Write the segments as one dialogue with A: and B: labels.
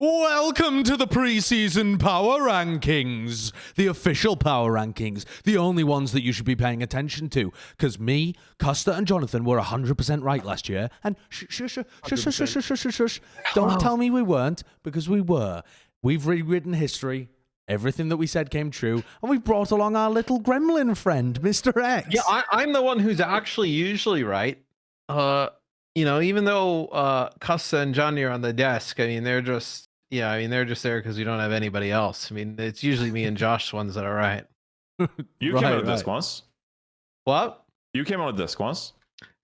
A: Welcome to the preseason power rankings, the official power rankings, the only ones that you should be paying attention to. Because me, Custa, and Jonathan were 100% right last year. And shush, don't tell me we weren't, because we were. We've rewritten history. Everything that we said came true, and we've brought along our little gremlin friend, Mr.X.
B: Yeah, I'm the one who's actually usually right. You know, even though Custa and Johnny are on the desk, I mean, they're just they're just there because we don't have anybody else. I mean, it's usually me and Josh ones that are right.
C: You came on the desk once.
B: What?
C: You came on the desk once.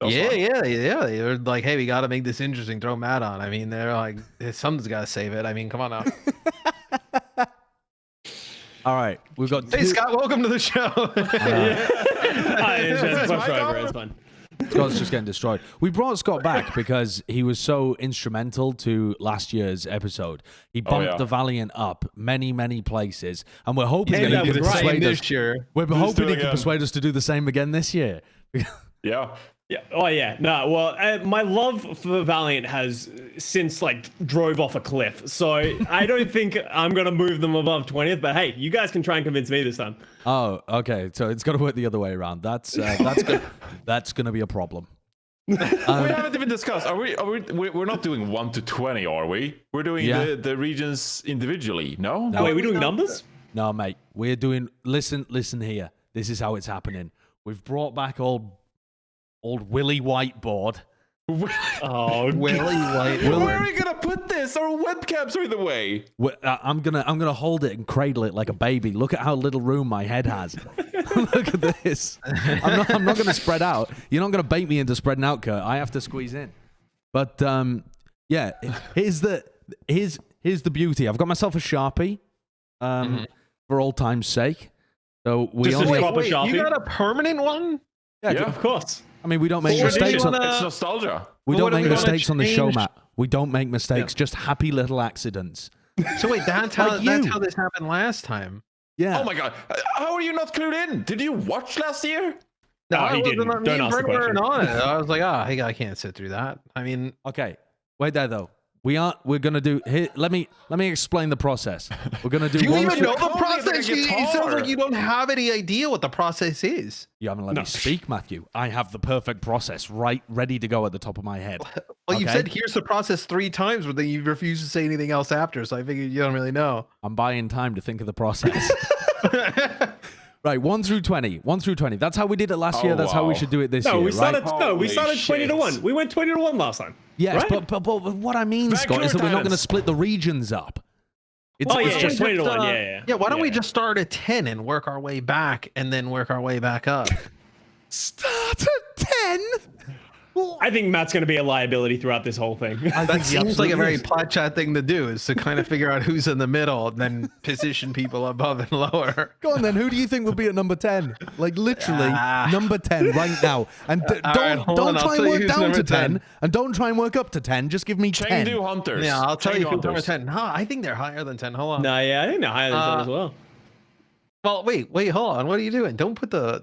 B: Yeah. They're like, hey, we got to make this interesting. Throw Matt on. I mean, they're like, someone's got to save it. I mean, come on now.
A: All right, we've got.
B: Hey, Scott, welcome to the show.
D: Hi, it's fun.
A: Scott's just getting destroyed. We brought Scott back because he was so instrumental to last year's episode. He bumped the Valiant up many places, and we're hoping that he can persuade us. We're hoping he can persuade us to do the same again this year.
C: Yeah.
D: Yeah. Oh yeah. No. Well, my love for Valiant has since drove off a cliff. So I don't think I'm gonna move them above 20th. But hey, you guys can try and convince me this time.
A: Oh, okay. So it's got to work the other way around. That's gonna be a problem.
C: We haven't even discussed. We're not doing 1 to 20, are we? We're doing the regions individually. No.
D: Wait, we're doing numbers?
A: No, mate. We're doing. Listen here. This is how it's happening. We've brought back old Willy Whiteboard.
D: Oh,
B: Willy White.
C: Where are we gonna put this? Our webcams are in the way.
A: I'm gonna hold it and cradle it like a baby. Look at how little room my head has. Look at this. I'm not gonna spread out. You're not gonna bait me into spreading out, Kurt. I have to squeeze in. But yeah. Here's the beauty. I've got myself a Sharpie, for old time's sake. So we
D: just
A: only
D: wait,
B: you got a permanent one?
A: Yeah,
D: of course.
A: I mean, we don't make mistakes on
C: It's nostalgia.
A: We don't make mistakes on the show, Matt. We don't make mistakes, just happy little accidents.
B: So wait, that's how this happened last time.
A: Yeah.
C: Oh my god. How are you not clued in? Did you watch last year?
D: No, he didn't. Don't ask the question.
B: On it. I was like, I can't sit through that. I mean,
A: okay. Wait there though. We're gonna do here. Let me explain the process. We're gonna do.
B: Do you
A: one
B: even know the process? It sounds like you don't have any idea what the process is.
A: You haven't let me speak, Matthew. I have the perfect process ready to go at the top of my head.
B: Well, you've said here's the process 3 times, but then you refuse to say anything else after. So I figured you don't really know.
A: I'm buying time to think of the process. Right, 1 through 20. 1 through 20. That's how we did it last year. That's how we should do it this year.
D: We started 20
C: shit.
D: to 1. We went 20 to 1 last time.
A: Yes,
D: right?
A: but what I mean, Scott, is that we're not going to split the regions up.
D: It's just 20 to 1. Yeah.
B: Why don't we just start at 10 and work our way back, and then work our way back up?
A: Start at 10?
D: I think Matt's going to be a liability throughout this whole thing.
B: That seems like a very Plat chat thing to do, is to kind of figure out who's in the middle and then position people above and lower.
A: Go on then, who do you think will be at number 10? Like literally number 10 right now. And don't try and work down to 10 and don't try and work up to 10. Just give me 10.
C: Chengdu Hunters.
B: Yeah, I'll tell you who's
C: Hunters.
B: number 10. No, I think they're higher than 10. Hold on.
D: No, yeah, I think they're higher than 10 as well.
B: Well, wait, hold on. What are you doing? Don't put the.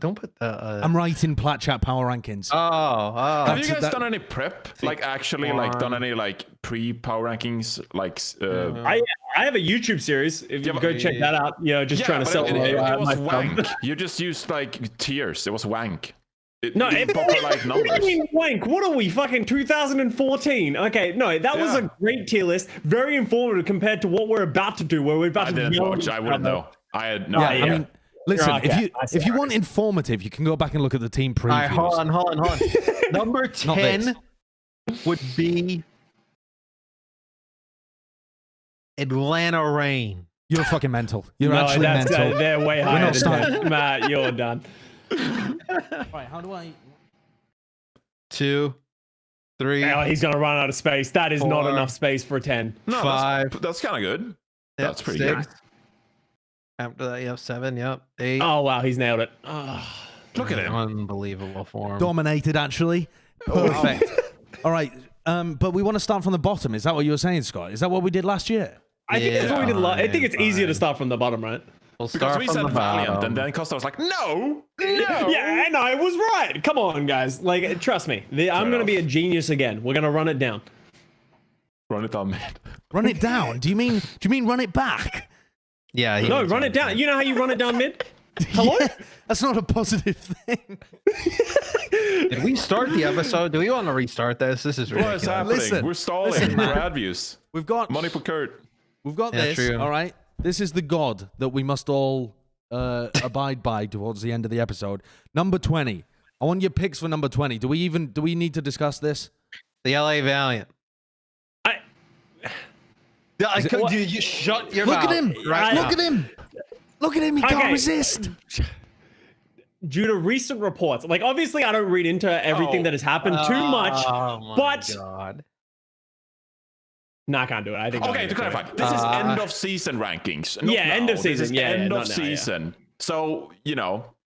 A: I'm writing Plat chat power rankings.
B: Oh.
C: Have you guys done any prep? Done any pre-power rankings?
D: I have a YouTube series. If you go check that out, trying to sell
C: it was wank. You just used tiers. It was wank.
D: Numbers. Wank. What are we, fucking 2014? Okay, no, that was a great tier list. Very informative compared to what we're about to do. Where we're about to.
C: I didn't watch. I wouldn't know. I had no idea.
A: I mean, listen, if you want informative, you can go back and look at the team previews.
B: All right, hold on. Number 10 would be Atlanta Reign.
A: You're fucking mental. You're actually mental.
D: They're way higher than that. Matt, you're done.
A: Right, how do I...
B: 2, 3.
D: Oh, he's going to run out of space. That is
B: 4,
D: not enough space for a 10.
C: No,
B: 5.
C: That's kind of good. That's pretty
B: 6.
C: good.
B: After that, you have 7. Yep. 8.
D: Oh, wow. He's nailed it.
C: Look at him.
B: Unbelievable form.
A: Dominated, actually. Perfect. All right. But we want to start from the bottom. Is that what you were saying, Scott? Is that what we did last year?
D: I think that's what we did. I think it's easier to start from the bottom, right?
C: Because we said Valiant, and then Custa was like, no.
D: Yeah, and I was right. Come on, guys. Trust me. I'm going to be a genius again. We're going to run it down.
C: Run it down mid.
A: Run it down? Do you mean run it back?
B: Yeah.
D: No, run it down. You know how you run it down mid? Hello?
A: Yeah, that's not a positive thing.
B: Did we start the episode? Do we want to restart this? This is
C: What
B: ridiculous.
C: is happening?
A: Listen,
C: We're stalling
A: listen,
C: for ad views.
A: We've got
C: Money for Kurt.
A: We've got
B: Yeah,
A: this.
B: true.
A: All right. This is the god that we must all abide by towards the end of the episode. Number 20. I want your picks for number 20. Do we need to discuss this?
B: The LA Valiant. You shut your
A: Look
B: mouth.
A: at him.
B: Right
A: Look
B: now.
A: at him. Look at him. He can't
D: Okay.
A: resist.
D: Due to recent reports, like obviously I don't read into everything that has happened too much.
B: Oh my
D: but-
B: God.
D: No, I can't do it. I think.
C: Okay, to clarify, this is end of season rankings. Not
D: Yeah, end
C: now.
D: of season.
C: This is
D: Yeah,
C: end
D: not
C: of
D: now, yeah.
C: season. So,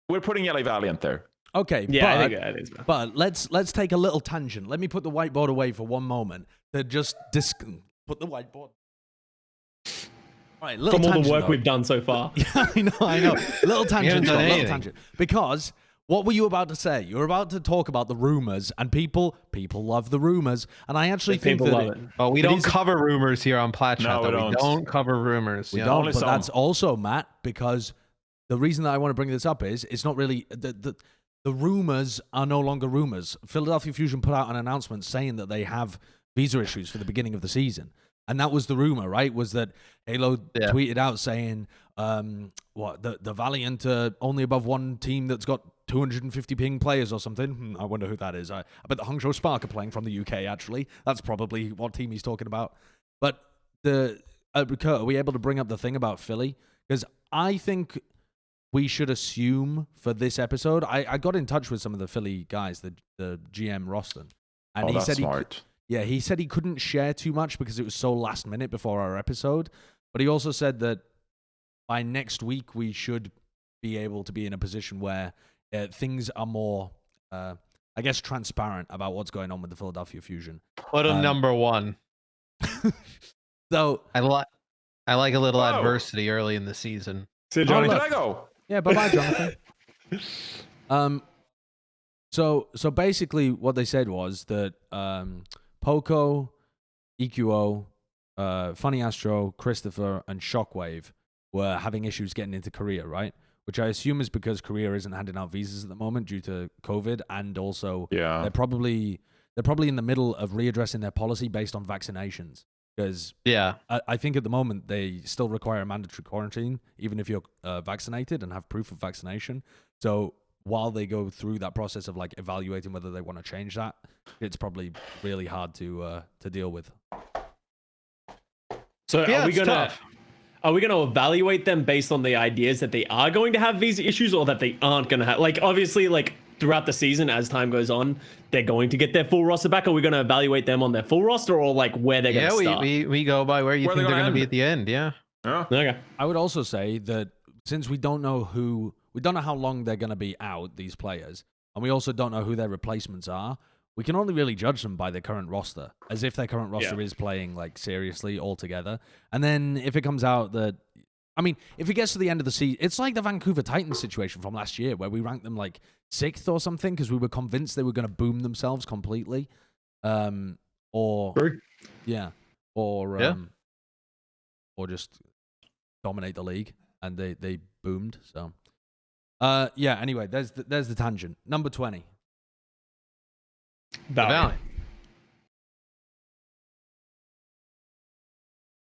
C: we're putting LA Valiant there.
A: Okay.
D: Yeah,
A: but,
D: I think that is.
A: but let's take a little tangent. Let me put the whiteboard away for one moment to just put the whiteboard. All right, little
D: From all the
A: tangent,
D: work
A: though.
D: we've done so far.
A: Yeah, I know. Little tangent,
B: done
A: Scott, little
B: anything.
A: tangent. Because what were you about to say? You were about to talk about the rumors, and people love the rumors, and I actually think
D: People
A: that
D: love it.
B: Oh, we
A: It
B: don't
A: is-
B: cover rumors here on Plat.
C: No, we
B: We
C: don't.
B: don't cover rumors.
A: we
B: yeah.
A: don't.
C: only
A: But
C: some.
A: that's also, Matt, because the reason that I want to bring this up is it's not really the rumors are no longer rumors. Philadelphia Fusion put out an announcement saying that they have visa issues for the beginning of the season. And that was the rumor, right? Was that Halo tweeted out saying, the Valiant are only above one team that's got 250 ping players or something. I wonder who that is. I bet the Hangzhou Spark are playing from the UK, actually. That's probably what team he's talking about. But Kurt, are we able to bring up the thing about Philly? Because I think we should assume for this episode, I got in touch with some of the Philly guys, the GM Larsson. And he
C: that's
A: said
C: smart.
A: he said he couldn't share too much because it was so last minute before our episode. But he also said that by next week, we should be able to be in a position where things are more, I guess, transparent about what's going on with the Philadelphia Fusion.
B: Put him number one.
A: So,
B: I like a little
C: Oh.
B: adversity early in the season.
D: So
C: Where
D: Johnny,
C: did I go?
A: yeah, bye-bye, Jonathan. So basically what they said was that Poco, EQO, Funny Astro, Christopher, and Shockwave were having issues getting into Korea, right? Which I assume is because Korea isn't handing out visas at the moment due to COVID, and also
C: Yeah.
A: they're probably in the middle of readdressing their policy based on vaccinations. Because
B: Yeah.
A: I think at the moment they still require a mandatory quarantine, even if you're vaccinated and have proof of vaccination. So while they go through that process of like evaluating whether they want to change that, it's probably really hard to deal with.
D: So
B: Yeah,
D: are we
B: it's
D: gonna
B: tough.
D: evaluate them based on the ideas that they are going to have visa issues or that they aren't going to have? Like obviously, like throughout the season as time goes on, they're going to get their full roster back. Are we going to evaluate them on their full roster or like where they're going
B: Yeah,
D: to start?
B: we go by where you
C: Where
B: think
C: they're
B: they're going
C: gonna
B: to be
C: end.
B: at the end. Yeah.
C: Yeah.
D: Okay.
A: I would also say that since we don't know how long they're going to be out, these players, and we also don't know who their replacements are, we can only really judge them by their current roster, as if their current roster is playing like seriously altogether. And then if it comes out that, I mean, if it gets to the end of the season, it's like the Vancouver Titans situation from last year where we ranked them like 6th or something because we were convinced they were going to boom themselves completely. Or just dominate the league, and they boomed. So, Anyway, there's the tangent. Number 20.
D: Valley.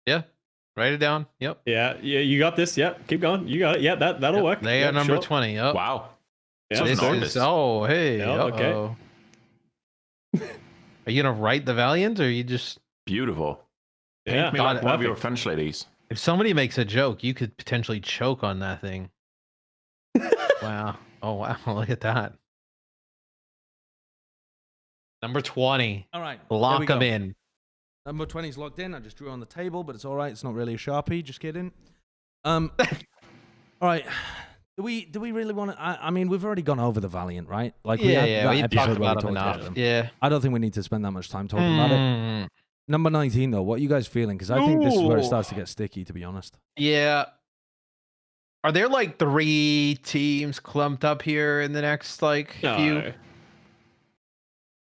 B: Yeah. Write it down. Yep.
D: Yeah, you got this. Yeah, keep going. You got it. Yeah, that'll
B: Yep.
D: work.
B: They
D: Yeah,
B: are number
D: sure.
B: 20. Yep.
C: Wow.
D: Yeah,
C: So
B: This
C: enormous.
B: is, oh, hey.
D: Yeah, okay.
B: uh-oh. Are you going to write the Valiant or you just.
C: Beautiful.
D: Yeah,
C: Paint me like one of your
D: perfect.
C: French ladies.
B: If somebody makes a joke, you could potentially choke on that thing. Wow. Oh, wow. Look at that. Number 20.
A: All right,
B: Lock them in.
A: Number 20 is locked in. I just drew it on the table, but it's all right. It's not really a Sharpie. Just kidding. All right. Do we really want to? I mean, we've already gone over the Valiant, right? Like we had that
B: we
A: episode
B: talked
A: where we
B: about them
A: talked about
B: enough.
A: them.
B: Yeah.
A: I don't think we need to spend that much time talking about it.
B: Mm,
A: Number 19, though, what are you guys feeling? Because I think this is where it
B: Ooh.
A: starts to get sticky, to be honest.
B: Yeah. Are there like 3 teams clumped up here in the next like few?
D: No.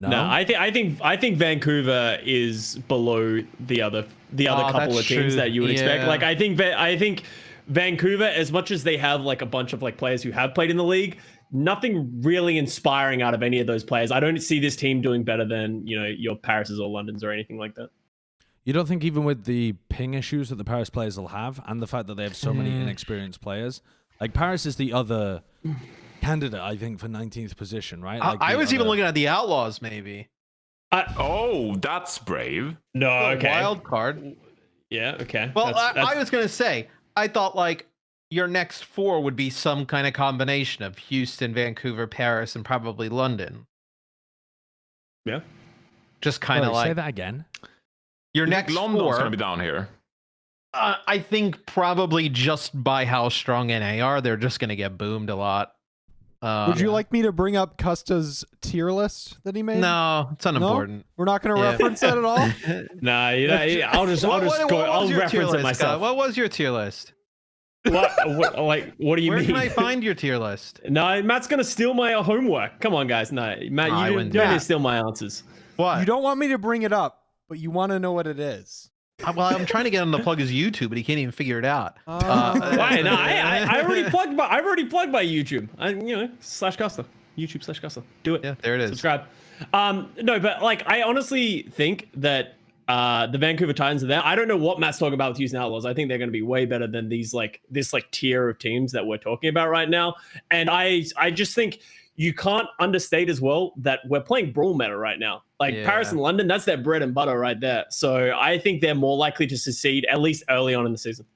D: No, I think Vancouver is below the other couple of teams that you would expect. Like I think Vancouver, as much as they have like a bunch of like players who have played in the league, nothing really inspiring out of any of those players. I don't see this team doing better than, you know, your Parises or Londons or anything like that.
A: You don't think even with the ping issues that the Paris players will have and the fact that they have so many inexperienced players, like Paris is the other candidate, I think, for 19th position, right? Like
B: I was even looking at the Outlaws, maybe.
C: Oh, that's brave.
D: No, okay.
B: Wild card.
D: Yeah, okay.
B: Well, I was going to say, I thought like your next four would be some kind of combination of Houston, Vancouver, Paris, and probably London.
D: Yeah.
B: Just kind of like...
A: Say that again.
B: Your next
C: London's
B: four...
C: going to be down here.
B: I think probably just by how strong NA are, they're just going to get boomed a lot.
E: Would you like me to bring up Custa's tier list that he made?
B: No, it's unimportant.
E: No? We're not going to reference that at all?
D: Nah, I'll reference it myself.
B: What was your tier list?
D: What do you
B: Where
D: mean?
B: can I find your tier list?
D: No, Matt's going to steal my homework. Come on, guys. No, Matt, you don't need to steal my answers.
B: What?
E: You don't want me to bring it up, but you want to know what it is.
B: Well, I'm trying to get him to plug his YouTube, but he can't even figure it out.
D: Why? No, I already plugged my YouTube. /Custa. YouTube /Custa. Do it.
B: Yeah, there it is.
D: Subscribe. No, but like I honestly think that the Vancouver Titans are there. I don't know what Matt's talking about with Houston Outlaws. I think they're going to be way better than this tier of teams that we're talking about right now. And I just think you can't understate as well that we're playing Brawl meta right now. Like Paris and London, that's their bread and butter right there. So I think they're more likely to succeed at least early on in the season.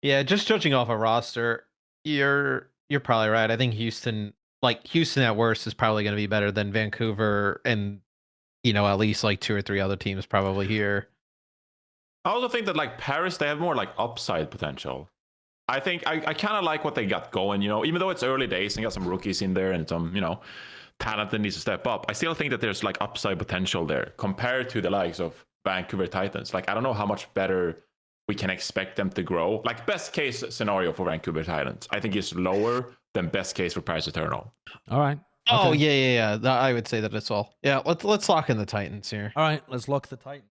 B: Yeah, just judging off a roster, you're probably right. I think Houston at worst is probably going to be better than Vancouver and at least like 2 or 3 other teams probably here.
C: I also think that like Paris, they have more like upside potential. I think I kind of like what they got going, even though it's early days and got some rookies in there and some, talent that needs to step up. I still think that there's like upside potential there compared to the likes of Vancouver Titans. Like, I don't know how much better we can expect them to grow. Like, best case scenario for Vancouver Titans, I think is lower than best case for Paris Eternal.
A: All right.
B: Oh, yeah. I would say that it's all. Yeah, let's lock in the Titans here.
A: All right, let's lock the Titans.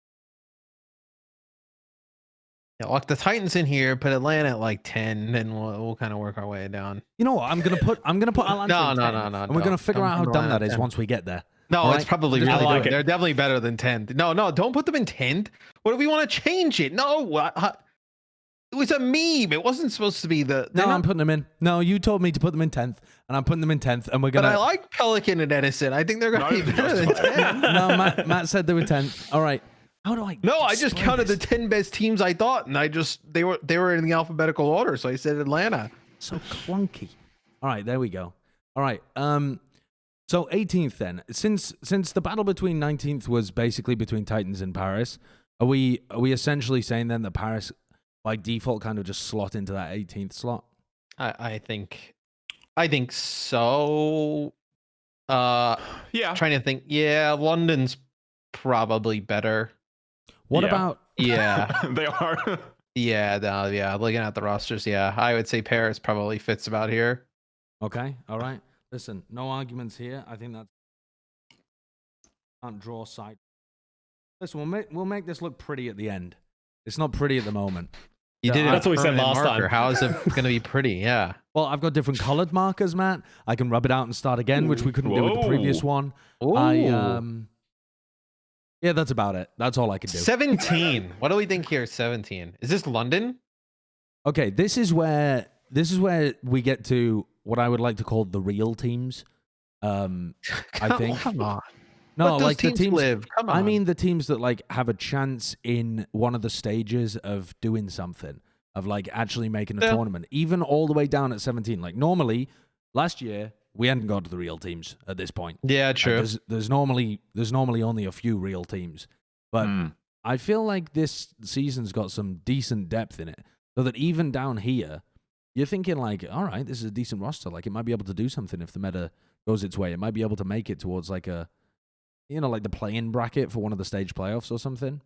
B: Yeah, lock the Titans in here, put Atlanta at like 10, and we'll kind of work our way down.
A: You know what? I'm gonna put Atlanta in 10,
B: no.
A: and we're gonna figure out how dumb that is once we get there.
B: No, it's probably really
D: like
B: good. They're definitely better than 10. No, don't put them in 10. What do we want to change it? No, it was a meme. It wasn't supposed to be the.
A: No, I'm putting them in. No, you told me to put them in 10th, and I'm putting them in 10th, and we're gonna.
B: But I like Pelican and Edison. I think they're gonna be better than 10.
A: No, Matt said they were 10th. All right. How do I?
B: No, I just counted the 10 best teams I thought, and they were in the alphabetical order, so I said Atlanta.
A: So clunky. All right, there we go. All right. So 18th then. Since the battle between 19th was basically between Titans and Paris, are we essentially saying then that Paris by default kind of just slot into that 18th slot?
B: I think so.
C: Yeah.
B: Trying to think. Yeah, London's probably better.
A: What about?
B: Yeah,
C: they are.
B: Yeah. Looking at the rosters, I would say Paris probably fits about here.
A: Okay. All right. Listen, no arguments here. I think that's can't draw sight. Listen, we'll make this look pretty at the end. It's not pretty at the moment.
D: That's what we said last time.
B: How is it going to be pretty? Yeah.
A: Well, I've got different colored markers, Matt. I can rub it out and start again, which we couldn't do with the previous one.
B: Ooh.
A: Yeah, that's about it. That's all I can do.
B: 17. What do we think here? 17. Is this London?
A: Okay, this is where we get to what I would like to call the real teams. I think.
B: Come on.
A: No, like the teams
B: live. Come on.
A: I mean the teams that like have a chance in one of the stages of doing something, of like actually making a tournament, even all the way down at 17. Like normally, last year we hadn't got to the real teams at this point.
B: Yeah, true.
A: There's normally only a few real teams, but I feel like this season's got some decent depth in it, so that even down here, you're thinking like, all right, this is a decent roster. Like it might be able to do something if the meta goes its way. It might be able to make it towards like a, like the play-in bracket for one of the stage playoffs or something.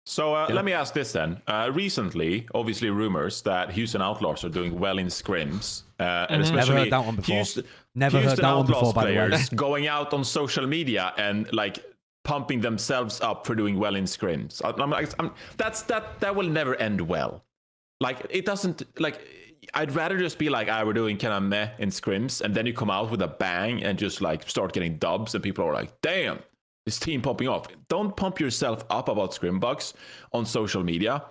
C: So let me ask this then. Recently, obviously rumors that Houston Outlaws are doing well in scrims. and especially
A: Never heard that one before.
C: Houston,
A: Never heard
C: Houston
A: that one
C: Outlaws
A: before, by the way.
C: players going out on social media and like pumping themselves up for doing well in scrims. That will never end well. Like it doesn't like. I'd rather just be like, we're doing kind of meh in scrims, and then you come out with a bang and just like start getting dubs, and people are like, damn, this team popping off. Don't pump yourself up about scrim bugs on social media,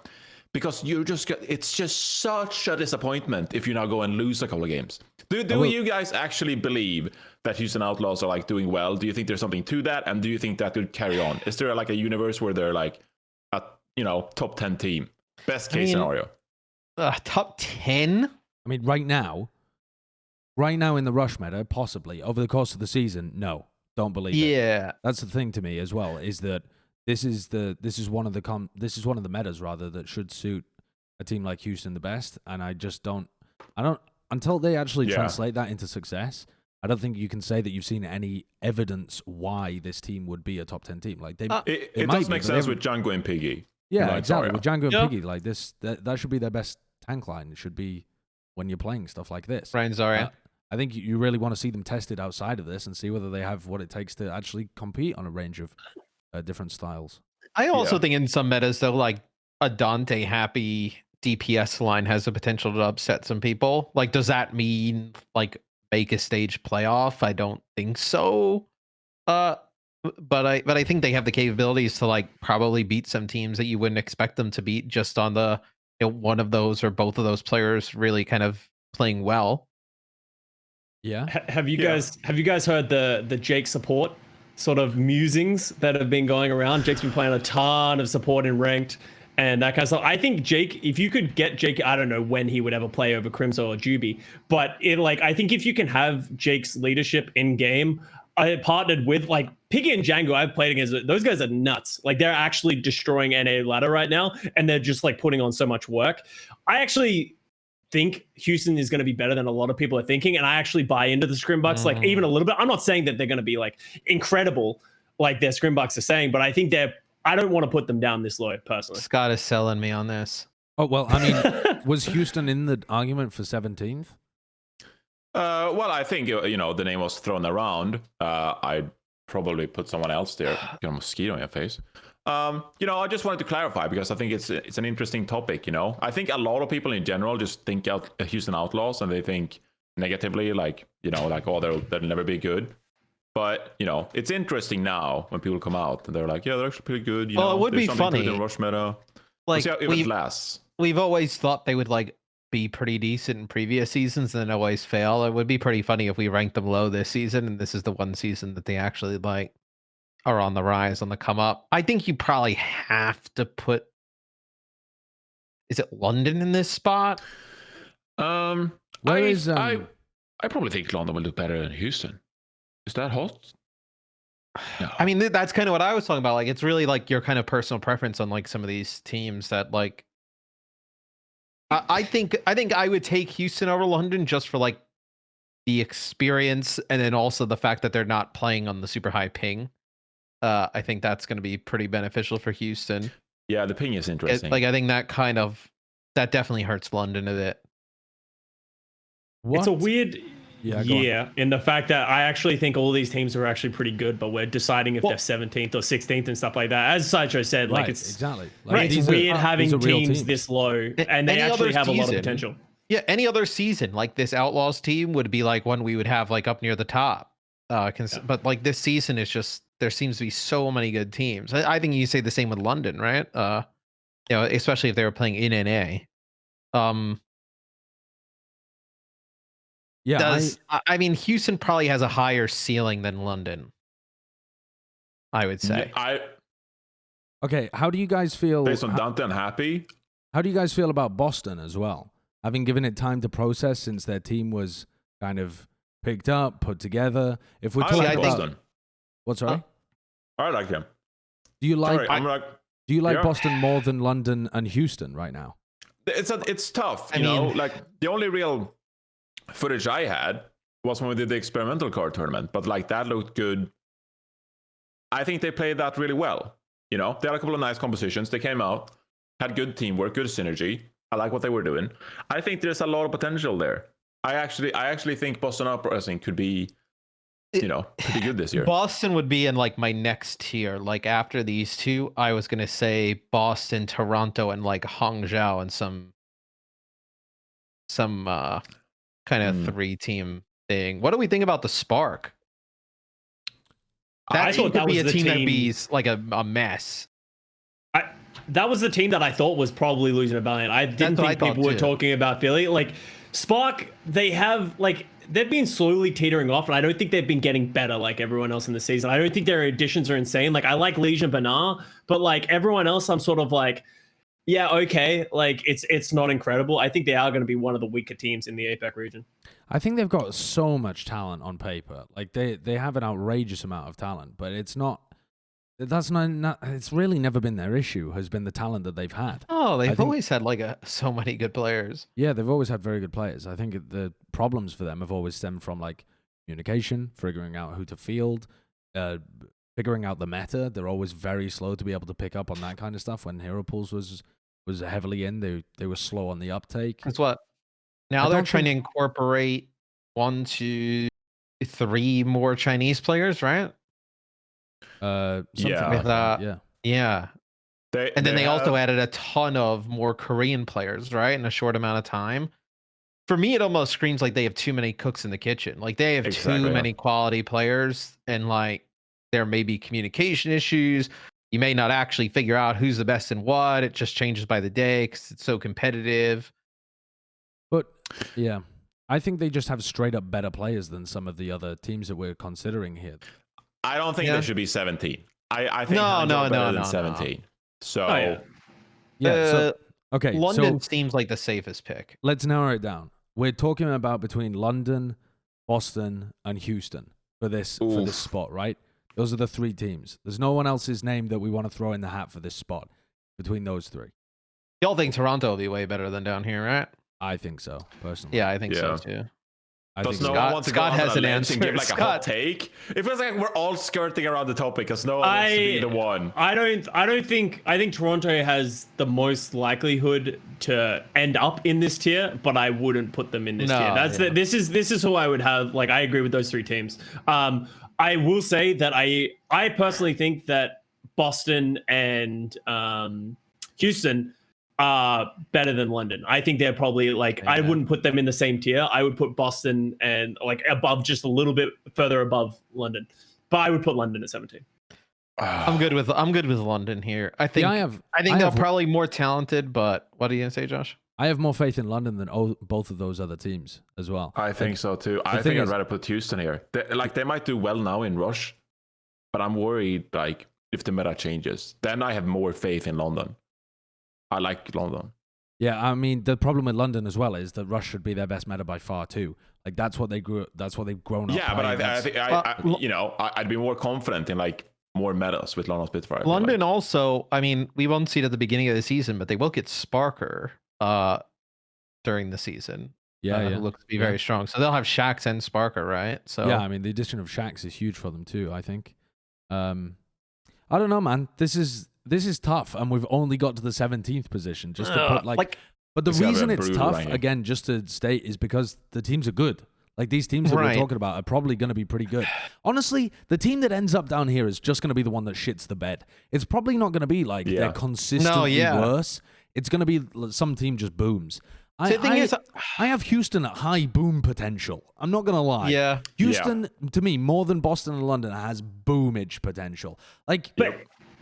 C: because it's just such a disappointment if you now go and lose a couple of games. Do you guys actually believe that Houston Outlaws are like doing well? Do you think there's something to that? And do you think that could carry on? Is there like a universe where they're like a top 10 team? Best case scenario.
B: Top 10?
A: I mean, right now in the Rush meta, possibly. Over the course of the season, no. Don't believe it.
B: Yeah.
A: That's the thing to me as well, is that this is one of the metas rather that should suit a team like Houston the best, and I don't until they actually translate that into success. I don't think you can say that you've seen any evidence why this team would be a top 10 team. Like
C: it does make sense with Django and Piggy.
A: Yeah, exactly. With Django and Piggy, like this, that should be their best tank line. It should be when you're playing stuff like this.
B: Ryan Zarya.
A: I think you really want to see them tested outside of this and see whether they have what it takes to actually compete on a range of different styles.
B: I also think in some metas, though, like a Dante happy DPS line has the potential to upset some people. Like, does that mean like make a stage playoff? I don't think so. But I think they have the capabilities to like probably beat some teams that you wouldn't expect them to beat just on the one of those or both of those players really kind of playing well.
A: Yeah.
D: Have you guys heard the Jake support sort of musings that have been going around? Jake's been playing a ton of support in ranked and that kind of stuff. I think Jake, if you could get Jake, I don't know when he would ever play over Crimson or Juby, but I think if you can have Jake's leadership in game, I partnered with like Piggy and Django. I've played against those guys are nuts. Like they're actually destroying NA ladder right now, and they're just like putting on so much work. I actually think Houston is going to be better than a lot of people are thinking, and I actually buy into the Scrimbucks like even a little bit. I'm not saying that they're going to be like incredible like their Scrimbucks are saying, but I think I don't want to put them down this low personally.
B: Scott is selling me on this.
A: Oh well, I mean, was Houston in the argument for 17th?
C: Well, I think the name was thrown around. I'd probably put someone else there. Get a mosquito in your face. I just wanted to clarify because I think it's an interesting topic. I think a lot of people in general just think out Houston Outlaws and they think negatively, like they'll never be good. But it's interesting now when people come out and they're like, yeah, they're actually pretty good.
B: Well, it would be funny.
C: In Rush meta.
B: Like
C: we'll see how it lasts.
B: We've always thought they would like be pretty decent in previous seasons and then always fail. It would be pretty funny if we ranked them low this season and this is the one season that they actually like are on the rise, on the come up. I think you probably have to put, is it London in this spot?
C: I probably think London will do better than Houston. Is that hot? No.
B: I mean, that's kind of what I was talking about. Like, it's really like your kind of personal preference on like some of these teams that like, I think I would take Houston over London just for like the experience and then also the fact that they're not playing on the super high ping. I think that's going to be pretty beneficial for Houston.
C: Yeah, the ping is interesting.
B: I think that definitely hurts London a bit.
A: What?
D: It's a weird
A: year
D: in the fact that I actually think all these teams are actually pretty good, but we're deciding if they're 17th or 16th and stuff like that. As Sideshow said, like it's
A: exactly
D: it's weird having teams this low, and they actually have a lot of potential.
B: Yeah, any other season like this Outlaws team would be like one we would have like up near the top. But like this season is just there seems to be so many good teams. I think you say the same with London, right? Especially if they were playing in NA.
A: Yeah,
B: I mean, Houston probably has a higher ceiling than London, I would say.
A: Okay, how do you guys feel?
C: Based on Dante and Happy?
A: How do you guys feel about Boston as well? Having given it time to process since their team was kind of picked up, put together. If we're talking about
C: Boston.
A: What's right?
C: I like them.
A: Do you like? Do you like
C: yeah.
A: Boston more than London and Houston right now?
C: It's tough. I mean, like the only real footage I had was when we did the experimental card tournament, but like that looked good. I think they played that really well. They had a couple of nice compositions. They came out, had good teamwork, good synergy. I like what they were doing. I think there's a lot of potential there. I actually think Boston Uprising could be, pretty good this year.
B: Boston would be in like my next tier. Like after these two, I was gonna say Boston, Toronto, and like Hangzhou and some kind of 3-team thing. What do we think about the Spark?
D: I
B: That team
D: thought
B: could
D: that
B: be
D: was
B: a
D: the
B: team that
D: team-
B: be like a mess.
D: That was the team that I thought was probably losing a Valiant. I didn't
B: what I
D: think people
B: thought
D: were
B: too.
D: talking about Philly. Like Spark, they've been slowly teetering off, and I don't think they've been getting better like everyone else in the season. I don't think their additions are insane. Like I like Legion Bernard, but like everyone else, I'm sort of like, yeah, okay. Like it's not incredible. I think they are going to be one of the weaker teams in the APAC region.
A: I think they've got so much talent on paper. Like they have an outrageous amount of talent, but it's not. That's not. It's really never been their issue. Has been the talent that they've had.
B: Oh,
A: I
B: they've
A: think-
B: always had like so many good players.
A: Yeah, they've always had very good players. I think the problems for them have always stemmed from like communication, figuring out who to field, figuring out the meta. They're always very slow to be able to pick up on that kind of stuff. When Hero Pools was heavily in, they were slow on the uptake.
B: That's what. Now
A: I
B: they're
A: don't
B: trying
A: think-
B: to incorporate 1, 2, 3 more Chinese players, right?
A: Something
C: Yeah.
A: like
B: With,
A: that, yeah.
B: Yeah. And then they
C: have-
B: also added a ton of more Korean players, right? In a short amount of time. For me, it almost screams like they have too many cooks in the kitchen. Like they have
C: Exactly,
B: too
C: yeah.
B: many quality players, and like there may be communication issues. You may not actually figure out who's the best in what. It just changes by the day because it's so competitive.
A: But yeah, I think they just have straight up better players than some of the other teams that we're considering here.
C: I don't think
B: Yeah.
C: they should be 17. I think
B: No,
C: Hangzhou
B: no,
C: are better
B: no,
C: than
B: no, no.
C: 17. So
D: Oh, yeah.
A: Yeah. So okay.
B: London
A: So
B: seems like the safest pick.
A: let's narrow it down. We're talking about between London, Boston, and Houston for this
C: Oof.
A: spot, right? Those are the 3 teams. There's no one else's name that we want to throw in the hat for this spot between those 3.
B: Y'all think Toronto will be way better than down here, right?
A: I think so, personally.
B: Yeah, I think so
C: Yeah.
B: too.
A: I
C: does
A: think
C: no
A: so.
B: Scott-
C: one want to
B: Scott
C: go out
B: has
C: on
B: an
C: a ledge and give
B: answer.
C: like a hot
B: Scott.
C: take? It feels like we're all skirting around the topic because no one wants to be the one.
D: I think Toronto has the most likelihood to end up in this tier, but I wouldn't put them in this
B: No,
D: tier.
B: yeah.
D: This is who I would have. Like I agree with those 3 teams. I will say that I personally think that Boston and Houston are better than London. I think they're probably like I
B: Yeah.
D: wouldn't put them in the same tier. I would put Boston and like above, just a little bit further above London. But I would put London at 17.
B: I'm good with London here. I think
A: I
B: they're
A: have-
B: probably more talented, but what are you gonna say, Josh?
A: I have more faith in London than both of those other teams as well.
C: I think so too. I
A: thing
C: think I'd
A: is-
C: rather put Houston here. They might do well now in Rush, but I'm worried like if the meta changes, then I have more faith in London. I like London.
A: Yeah, I mean the problem with London as well is that Rush should be their best meta by far too. Like that's what they grew. That's what they've grown up.
C: Yeah, but
A: playing.
C: I
A: That's-
C: think I'd be more confident in like more metas with London Spitfire. I feel
B: London
C: like.
B: also, I mean, we won't see it at the beginning of the season, but they will get Sparker during the season.
A: yeah,
B: who looks to be very strong. So they'll have Shax and Sparker, right? So
A: Yeah, I mean the addition of Shax is huge for them too. I think. I don't know, man. This is tough, and we've only got to the 17th position just to put like. But the
C: It's gotta be
A: reason
C: a
A: it's
C: brutal
A: tough,
C: ranking.
A: again, just to state, is because the teams are good. Like these teams that
B: Right.
A: we're talking about are probably going to be pretty good. Honestly, the team that ends up down here is just going to be the one that shits the bed. It's probably not going to be like
C: Yeah.
A: they're consistently
B: yeah.
A: worse. It's going to be some team just booms.
B: the thing is,
A: I have Houston at high boom potential. I'm not going to lie.
B: yeah.
A: Houston, to me, more than Boston and London, has boomage potential. Like,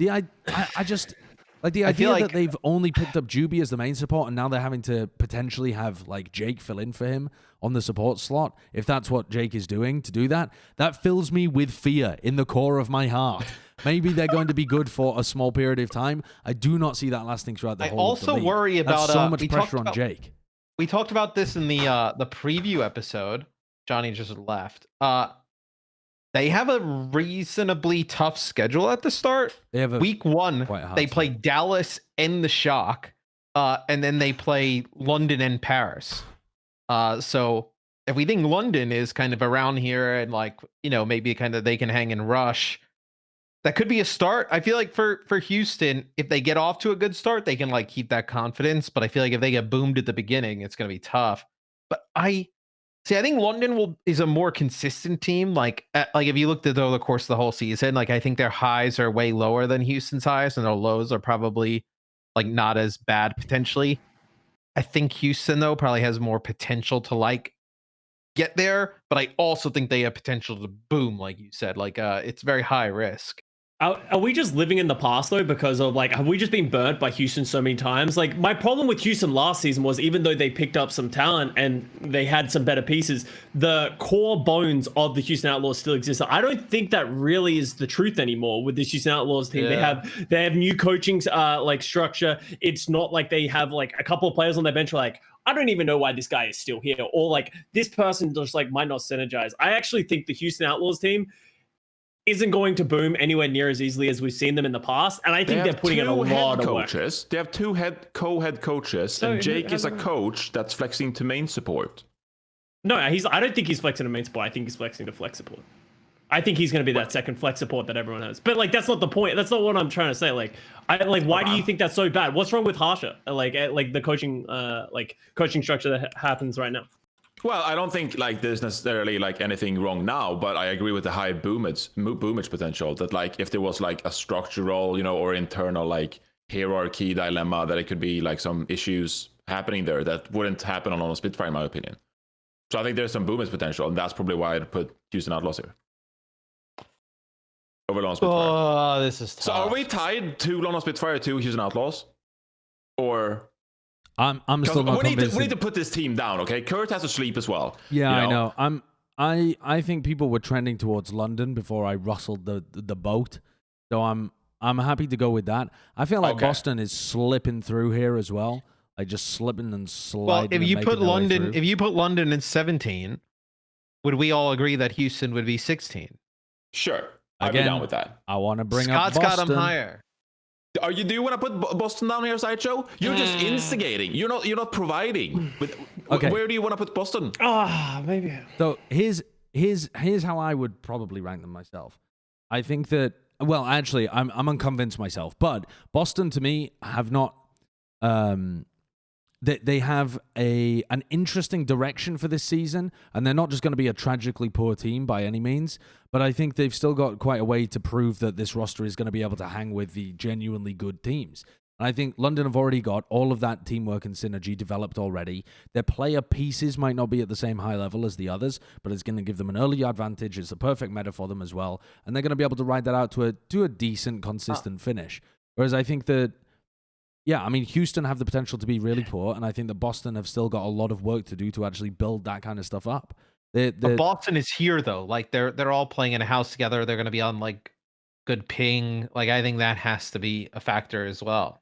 A: I just like the
B: I feel
A: idea
B: like-
A: that they've only picked up Juby as the main support, and now they're having to potentially have like Jake fill in for him on the support slot. If that's what Jake is doing to do that, that fills me with fear in the core of my heart. Maybe they're going to be good for a small period of time. I do not see that lasting throughout the
B: I
A: whole. of the
B: also
A: league.
B: worry
A: That's
B: about,
A: so much
B: we talked
A: pressure on
B: about-
A: Jake.
B: We talked about this in the preview episode. Johnny just left. They have a reasonably tough schedule at the start.
A: They have a
B: Week 1,
A: quite hard
B: they
A: to-
B: play Dallas and the Shock, and then they play London and Paris. So if we think London is kind of around here and like, maybe kind of they can hang and rush, that could be a start. I feel like for Houston, if they get off to a good start, they can like keep that confidence. But I feel like if they get boomed at the beginning, it's going to be tough. But I See, I think London is a more consistent team. Like if you looked at over the course of the whole season, like I think their highs are way lower than Houston's highs, and their lows are probably like not as bad potentially. I think Houston though probably has more potential to like get there, but I also think they have potential to boom, like you said. Like it's very high risk.
D: Are we just living in the past though? Because of like, have we just been burnt by Houston so many times? Like my problem with Houston last season was even though they picked up some talent and they had some better pieces, the core bones of the Houston Outlaws still exist. I don't think that really is the truth anymore with this Houston Outlaws team.
B: Yeah.
D: They have new coaching like structure. It's not like they have like a couple of players on their bench like, I don't even know why this guy is still here, or like this person just like might not synergize. I actually think the Houston Outlaws team isn't going to boom anywhere near as easily as we've seen them in the past, and I think they're putting in a lot of work.
C: They have two co-head coaches,
D: So,
C: and Jake is a coach that's flexing to main support.
D: No, I don't think he's flexing to main support. I think he's flexing to flex support. I think he's going to be that second flex support that everyone has. But like, that's not the point. That's not what I'm trying to say. Like, why do you think that's so bad? What's wrong with Harsha? Like the coaching, coaching structure that happens right now.
C: Well, I don't think like there's necessarily like anything wrong now, but I agree with the high boomage potential. That like if there was like a structural, or internal like hierarchy dilemma, that it could be like some issues happening there that wouldn't happen on a Spitfire, in my opinion. So I think there's some boomage potential, and that's probably why I'd put Houston Outlaws here over London Spitfire.
B: Oh, this is tough.
C: So are we tied to London Spitfire to Houston Outlaws, or?
A: I'm still not convinced.
C: We need to put this team down, okay? Kurt has to sleep as well.
A: Yeah, I know. I think people were trending towards London before I rustled the boat, so I'm happy to go with that. I feel like Boston is slipping through here as well, like just slipping and sliding.
B: Well, if you put London in 17, would we all agree that Houston would be 16?
C: Sure, I'd be down with that.
A: I want to bring up
B: Scott's
A: Boston.
B: got them higher.
C: Do you want to put Boston down here, Sideshow? You're just instigating. You're not providing. Where do you want to put Boston?
D: Maybe.
A: So here's how I would probably rank them myself. I think that, well, actually, I'm unconvinced myself, but Boston to me have not. They have an interesting direction for this season, and they're not just going to be a tragically poor team by any means, but I think they've still got quite a way to prove that this roster is going to be able to hang with the genuinely good teams. And I think London have already got all of that teamwork and synergy developed already. Their player pieces might not be at the same high level as the others, but it's going to give them an early advantage. It's a perfect meta for them as well, and they're going to be able to ride that out to a decent, consistent finish. Whereas I think that, yeah, I mean, Houston have the potential to be really poor, and I think that Boston have still got a lot of work to do to actually build that kind of stuff up.
B: But Boston is here though. Like they're all playing in a house together. They're going to be on like good ping. Like I think that has to be a factor as well.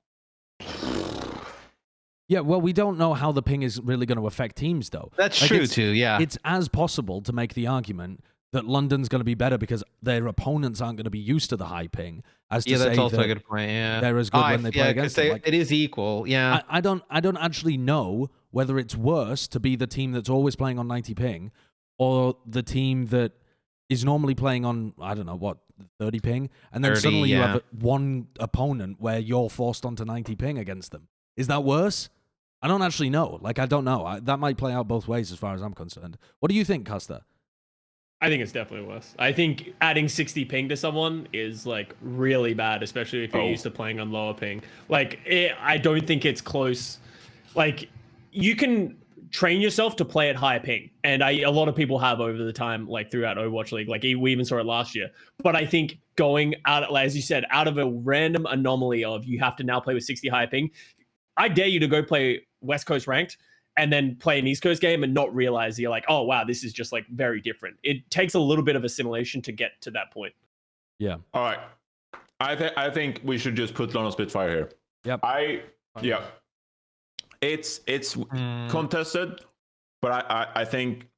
A: Yeah, well, we don't know how the ping is really going to affect teams though.
B: That's true too. Yeah,
A: it's as possible to make the argument that London's going to be better because their opponents aren't going to be used to the high ping. As to
B: that's
A: say
B: also
A: that
B: a good point. Yeah,
A: they're as good when they play against them.
B: It is equal. Yeah,
A: I don't actually know whether it's worse to be the team that's always playing on 90 ping or the team that is normally playing on, I don't know, what, 30 ping, and then
B: 30,
A: suddenly you have one opponent where you're forced onto 90 ping against them. Is that worse? I don't actually know. Like, I don't know. That might play out both ways as far as I'm concerned. What do you think, Custa?
D: I think it's definitely worse. I think adding 60 ping to someone is like really bad, especially if you're used to playing on lower ping. Like, I don't think it's close. Like, you can train yourself to play at higher ping, and a lot of people have over the time, like throughout Overwatch League. Like we even saw it last year. But I think going out, as you said, out of a random anomaly of you have to now play with 60 higher ping, I dare you to go play West Coast ranked and then play an East Coast game and not realize you're like, oh, wow, this is just like very different. It takes a little bit of assimilation to get to that point.
A: Yeah.
C: All right. I think we should just put London Spitfire here.
A: Yep.
C: Yeah. It's contested, but I think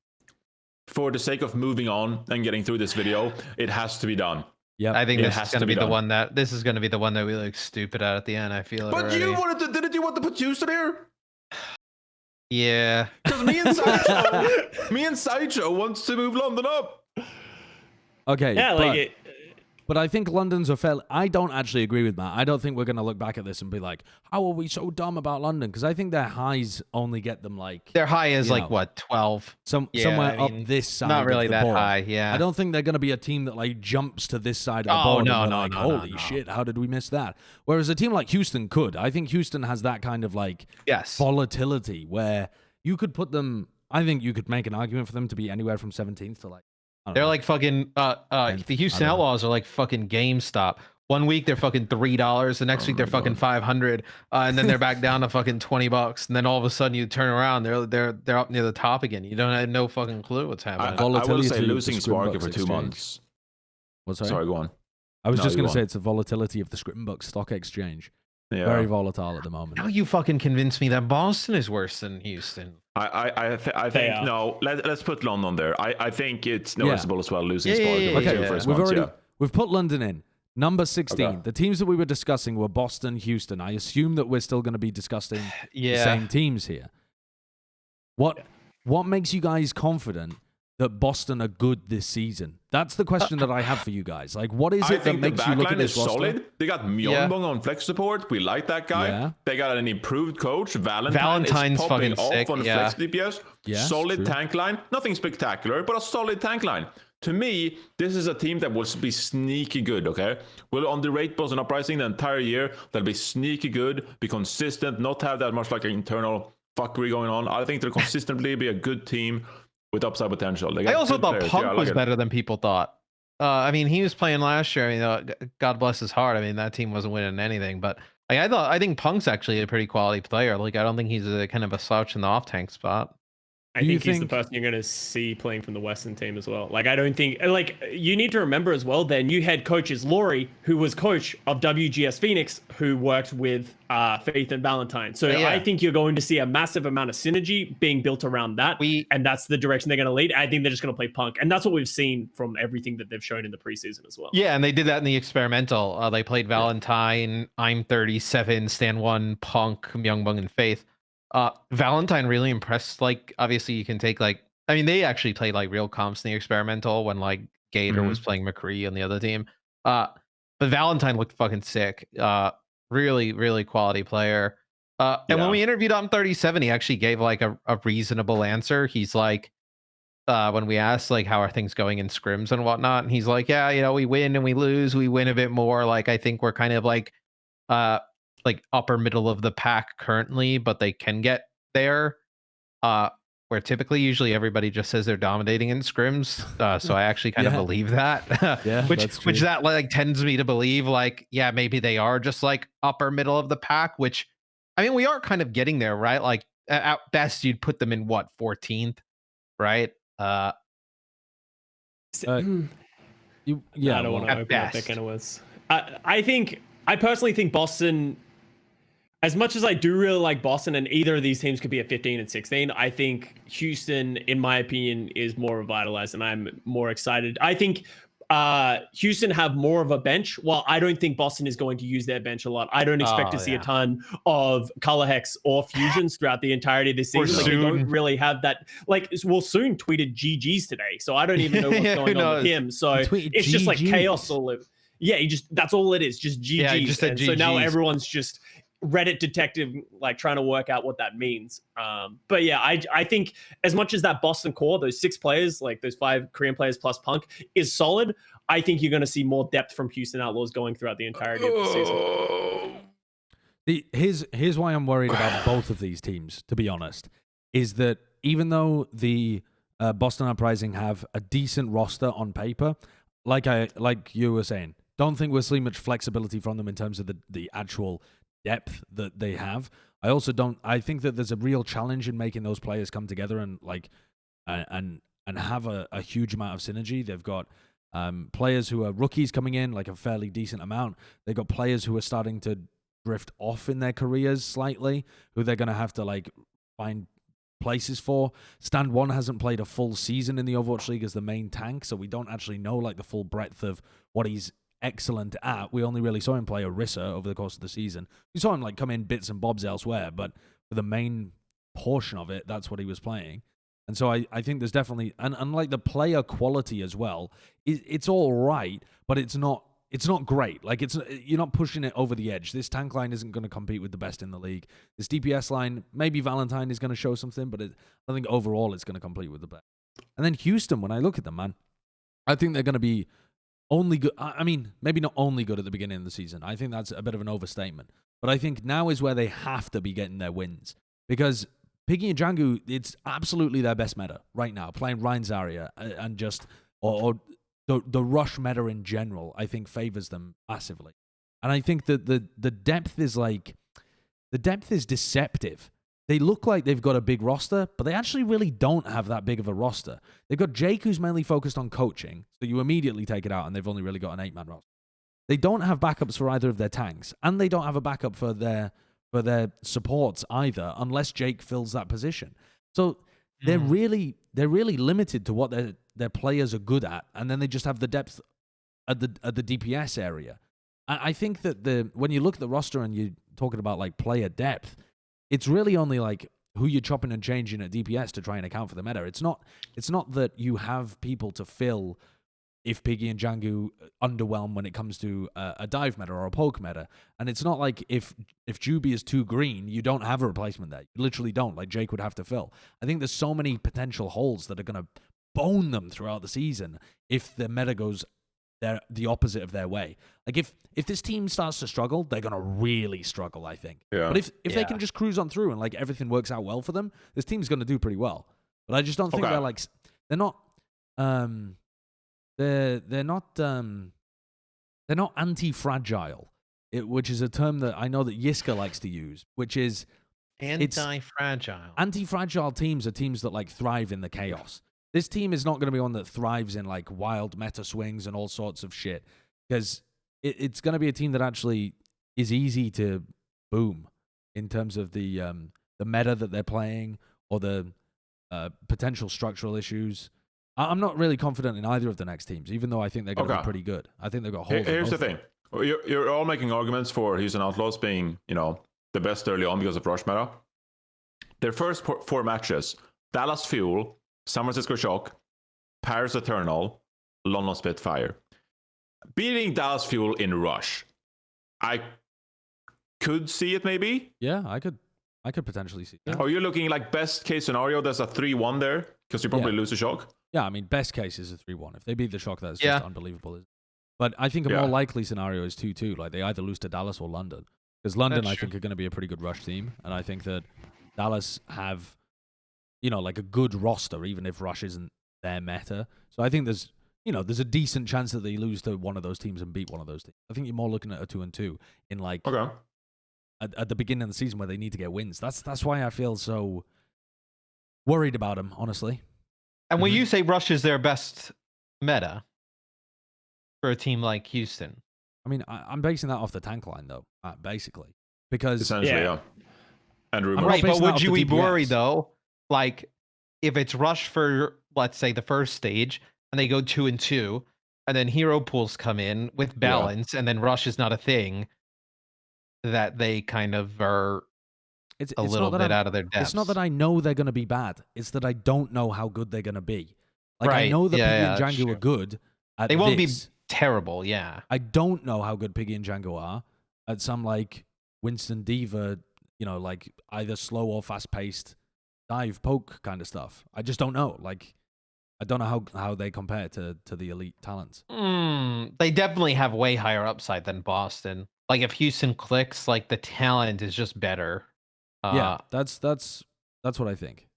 C: for the sake of moving on and getting through this video, it has to be done.
A: Yeah,
B: I think this is going to be the one that we look stupid at the end. I feel it.
C: But
B: already.
C: Didn't you want to put Houston here?
B: Yeah,
C: because me and Sideshow wants to move London up.
A: Okay.
D: Yeah,
A: But I think London's a fair. I don't actually agree with Matt. I don't think we're going to look back at this and be like, how are we so dumb about London? Because I think their highs only get them like.
B: Their high is
A: you
B: like
A: know,
B: what, 12?
A: somewhere
B: I
A: up
B: mean,
A: this side.
B: not really
A: of the
B: that
A: board.
B: high. Yeah.
A: I don't think they're going to be a team that like jumps to this side of the
B: Oh,
A: board.
B: no,
A: and
B: no,
A: we're like,
B: no,
A: holy
B: no.
A: shit, how did we miss that? Whereas a team like Houston could. I think Houston has that kind of like
B: Yes.
A: volatility where you could put them. I think you could make an argument for them to be anywhere from 17th to like. I don't
B: They're
A: know.
B: like fucking the Houston
A: I don't know.
B: Outlaws are like fucking GameStop. One week they're fucking $3, the next week they're fucking 500, and then they're back down to fucking $20, and then all of a sudden you turn around, they're up near the top again. You don't have no fucking clue what's happening.
C: I will
A: Volatility
C: say
A: of the
C: losing Sparky for
A: Scrimbucks
C: 2
A: exchange.
C: months.
A: What's that?
C: Sorry, go on.
A: I was
C: No,
A: just
C: you
A: going to
C: go
A: say
C: on.
A: it's the volatility of the Scrimbucks stock exchange.
C: Yeah.
A: Very volatile at the moment.
B: Now you fucking convinced me that Boston is worse than Houston.
C: I
D: They
C: think
D: are.
C: no. Let's put London there. I think it's noticeable as well losing
B: Yeah,
C: Sparky
B: yeah,
C: for
B: yeah,
C: the
B: yeah.
C: first
A: We've
C: months.
A: already we've put London in number 16.
C: Okay.
A: The teams that we were discussing were Boston, Houston. I assume that we're still going to be discussing the
B: Yeah.
A: same teams here. What makes you guys confident that Boston are good this season? That's the question that I have for you guys. Like, what is
C: I
A: it that
C: think the
A: makes you look at
C: backline
A: this
C: is
A: roster?
C: solid. They got Myeongbong on flex support. We like that guy.
A: Yeah.
C: They got an improved coach.
B: Valentine's
C: is popping
B: fucking
C: off
B: sick,
C: on
B: yeah.
C: flex DPS.
A: Yes,
C: Solid
A: true.
C: tank line. Nothing spectacular, but a solid tank line. To me, this is a team that will be sneaky good, okay? Will underrate Boston Uprising the entire year. They'll be sneaky good, be consistent, not have that much like an internal fuckery going on. I think they'll consistently be a good team with upside potential. They got
B: I also
C: good
B: thought
C: players.
B: Punk
C: Yeah, I
B: was
C: like it.
B: better than people thought. I mean, he was playing last year. I mean, God bless his heart. I mean, that team wasn't winning anything, but like, I think Punk's actually a pretty quality player. Like, I don't think he's a kind of a slouch in the off tank spot.
D: I
A: Do you
D: think he's the
A: think-
D: person you're going to see playing from the Western team as well. Like, I don't think, like, you need to remember as well, their new head coach is Laurie, who was coach of WGS Phoenix, who worked with Faith and Valentine. So
B: Yeah.
D: I think you're going to see a massive amount of synergy being built around that. And that's the direction they're going to lead. I think they're just going to play Punk. And that's what we've seen from everything that they've shown in the preseason as well.
B: Yeah, and they did that in the experimental. They played Valentine, I'm 37, Stan 1, Punk, Myeongbong, and Faith. Valentine really impressed. Like, obviously, you can take like, I mean, they actually played like real comps in the experimental when like Gator was playing McCree on the other team. But Valentine looked fucking sick. Really, really quality player. And when we interviewed him 37, he actually gave like a reasonable answer. He's like, when we asked like how are things going in scrims and whatnot, and he's like, yeah, you know, we win and we lose, we win a bit more. Like, I think we're kind of like upper middle of the pack currently, but they can get there. Where typically usually everybody just says they're dominating in scrims. So I actually kind of believe that.
A: Yeah, that's true.
B: which that like tends me to believe like, yeah, maybe they are just like upper middle of the pack, which I mean we are kind of getting there, right? Like at best you'd put them in what, 14th, right?
D: I don't want to
B: at
D: open up that
B: best.
D: kind of words. I personally think Boston, as much as I do really like Boston, and either of these teams could be at 15 and 16, I think Houston, in my opinion, is more revitalized and I'm more excited. I think Houston have more of a bench, while I don't think Boston is going to use their bench a lot. I don't expect to see a ton of Color Hex or Fusions throughout the entirety of this
B: Or
D: season. Like, they
B: soon.
D: don't really have that. Like, well, Soon tweeted GG's today, so I don't even know what's
B: Yeah,
D: going
B: who
D: on with
B: knows?
D: him. So
A: He tweeted
D: it's just like
A: GGs.
D: chaos all over. Yeah, that's all it is, just GG's.
B: Yeah, he just said
D: And so now
B: GGs.
D: everyone's just Reddit detective, like trying to work out what that means. But yeah, I think as much as that Boston core, those 6 players, like those 5 Korean players plus Punk, is solid, I think you're going to see more depth from Houston Outlaws going throughout the entirety of the season.
A: Here's why I'm worried about both of these teams, to be honest, is that even though the Boston Uprising have a decent roster on paper, like you were saying, don't think we'll see much flexibility from them in terms of the actual depth that they have. I also don't. I think that there's a real challenge in making those players come together and like and have a huge amount of synergy. They've got players who are rookies coming in, like a fairly decent amount. They've got players who are starting to drift off in their careers slightly, who they're going to have to like find places for. Stand 1 hasn't played a full season in the Overwatch League as the main tank, so we don't actually know like the full breadth of what he's excellent at. We only really saw him play Orisa over the course of the season. We saw him like come in bits and bobs elsewhere, but for the main portion of it, that's what he was playing. And so I think there's definitely, and like the player quality as well, it's all right, but it's not it's not great. Like you're not pushing it over the edge. This tank line isn't going to compete with the best in the league. This DPS line, maybe Valentine is going to show something, but I think overall it's going to compete with the best. And then Houston, when I look at them, man, I think they're going to be only good. I mean, maybe not only good at the beginning of the season. I think that's a bit of an overstatement. But I think now is where they have to be getting their wins. Because Piggy and Django, it's absolutely their best meta right now. Playing Ryan Zarya and just, or the rush meta in general, I think favors them massively. And I think that the depth is deceptive. They look like they've got a big roster, but they actually really don't have that big of a roster. They've got Jake, who's mainly focused on coaching, so you immediately take it out, and they've only really got an 8-man roster. They don't have backups for either of their tanks, and they don't have a backup for their supports either, unless Jake fills that position. So they're really limited to what their players are good at, and then they just have the depth at the DPS area. I think that when you look at the roster and you're talking about like player depth, it's really only like who you're chopping and changing at DPS to try and account for the meta. It's not that you have people to fill if Piggy and Django underwhelm when it comes to a dive meta or a poke meta. And it's not like if Juby is too green, you don't have a replacement there. You literally don't, like Jake would have to fill. I think there's so many potential holes that are going to bone them throughout the season if the meta goes the opposite of their way. Like if this team starts to struggle, they're going to really struggle, I think.
C: Yeah.
A: But if they can just cruise on through and like everything works out well for them, this team's going to do pretty well. But I just don't think they're not anti-fragile, which is a term that I know that Yiska likes to use, which is
B: anti-fragile.
A: Anti-fragile teams are teams that like thrive in the chaos. This team is not going to be one that thrives in like wild meta swings and all sorts of shit, because it's going to be a team that actually is easy to boom in terms of the meta that they're playing or the potential structural issues. I'm not really confident in either of the next teams, even though I think they're going to be pretty good. I think they've got holes.
C: Here's the thing. You're all making arguments for Houston Outlaws being, the best early on because of rush meta. Their first 4 matches, Dallas Fuel, San Francisco Shock, Paris Eternal, London Spitfire. Beating Dallas Fuel in rush, I could see it maybe.
A: Yeah, I could potentially see that.
C: Are you looking like best case scenario? There's a 3-1 there because you probably lose the Shock.
A: Yeah, I mean, best case is a 3-1. If they beat the Shock, that's just unbelievable. But I think a more likely scenario is 2-2. Like they either lose to Dallas or London. Because London, I think, are going to be a pretty good rush team. And I think that Dallas have, like a good roster, even if rush isn't their meta. So I think there's a decent chance that they lose to one of those teams and beat one of those teams. I think you're more looking at a 2-2 in like at the beginning of the season where they need to get wins. That's why I feel so worried about them, honestly.
B: And when you say rush is their best meta for a team like Houston,
A: I mean, I'm basing that off the tank line, though, basically. Because
C: essentially, yeah. And
B: right, but would you be worried, though, like, if it's rush for, let's say, the first stage, and they go 2-2, and then hero pools come in with balance, and then rush is not a thing, that they kind of are it's a little bit out of their depth.
A: It's not that I know they're going to be bad. It's that I don't know how good they're going to be. Like, I know that Piggy and Django are good at
B: They won't be terrible,
A: I don't know how good Piggy and Django are at some, like, Winston Diva, like, either slow or fast-paced dive poke kind of stuff. I just don't know. Like, I don't know how they compare to the elite talents.
B: They definitely have way higher upside than Boston. Like, if Houston clicks, like, the talent is just better.
A: Yeah, that's what I think.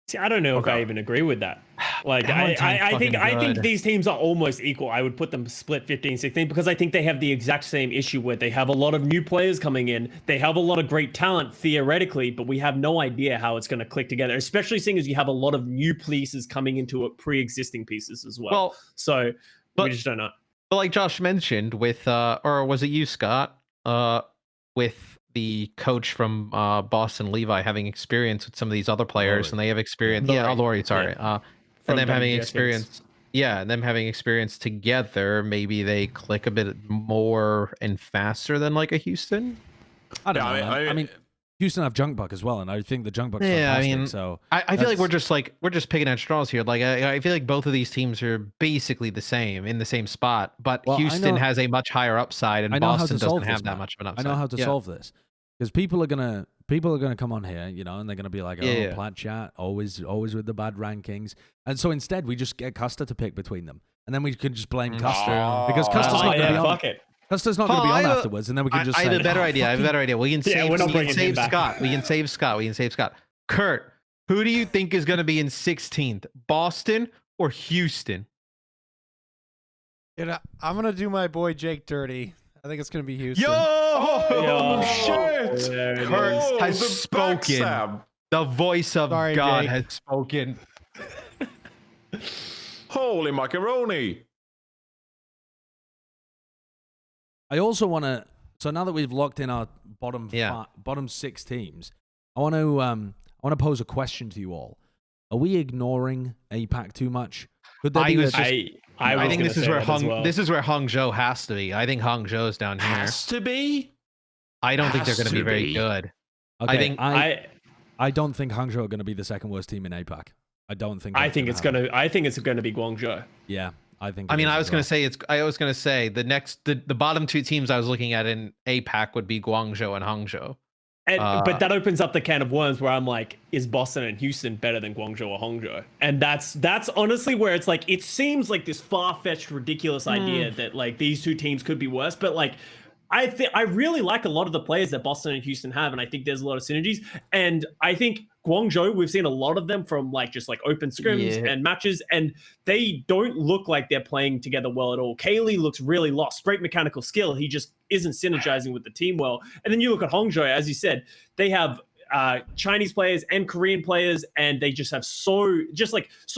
D: See, I don't know if I even agree with that. Like, I think these teams are almost equal. I would put them split 15-16 because I think they have the exact same issue where they have a lot of new players coming in. They have a lot of great talent theoretically, but we have no idea how it's going to click together, especially seeing as you have a lot of new pieces coming into it, pre-existing pieces as well. We just don't know.
B: But like Josh mentioned with, or was it you, Scott, with the coach from Boston, Levi, having experience with some of these other players, and they have experience. Laurie, sorry. And them having experience. Yeah, and them having experience together, maybe they click a bit more and faster than like a Houston.
A: I don't know. I mean, Houston have junk buck as well, and I think the junk buck's
B: Yeah, I
A: fantastic.
B: mean,
A: So
B: I feel like we're just picking at straws here. Like I feel like both of these teams are basically the same in the same spot, but
A: Well, I
B: Houston
A: know-
B: has a much higher upside, and
A: I know how
B: Boston
A: to solve
B: doesn't
A: this,
B: have that
A: Matt.
B: much of an
A: I
B: upside.
A: know how to
B: Yeah.
A: solve this because people are gonna come on here, you know, and they're gonna be like, "Oh,
B: Yeah.
A: Plat chat, always with the bad rankings." And so instead, we just get Custa to pick between them, and then we can just blame Custa because Custa's
C: Oh,
A: not gonna be on.
D: fuck it.
A: Custa's not gonna
B: Oh,
A: be
B: I
A: on
B: have a-
A: afterwards, and then we can just
B: I
A: say,
B: have a better
A: "Oh,
B: idea. I have a
A: fucking
B: better idea. We can
D: Yeah,
B: save,
D: we're not
B: we can
D: bringing him
B: save
D: back.
B: Scott. We can save Scott. We can save Scott. Kurt, who do you think is going to be in 16th? Boston or Houston?
E: You know, I'm gonna do my boy Jake dirty. I think it's gonna be Houston.
C: Oh,
D: Yo.
C: shit!
D: There it
B: Kurt
C: Oh,
B: has
C: the
B: spoken.
C: backstab.
B: The voice of
E: Sorry,
B: God
E: Jake.
B: has spoken.
C: Holy macaroni!
A: I also want to. So now that we've locked in our bottom
B: Yeah.
A: bottom 6 teams, I want to pose a question to you all. Are we ignoring APAC too much? Could there
B: I
A: be
B: was
A: a,
B: just-
D: I
B: I
D: was
B: think
D: gonna
B: this is
D: say
B: where
D: that as well.
B: This is where Hangzhou has to be. I think Hangzhou's down here.
C: Has to be.
B: I don't think they're
C: has
B: going to be
C: to
B: very
C: be.
B: good.
A: okay,
B: I think-
A: I don't think Hangzhou are going to be the second worst team in APAC. I don't think.
D: I
A: that's
D: think it's
A: happen.
D: gonna. I think it's gonna be Guangzhou.
A: Yeah, I think.
B: I
A: it
B: mean,
A: is
B: I
A: as
B: was going
A: well.
B: to say the bottom 2 teams I was looking at in APAC would be Guangzhou and Hangzhou.
D: But that opens up the can of worms where I'm like, is Boston and Houston better than Guangzhou or Hangzhou? And that's honestly where it's like, it seems like this far-fetched, ridiculous idea that like these 2 teams could be worse. But like, I really like a lot of the players that Boston and Houston have, and I think there's a lot of synergies. And I think Guangzhou, we've seen a lot of them from like just like open scrims
B: Yeah.
D: and matches, and they don't look like they're playing together well at all. Kaylee looks really lost. Great mechanical skill. He just isn't synergizing with the team well. And then you look at Hangzhou, as you said, they have Chinese players and Korean players, and they just have so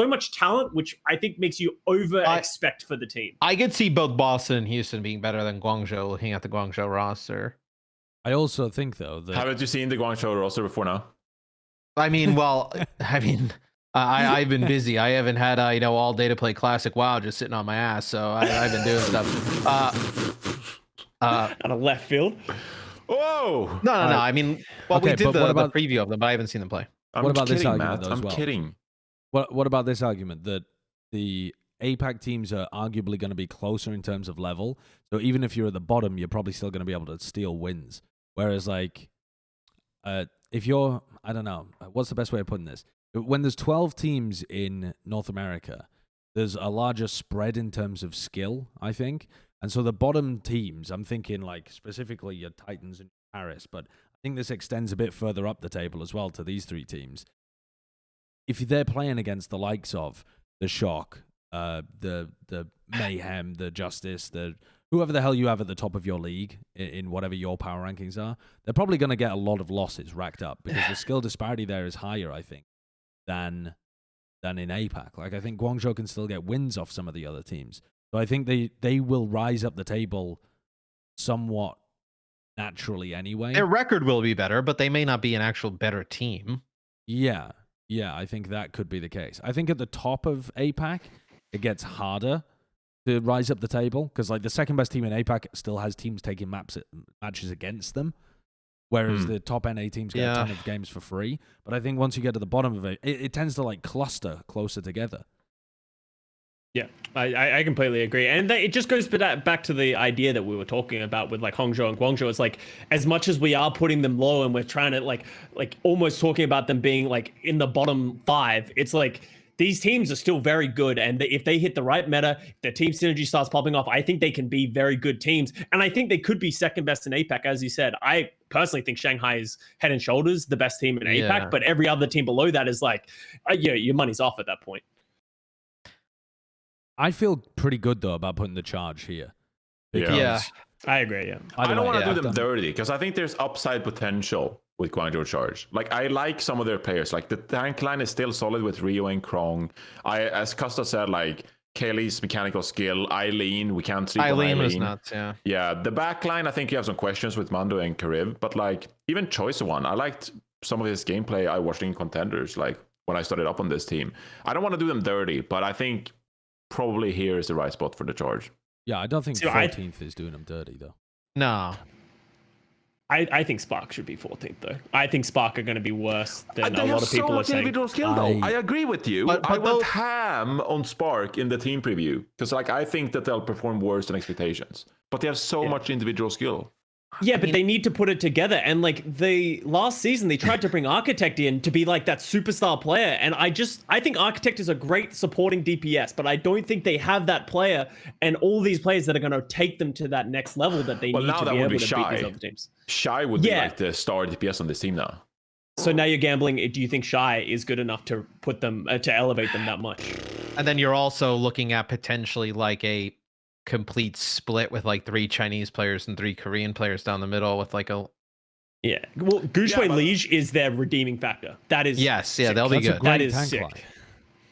D: much talent, which I think makes you over expect for the team.
B: I could see both Boston and Houston being better than Guangzhou looking at the Guangzhou roster.
A: I also think though that
C: Haven't you seen the Guangzhou roster before now?
B: I mean, well, I've been busy. I haven't had all day to play Classic WoW just sitting on my ass, so I've been doing stuff.
D: Out of left field.
C: Whoa!
B: No. I mean, well,
A: Okay,
B: we did
A: but what
B: the
A: about-
B: preview of them, but I haven't seen them play.
C: I'm
A: What about this
C: kidding,
A: argument,
C: Matt.
A: though, as
C: I'm
A: well?
C: kidding.
A: what about this argument that the APAC teams are arguably going to be closer in terms of level? So even if you're at the bottom, you're probably still going to be able to steal wins. Whereas like, if you're, I don't know, what's the best way of putting this? When there's 12 teams in North America, there's a larger spread in terms of skill, I think. And so the bottom teams, I'm thinking like specifically your Titans and Paris, but I think this extends a bit further up the table as well to these 3 teams. If they're playing against the likes of the Shock, the Mayhem, the Justice, the whoever the hell you have at the top of your league in whatever your power rankings are, they're probably going to get a lot of losses racked up because the skill disparity there is higher, I think, than in APAC. Like I think Guangzhou can still get wins off some of the other teams. So I think they will rise up the table somewhat naturally anyway.
B: Their record will be better, but they may not be an actual better team.
A: Yeah, I think that could be the case. I think at the top of APAC, it gets harder to rise up the table because like the second best team in APAC still has teams taking matches against them, whereas the top NA teams get a ton of games for free. But I think once you get to the bottom of it, it tends to like cluster closer together.
D: Yeah, I completely agree. And it just goes back to the idea that we were talking about with like Hangzhou and Guangzhou. It's like, as much as we are putting them low and we're trying to like almost talking about them being like in the bottom 5, it's like these teams are still very good. And if they hit the right meta, if their team synergy starts popping off, I think they can be very good teams. And I think they could be second best in APAC. As you said, I personally think Shanghai is head and shoulders the best team in APAC, but every other team below that is like, your money's off at that point.
A: I feel pretty good though about putting the charge here. Because
B: Yeah.
D: I agree. Yeah,
C: I don't want to
B: yeah.
C: do them dirty because I think there's upside potential with Guangzhou Charge. Like I like some of their players. Like the tank line is still solid with Rio and Krong. As Custa said, like Kaylee's mechanical skill, Eileen, we can't sleep on
B: Eileen
C: Eileen.
B: was nuts, yeah.
C: Yeah, the back line, I think you have some questions with Mando and Kariv, but like even Choice One, I liked some of his gameplay I watched in Contenders, like when I started up on this team. I don't want to do them dirty, but I think probably here is the right spot for the charge.
A: yeah, I don't think
D: See,
A: 14th is doing them dirty though.
B: No.
D: I think Spark should be 14th though. I think Spark are going to be worse than
C: They
D: a lot
C: have
D: of
C: so
D: people are
C: much
D: saying.
C: individual skill, though. I agree with you.
B: But
C: I went
B: those-
C: ham on Spark in the team preview because, like, I think that they'll perform worse than expectations. But they have so much individual skill.
D: Yeah, but they need to put it together. And like last season, they tried to bring Architect in to be like that superstar player. And I think Architect is a great supporting DPS, but I don't think they have that player and all these players that are going to take them to that next level that they need
C: now
D: to
C: that
D: be
C: would
D: able
C: be
D: to beat
C: Shy.
D: these other teams.
C: Shy would be
D: Yeah.
C: like the star DPS on this team now.
D: So now you're gambling. Do you think Shy is good enough to put them to elevate them that much?
B: And then you're also looking at potentially like a complete split with like 3 Chinese players and 3 Korean players down the middle with like a
D: Yeah. Well, Gushui
C: but-
D: Liege is their redeeming factor. That is
B: yes, yeah,
D: sick.
B: they'll be
A: That's a
B: good.
A: great
D: That is
A: tank
D: sick.
A: line.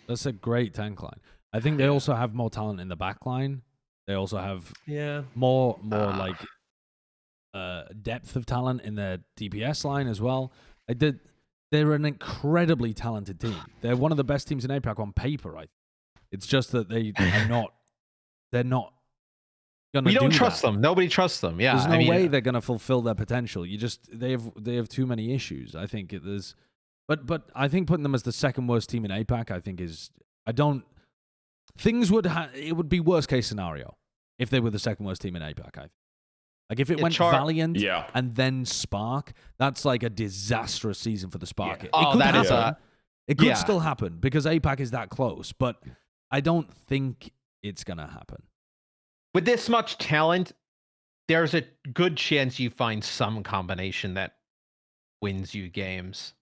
A: That's a great tank line. I think they also have more talent in the back line. They also have
D: Yeah.
A: more like depth of talent in their DPS line as well. They're an incredibly talented team. They're one of the best teams in APAC on paper, I think. It's just that they're not gonna
B: We don't
A: do
B: trust
A: that.
B: them. Nobody trusts them. Yeah,
A: There's no
B: I mean,
A: way they're gonna fulfill their potential. They have too many issues. I think there's but I think putting them as the second worst team in APAC, I think it would be worst case scenario if they were the second worst team in APAC. I think. Like if it
B: Yeah,
A: went Valiant
C: Yeah.
A: and then Spark, that's like a disastrous season for the Spark.
D: Yeah.
A: It
B: Oh,
A: could
B: that is
A: happen. It could
B: yeah.
A: still happen because APAC is that close, but I don't think it's gonna happen.
B: with this much talent, there's a good chance you find some combination that wins you games.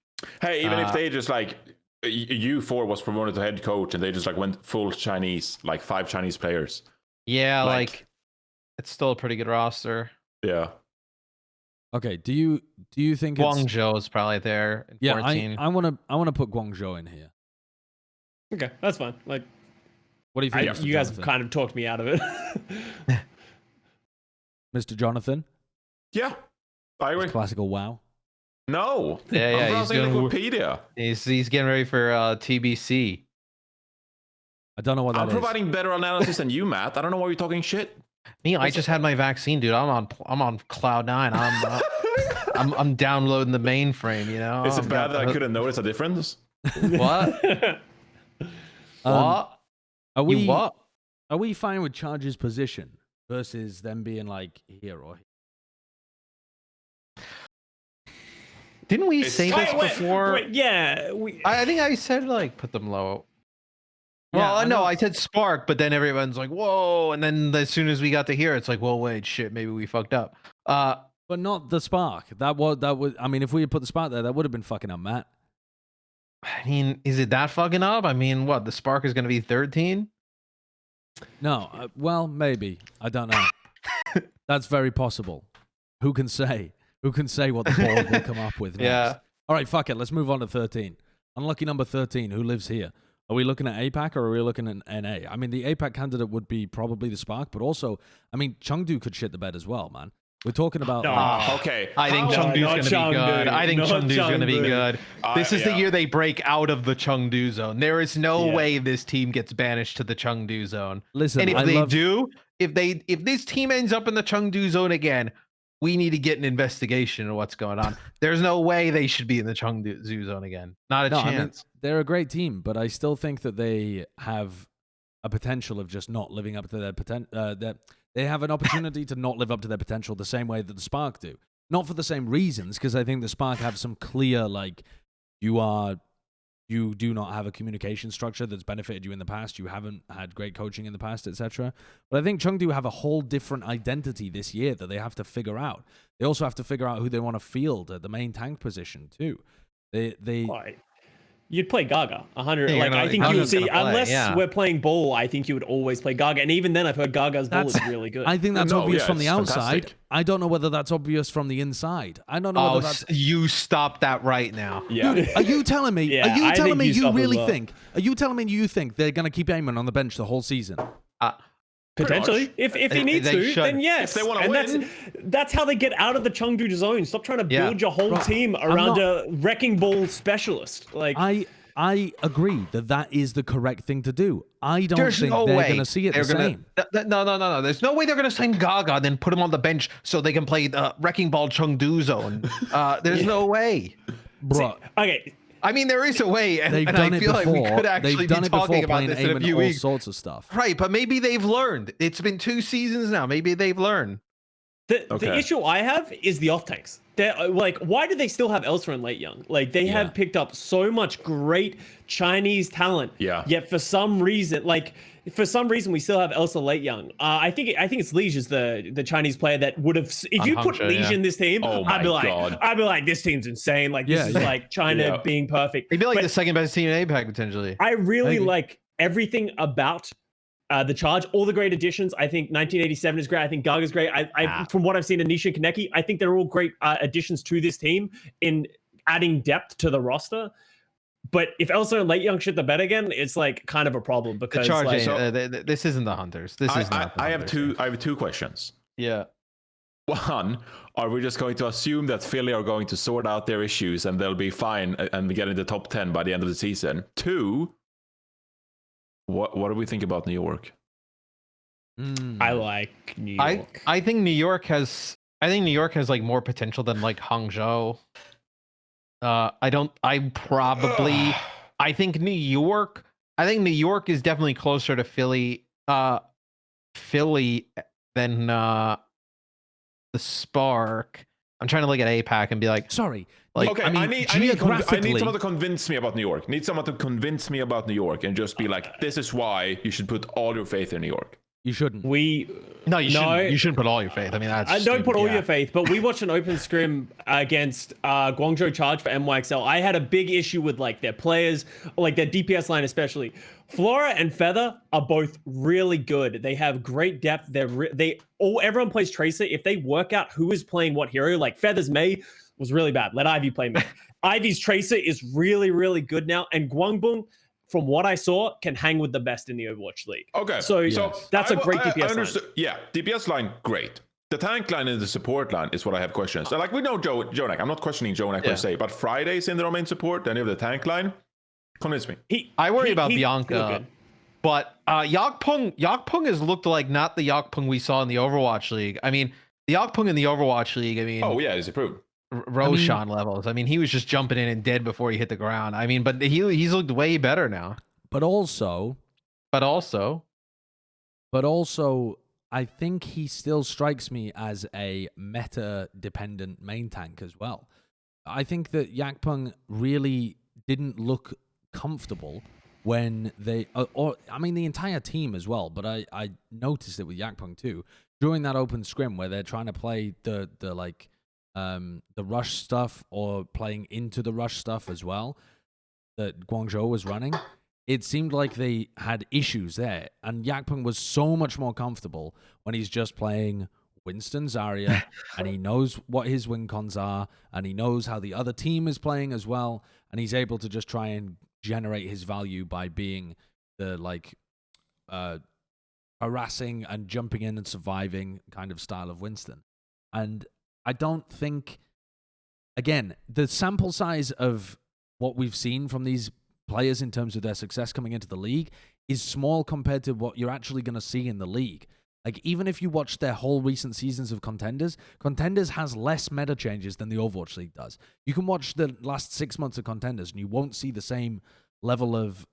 C: Hey, even if
B: Uh,
C: they just like U4 was promoted to head coach and they just like went full Chinese, like 5 Chinese players.
B: Yeah,
C: Like-
B: like it's still a pretty good roster.
C: Yeah.
A: Okay, do you think it's
B: Guangzhou is probably there in
A: yeah?
B: 14.
A: I wanna put Guangzhou in here.
D: Okay, that's fine. Like
A: What do you think, Mr.
D: you guys
A: Jonathan?
D: kind of talked me out of it.
A: Mr. Jonathan?
C: Yeah. I agree.
A: Classical WoW.
C: No.
B: Yeah,
C: I'm
B: yeah, he's
C: browsing
B: doing-
C: Wikipedia.
B: He's getting ready for TBC.
A: I don't know what that
C: I'm
A: is.
C: providing better analysis than you, Matt. I don't know why you're talking shit.
B: Me, I just had my vaccine, dude. I'm on cloud 9. I'm downloading the mainframe. You know.
C: Is it
B: I've
C: bad
B: got
C: that I
B: the-
C: couldn't notice a difference?
B: What? What?
A: Are we
B: You what?
A: Are we fine with Charge's position versus them being like here or here?
B: Didn't we
C: It's-
B: say this before?
D: yeah,
B: I think I said like put them low.
A: Yeah,
B: Well,
A: I
B: no,
A: know.
B: I said Spark, but then everyone's like, "Whoa!" And then as soon as we got to here, it's like, "Well, wait, shit, maybe we fucked up."
A: But not the Spark. That would. I mean, if we had put the Spark there, that would have been fucking up, Matt.
B: I mean, is it that fucking up? I mean, what? The Spark is going to be 13?
A: No. Well, maybe. I don't know. That's very possible. Who can say? Who can say what the board will come up with next?
B: Yeah.
A: All right, fuck it. Let's move on to 13. Unlucky number 13. Who lives here? Are we looking at APAC or are we looking at NA? I mean, the APAC candidate would be probably the Spark, but also, I mean, Chengdu could shit the bed as well, man. We're talking about.
D: No.
A: like,
C: Okay.
B: I think
C: How-
B: Chengdu's
D: not
B: going to be good.
D: Chengdu.
B: I think
D: Not
B: Chengdu's going to be
D: Chengdu.
B: good. This is the
C: yeah.
B: year they break out of the Chengdu zone. There is no
D: Yeah.
B: way this team gets banished to the Chengdu zone.
A: listen,
B: And if
A: I
B: they
A: love,
B: do, if this team ends up in the Chengdu zone again, we need to get an investigation of what's going on. There's no way they should be in the Chengdu zone again. Not a
A: No, I mean,
B: chance.
A: they're a great team, but I still think that they have a potential of just not living up to their potential. They have an opportunity to not live up to their potential the same way that the Spark do. Not for the same reasons, because I think the Spark have some clear, like, you do not have a communication structure that's benefited you in the past. You haven't had great coaching in the past, etc. But I think Chengdu have a whole different identity this year that they have to figure out. They also have to figure out who they want to field at the main tank position too. They
D: Why? You'd play Gaga 100.
B: Yeah,
D: like
B: you're
D: I
B: not-
D: think you would
B: Gaga's
D: see,
B: gonna play,
D: unless
B: yeah.
D: we're playing ball, I think you would always play Gaga. And even then, I've heard Gaga's ball is really good.
A: I think that's
C: No,
A: obvious
C: yeah,
A: from the
C: it's
A: outside.
C: fantastic.
A: I don't know whether that's obvious from the inside. I don't know
B: Oh,
A: whether that's.
B: you stop that right now.
D: yeah.
A: Are you telling me?
D: Yeah,
A: are you
D: I
A: telling
D: think
A: me
D: you
A: you
D: stop as
A: really
D: well.
A: think? Are you telling me you think they're going to keep Eamon on the bench the whole season?
D: Potentially,
C: much.
D: if he
B: They-
D: needs
B: they
D: to,
B: should.
D: then yes.
C: If they wanna
D: and
C: win.
D: that's how they get out of the Chengdu zone. Stop trying to
B: Yeah.
D: build your whole
A: Right.
D: team
A: I'm
D: around
A: not-
D: a wrecking ball specialist. Like
A: I agree that is the correct thing to do. I don't
B: There's
A: think
B: no
A: they're
B: way
A: going to see it the same.
B: No. There's no way they're gonna sign Gaga and then put him on the bench so they can play the Wrecking Ball Chengdu zone. There's no way.
A: Bro,
D: Okay.
B: I mean, there is a way, and
A: they've
B: I
A: done it
B: feel
A: before.
B: like we could actually
A: They've
B: be
A: done it before
B: talking about
A: playing
B: this in
A: aim
B: a
A: and
B: few
A: all
B: weeks.
A: sorts of stuff.
B: Right, but maybe they've learned. It's been 2 seasons now. Maybe they've learned.
D: The issue I have is the off tanks. They're like, why do they still have Elsa and Late Young? Like, they have picked up so much great Chinese talent.
C: Yeah.
D: Yet for some reason, we still have Elsa Late Young. I think it's Liege is the Chinese player that would have. If you put
B: Hangzhou,
D: Liege in this team,
C: Oh
D: I'd
C: my God.
D: be like, this team's insane. Like, this is like China being perfect.
B: They'd be like
D: But
B: the second best team in APAC potentially.
D: I really like everything about the charge, all the great additions. I think 1987 is great. I think Gaga's great. I from what I've seen in Nisha and Kaneki, I think they're all great additions to this team in adding depth to the roster. But if Elsa and Late Young shit the bed again, it's like kind of a problem because
B: The charge
D: like,
B: is, this isn't the Hunters. This is not the
C: I have
B: Hunters.
C: I have 2 questions.
B: Yeah.
C: One, are we just going to assume that Philly are going to sort out their issues and they'll be fine and get in the top 10 by the end of the season? 2, what do we think about New York?
D: I like New York.
B: I think New York has like more potential than like Hangzhou. I think New York is definitely closer to Philly than the Spark. I'm trying to look at APAC and be like,
A: Sorry.
B: like,
C: Okay,
A: I mean,
C: I need
A: geographically-
C: someone to convince me about New York. Need someone to convince me about New York and just be like, this is why you should put all your faith in New York.
A: You shouldn't.
B: no, you shouldn't. You shouldn't put all your faith. I mean, that's
D: I don't put all
B: stupid,
D: your faith, but we watched an open scrim against Guangzhou Charge for NYXL. I had a big issue with like their players, like their DPS line especially. Flora and Feather are both really good. They have great depth. Everyone plays Tracer. If they work out who is playing what hero, like Feather's Mei was really bad. Let Ivy play Mei. Ivy's Tracer is really, really good now, and Guangbong, from what I saw, can hang with the best in the Overwatch League.
C: Okay,
D: So that's a great DPS line.
C: Yeah, DPS line, great. The tank line and the support line is what I have questions. So, like, we know Jonak. I'm not questioning Jonak per se, but Friday's in their main support, then you have the tank line. Convince me.
B: I worry about
D: he
B: Bianca,
D: looked good.
B: but Yakpung has looked like not the Yakpung we saw in the Overwatch League. I mean, the Yakpung in the Overwatch League, I mean,
C: Oh yeah, he's improved.
B: Roshan levels. I mean, he was just jumping in and dead before he hit the ground. I mean, but he's looked way better now.
A: But also, I think he still strikes me as a meta-dependent main tank as well. I think that Yakpung really didn't look comfortable when they, I mean, the entire team as well, but I noticed it with Yakpung too. During that open scrim where they're trying to play the rush stuff or playing into the rush stuff as well that Guangzhou was running, it seemed like they had issues there. And Yakpung was so much more comfortable when he's just playing Winston Zarya and he knows what his win cons are and he knows how the other team is playing as well. And he's able to just try and generate his value by being the harassing and jumping in and surviving kind of style of Winston. And I don't think, again, the sample size of what we've seen from these players in terms of their success coming into the league is small compared to what you're actually going to see in the league. Like, even if you watch their whole recent seasons of Contenders has less meta changes than the Overwatch League does. You can watch the last 6 months of Contenders and you won't see the same level of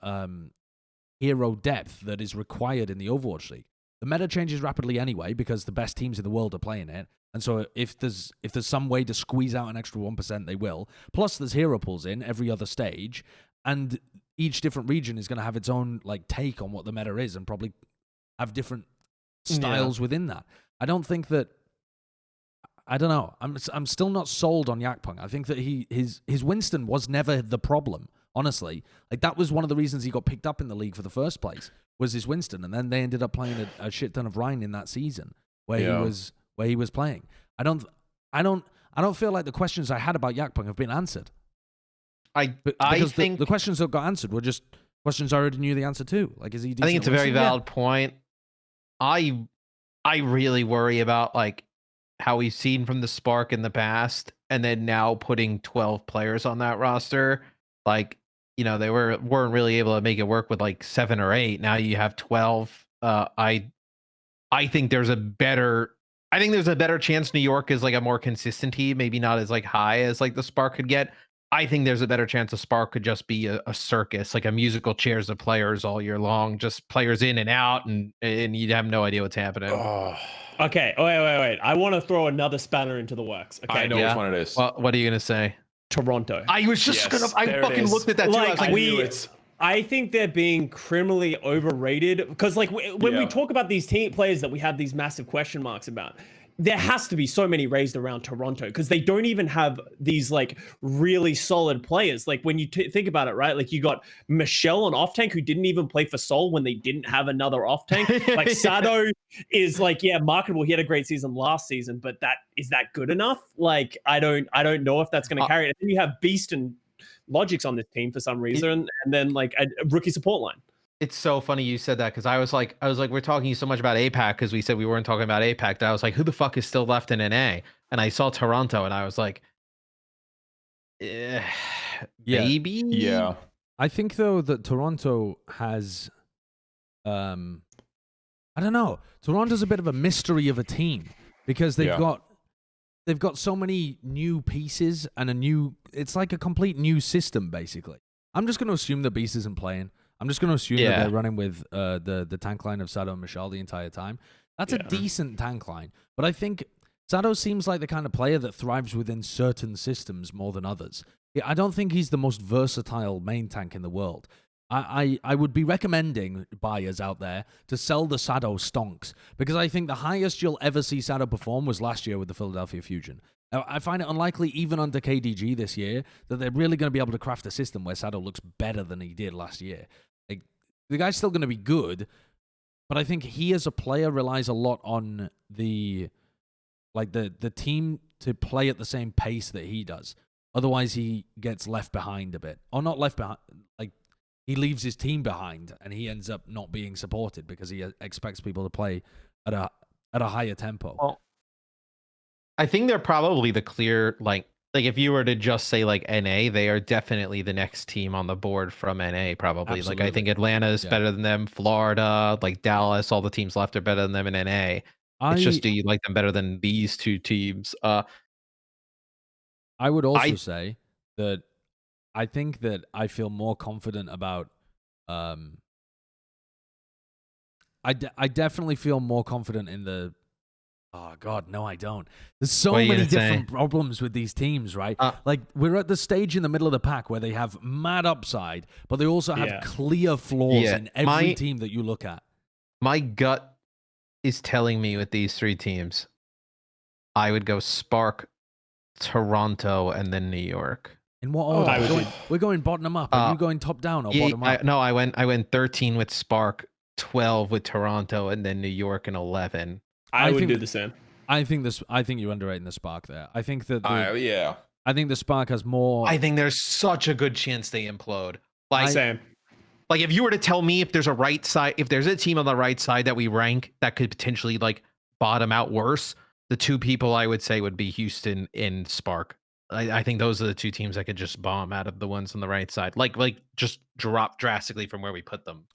A: hero depth that is required in the Overwatch League. The meta changes rapidly anyway because the best teams in the world are playing it. And so if there's some way to squeeze out an extra 1%, they will. Plus, there's hero pools in every other stage, and each different region is going to have its own like take on what the meta is and probably have different styles within that. I don't think that. I don't know. I'm still not sold on Yakpung. I think that his Winston was never the problem. Honestly, like that was one of the reasons he got picked up in the league for the first place was his Winston, and then they ended up playing a shit ton of Rhine in that season where he was playing. I don't feel like the questions I had about Yakpung have been answered.
B: I think
A: the questions that got answered were just questions I already knew the answer to. Like, is he?
B: I think it's a very valid point. I really worry about like how we've seen from the Spark in the past, and then now putting 12 players on that roster. Like, they weren't really able to make it work with like 7 or 8. Now you have 12. I think there's a better chance New York is like a more consistent team, maybe not as like high as like the Spark could get. I think there's a better chance the Spark could just be a circus, like a musical chairs of players all year long, just players in and out, and you'd have no idea what's happening.
D: Okay, wait. I want to throw another spanner into the works. Okay,
C: I know which one it is.
B: Well, what are you gonna say?
D: Toronto.
B: I was just I fucking looked at that too. I was like,
D: I think they're being criminally overrated because, like, when we talk about these team players that we have these massive question marks about, there has to be so many raised around Toronto because they don't even have these like really solid players. Like when you think about it, right? Like you got Michelle on off tank who didn't even play for Seoul when they didn't have another off tank. Like Sado is like, yeah, marketable. He had a great season last season, but is that good enough? Like I don't know if that's going to carry it. And then you have Beast and Logic's on this team for some reason, and then like a rookie support line.
B: It's so funny you said that because I was like, we're talking so much about APAC because we said we weren't talking about APAC. That I was like, who the fuck is still left in NA? And I saw Toronto, and I was like, maybe.
C: Yeah.
A: I think though that Toronto has, I don't know. Toronto's a bit of a mystery of a team because they've got so many new pieces and it's like a complete new system basically. I'm just going to assume the Beast isn't playing. I'm just going to assume that they're running with the tank line of Sado and Michelle the entire time. That's a decent tank line. But I think Sado seems like the kind of player that thrives within certain systems more than others. I don't think he's the most versatile main tank in the world. I would be recommending buyers out there to sell the Sado stonks because I think the highest you'll ever see Sado perform was last year with the Philadelphia Fusion. I find it unlikely, even under KDG this year, that they're really going to be able to craft a system where Sado looks better than he did last year. Like, the guy's still going to be good, but I think he as a player relies a lot on the team to play at the same pace that he does. Otherwise, he gets left behind a bit. Or not left behind, like, he leaves his team behind, and he ends up not being supported because he expects people to play at a higher tempo.
B: Well, I think they're probably the clear, like if you were to just say like NA, they are definitely the next team on the board from NA, probably.
A: Absolutely.
B: Like I think Atlanta is better than them, Florida, like Dallas, all the teams left are better than them in NA. It's just, do you like them better than these two teams?
A: I would also say that I think that I feel more confident about. I definitely feel more confident in the. Oh God, no, I don't. There's so many different problems with these teams, right? Like we're at the stage in the middle of the pack where they have mad upside, but they also have clear flaws in every team that you look at.
B: My gut is telling me with these three teams, I would go Spark, Toronto, and then New York.
A: In what order? We're going bottom up. Are you going top down or bottom up?
B: No, I went 13 with Spark, 12 with Toronto, and then New York and 11.
D: I would do the same.
A: I think you're underrating the Spark there. I think that
C: I
A: think the Spark has more.
B: I think there's such a good chance they implode. Like
D: Same.
B: Like if you were to tell me if there's a team on the right side that we rank that could potentially like bottom out worse, the two people I would say would be Houston and Spark. I think those are the two teams that could just bomb out of the ones on the right side. Like just drop drastically from where we put them.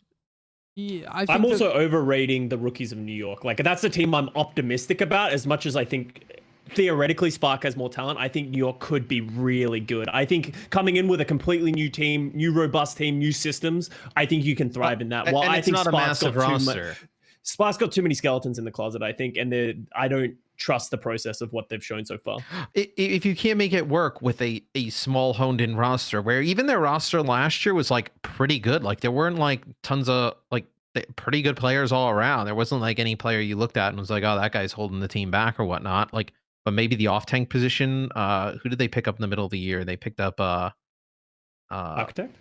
A: Yeah,
D: I'm also overrating the rookies of New York. Like that's the team I'm optimistic about as much as I think theoretically Spark has more talent. I think New York could be really good. I think coming in with a completely new team, new robust team, new systems, I think you can thrive in that. Well, I think
B: not a massive roster.
D: Spark's got too many skeletons in the closet, I think, and I don't trust the process of what they've shown so far.
B: If you can't make it work with a small honed-in roster, where even their roster last year was like pretty good, like there weren't like tons of like pretty good players all around. There wasn't like any player you looked at and was like, oh, that guy's holding the team back or whatnot. Like, but maybe the off-tank position. Who did they pick up in the middle of the year? They picked up
D: Architect.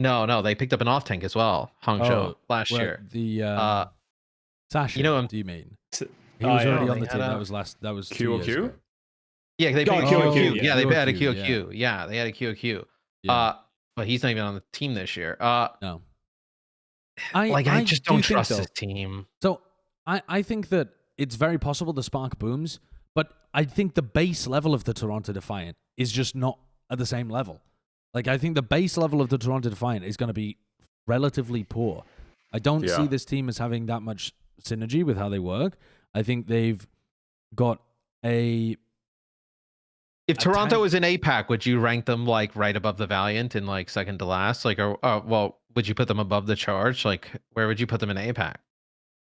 B: No, they picked up an off-tank as well. Hangzhou last year.
A: The Sasha.
B: You know him?
A: Do you mean? He was already on the team. That was 2 years ago.
B: Yeah, they picked QOQ. Yeah, they had a
A: QOQ,
B: QOQ. Yeah, they had a QOQ.
A: Yeah.
B: But he's not even on the team this year.
A: No.
B: I just don't trust this team.
A: So I think that it's very possible the Spark booms, but I think the base level of the Toronto Defiant is just not at the same level. Like, I think the base level of the Toronto Defiant is going to be relatively poor. I don't see this team as having that much synergy with how they work. I think they've got a...
B: If Toronto is in APAC, would you rank them like right above the Valiant and like second to last? Like, or well, would you put them above the Charge? Like, where would you put them in APAC?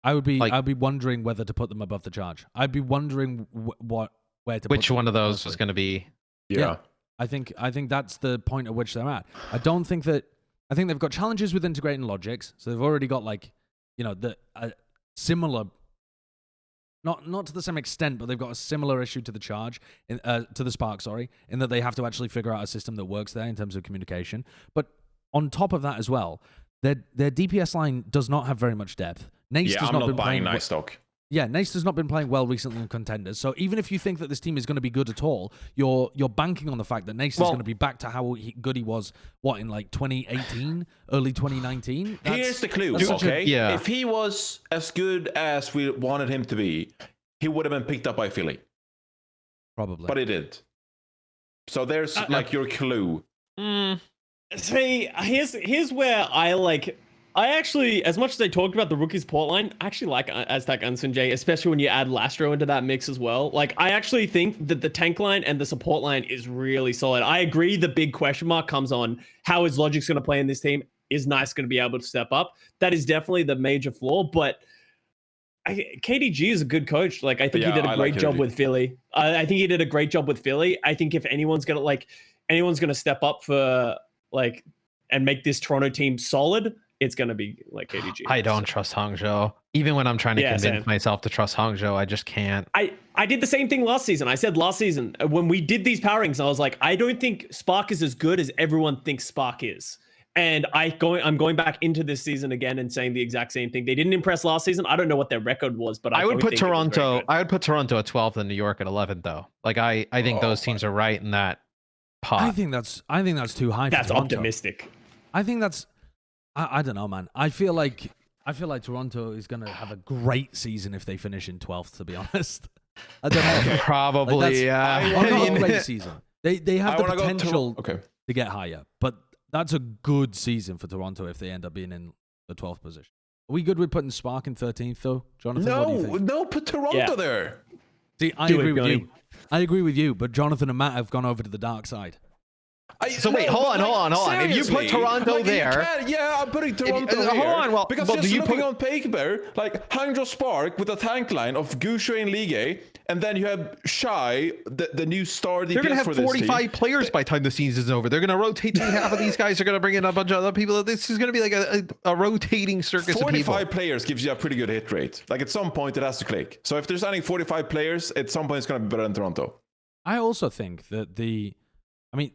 A: I'd be wondering whether to put them above the Charge. I'd be wondering where to.
B: Which
A: put them,
B: one of those
A: honestly.
B: was going to be?
C: Yeah.
A: I think that's the point at which they're at. I don't think that. I think they've got challenges with integrating logics, so they've already got like, the similar. Not to the same extent, but they've got a similar issue to the Charge, to the Spark, sorry, in that they have to actually figure out a system that works there in terms of communication. But on top of that as well, their DPS line does not have very much depth. Nace has
C: I'm
A: not been
C: buying
A: playing
C: nice stock.
A: Yeah, Nace has not been playing well recently in Contenders. So even if you think that this team is going to be good at all, you're banking on the fact that Nace is going to be back to how good he was, in like 2018, early 2019?
C: Here's the clue,
A: that's such a-
C: okay?
B: Yeah.
C: If he was as good as we wanted him to be, he would have been picked up by Philly.
A: Probably.
C: But he did. So there's like your clue.
D: See, here's where I actually, as much as they talked about the rookie support line, I actually like Aztec Unsunjay, especially when you add Lastro into that mix as well. Like, I actually think that the tank line and the support line is really solid. I agree the big question mark comes on how is Logic's going to play in this team? Is Nice going to be able to step up? That is definitely the major flaw, but KDG is a good coach. Like, I think he did a great job with Philly. I think he did a great job with Philly. I think if anyone's going to step up for, and make this Toronto team solid, it's going to be like KDG.
B: I don't trust Hangzhou. Even when I'm trying to convince myself to trust Hangzhou, I just can't.
D: I did the same thing last season. I said last season, when we did these power rankings, I was like, I don't think Spark is as good as everyone thinks Spark is. And I'm going back into this season again and saying the exact same thing. They didn't impress last season. I don't know what their record was, but
B: I would put Toronto. I would put Toronto at 12th and New York at 11th, though. Like I think those teams are right in that pot.
A: I think that's too high.
D: That's
A: for Toronto.
D: optimistic.
A: I think that's. I don't know, man. I feel like Toronto is going to have a great season if they finish in 12th. To be honest, I don't know.
B: Probably, yeah.
A: Not a great season. They have the
C: wanna go
A: potential
C: to
A: get higher, but that's a good season for Toronto if they end up being in the 12th position. Are we good with putting Spark in 13th though, Jonathan? What do you think?
C: No, put Toronto there.
A: See, I agree with you. I agree with you, but Jonathan and Matt have gone over to the dark side.
B: Hold on. If you put Toronto there,
C: I'm putting Toronto here.
B: Hold on, well,
C: because
B: do
C: just
B: you
C: looking
B: put
C: on paper, like Hangzhou Spark with a tank line of Gushu and Ligue, and then you have Shai, the new star DPS
B: they're going to have
C: for this
B: 45
C: team.
B: players by the time the season's over. They're going to rotate. Half of these guys are going to bring in a bunch of other people. This is going to be like a rotating circus of people.
C: 45 players gives you a pretty good hit rate. Like at some point, it has to click. So if they're signing 45 players, at some point it's going to be better than Toronto.
A: I also think that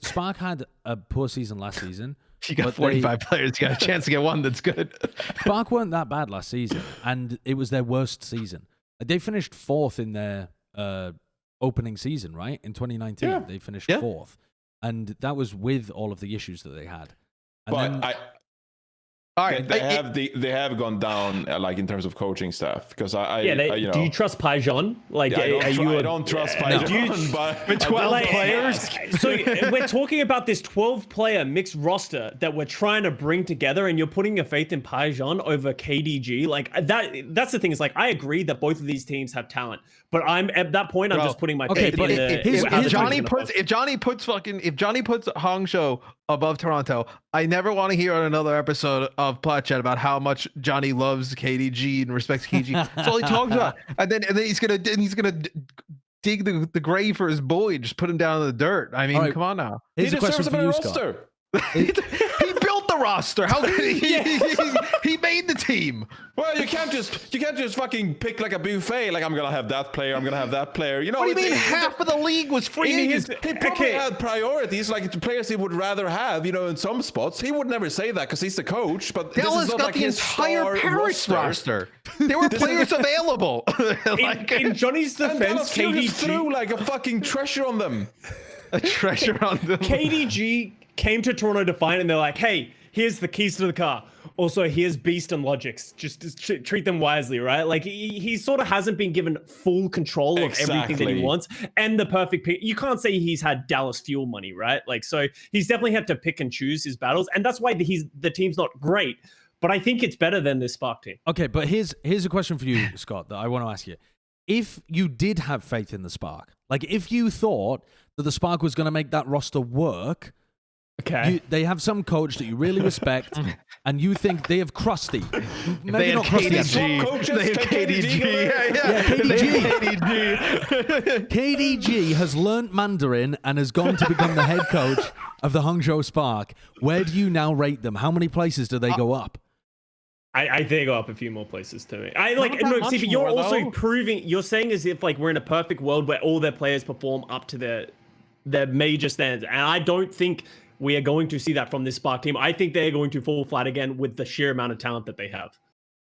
A: Spark had a poor season last season.
B: You got 45 players. You got a chance to get one that's good.
A: Spark weren't that bad last season, and it was their worst season. They finished 4th in their opening season, right? In 2019, they finished 4th, and that was with all of the issues that they had. And
B: all right,
C: they have gone down like in terms of coaching staff because
D: do you trust Paijon? Like,
C: I don't trust Paijon, but
D: with 12 players. So we're talking about this 12-player mixed roster that we're trying to bring together, and you're putting your faith in Paijon over KDG. Like that's the thing. Is like I agree that both of these teams have talent, but I'm at that point. I'm just putting my faith in
B: if Johnny puts Hangzhou above Toronto, I never want to hear on another episode of Plat Chat about how much Johnny loves KDG and respects KDG. That's all he talks about. And then he's gonna dig the grave for his boy and just put him down in the dirt. I mean, come on now.
A: Here's a question for you, Scott.
B: He built the roster. How could he made the team?
C: Well, you can't just fucking pick like a buffet. Like I'm gonna have that player. I'm gonna have that player. You know
B: what do you mean? Half of the league was free agents.
C: He probably had priorities, like the players he would rather have. You know, in some spots, he would never say that because he's the coach. But
B: Dallas
C: this is not
B: got
C: like
B: the
C: his
B: entire Paris roster. There were players available.
D: In Johnny's defense,
C: KDG threw like a fucking treasure on them.
B: A treasure on them.
D: KDG came to Toronto Defiant and they're like, hey, here's the keys to the car. Also, here's Beast and Logics. Just treat them wisely, right? Like he sort of hasn't been given full control of everything that he wants and the perfect pick. You can't say he's had Dallas fuel money, right? Like, so he's definitely had to pick and choose his battles, and that's why the team's not great. But I think it's better than this Spark team.
A: Okay, but here's a question for you, Scott, that I want to ask you. If you did have faith in the Spark, like if you thought that the Spark was going to make that roster work,
D: okay,
A: they have some coach that you really respect, and you think they have Krusty. Maybe not
B: KDG.
A: Krusty.
B: They have KDG.
A: Yeah, KDG. KDG has learnt Mandarin and has gone to become the head coach of the Hangzhou Spark. Where do you now rate them? How many places do they go up?
D: I think they go up a few more places to me. See, but you're also proving, you're saying as if like we're in a perfect world where all their players perform up to their major standards. And I don't think we are going to see that from this Spark team. I think they're going to fall flat again with the sheer amount of talent that they have.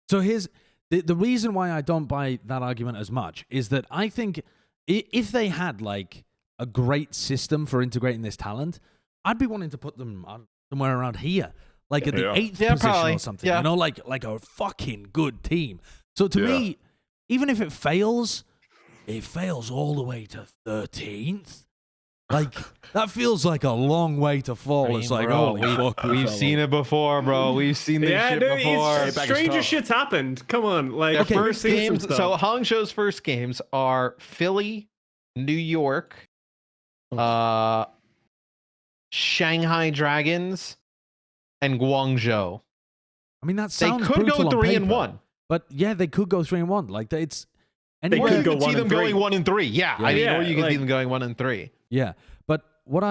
A: So here's the reason why I don't buy that argument as much is that I think if they had like a great system for integrating this talent, I'd be wanting to put them somewhere around here. Like at the 8th position
B: probably.
A: or something,
B: Yeah.
A: you know, like a fucking good team. So to me, even if it fails all the way to 13th. Like that feels like a long way to fall. It's like,
B: bro,
A: holy fuck,
B: we've seen it before, bro. We've seen this shit before.
D: Stranger shit's happened. Come on, like
B: Their first games. So Hangzhou's first games are Philly, New York, Shanghai Dragons, and Guangzhou.
A: I mean, that sounds
B: they could
A: brutal
B: go
A: on
B: 3-1.
A: paper, but yeah, they could go 3-1. Like it's.
D: They
B: Or
D: could
B: you
D: go
B: could see
D: 1
B: them
D: and
B: going
D: 3.
B: 1-3. Yeah, I mean, or you could see
D: like-
B: them going 1-3.
A: Yeah, but what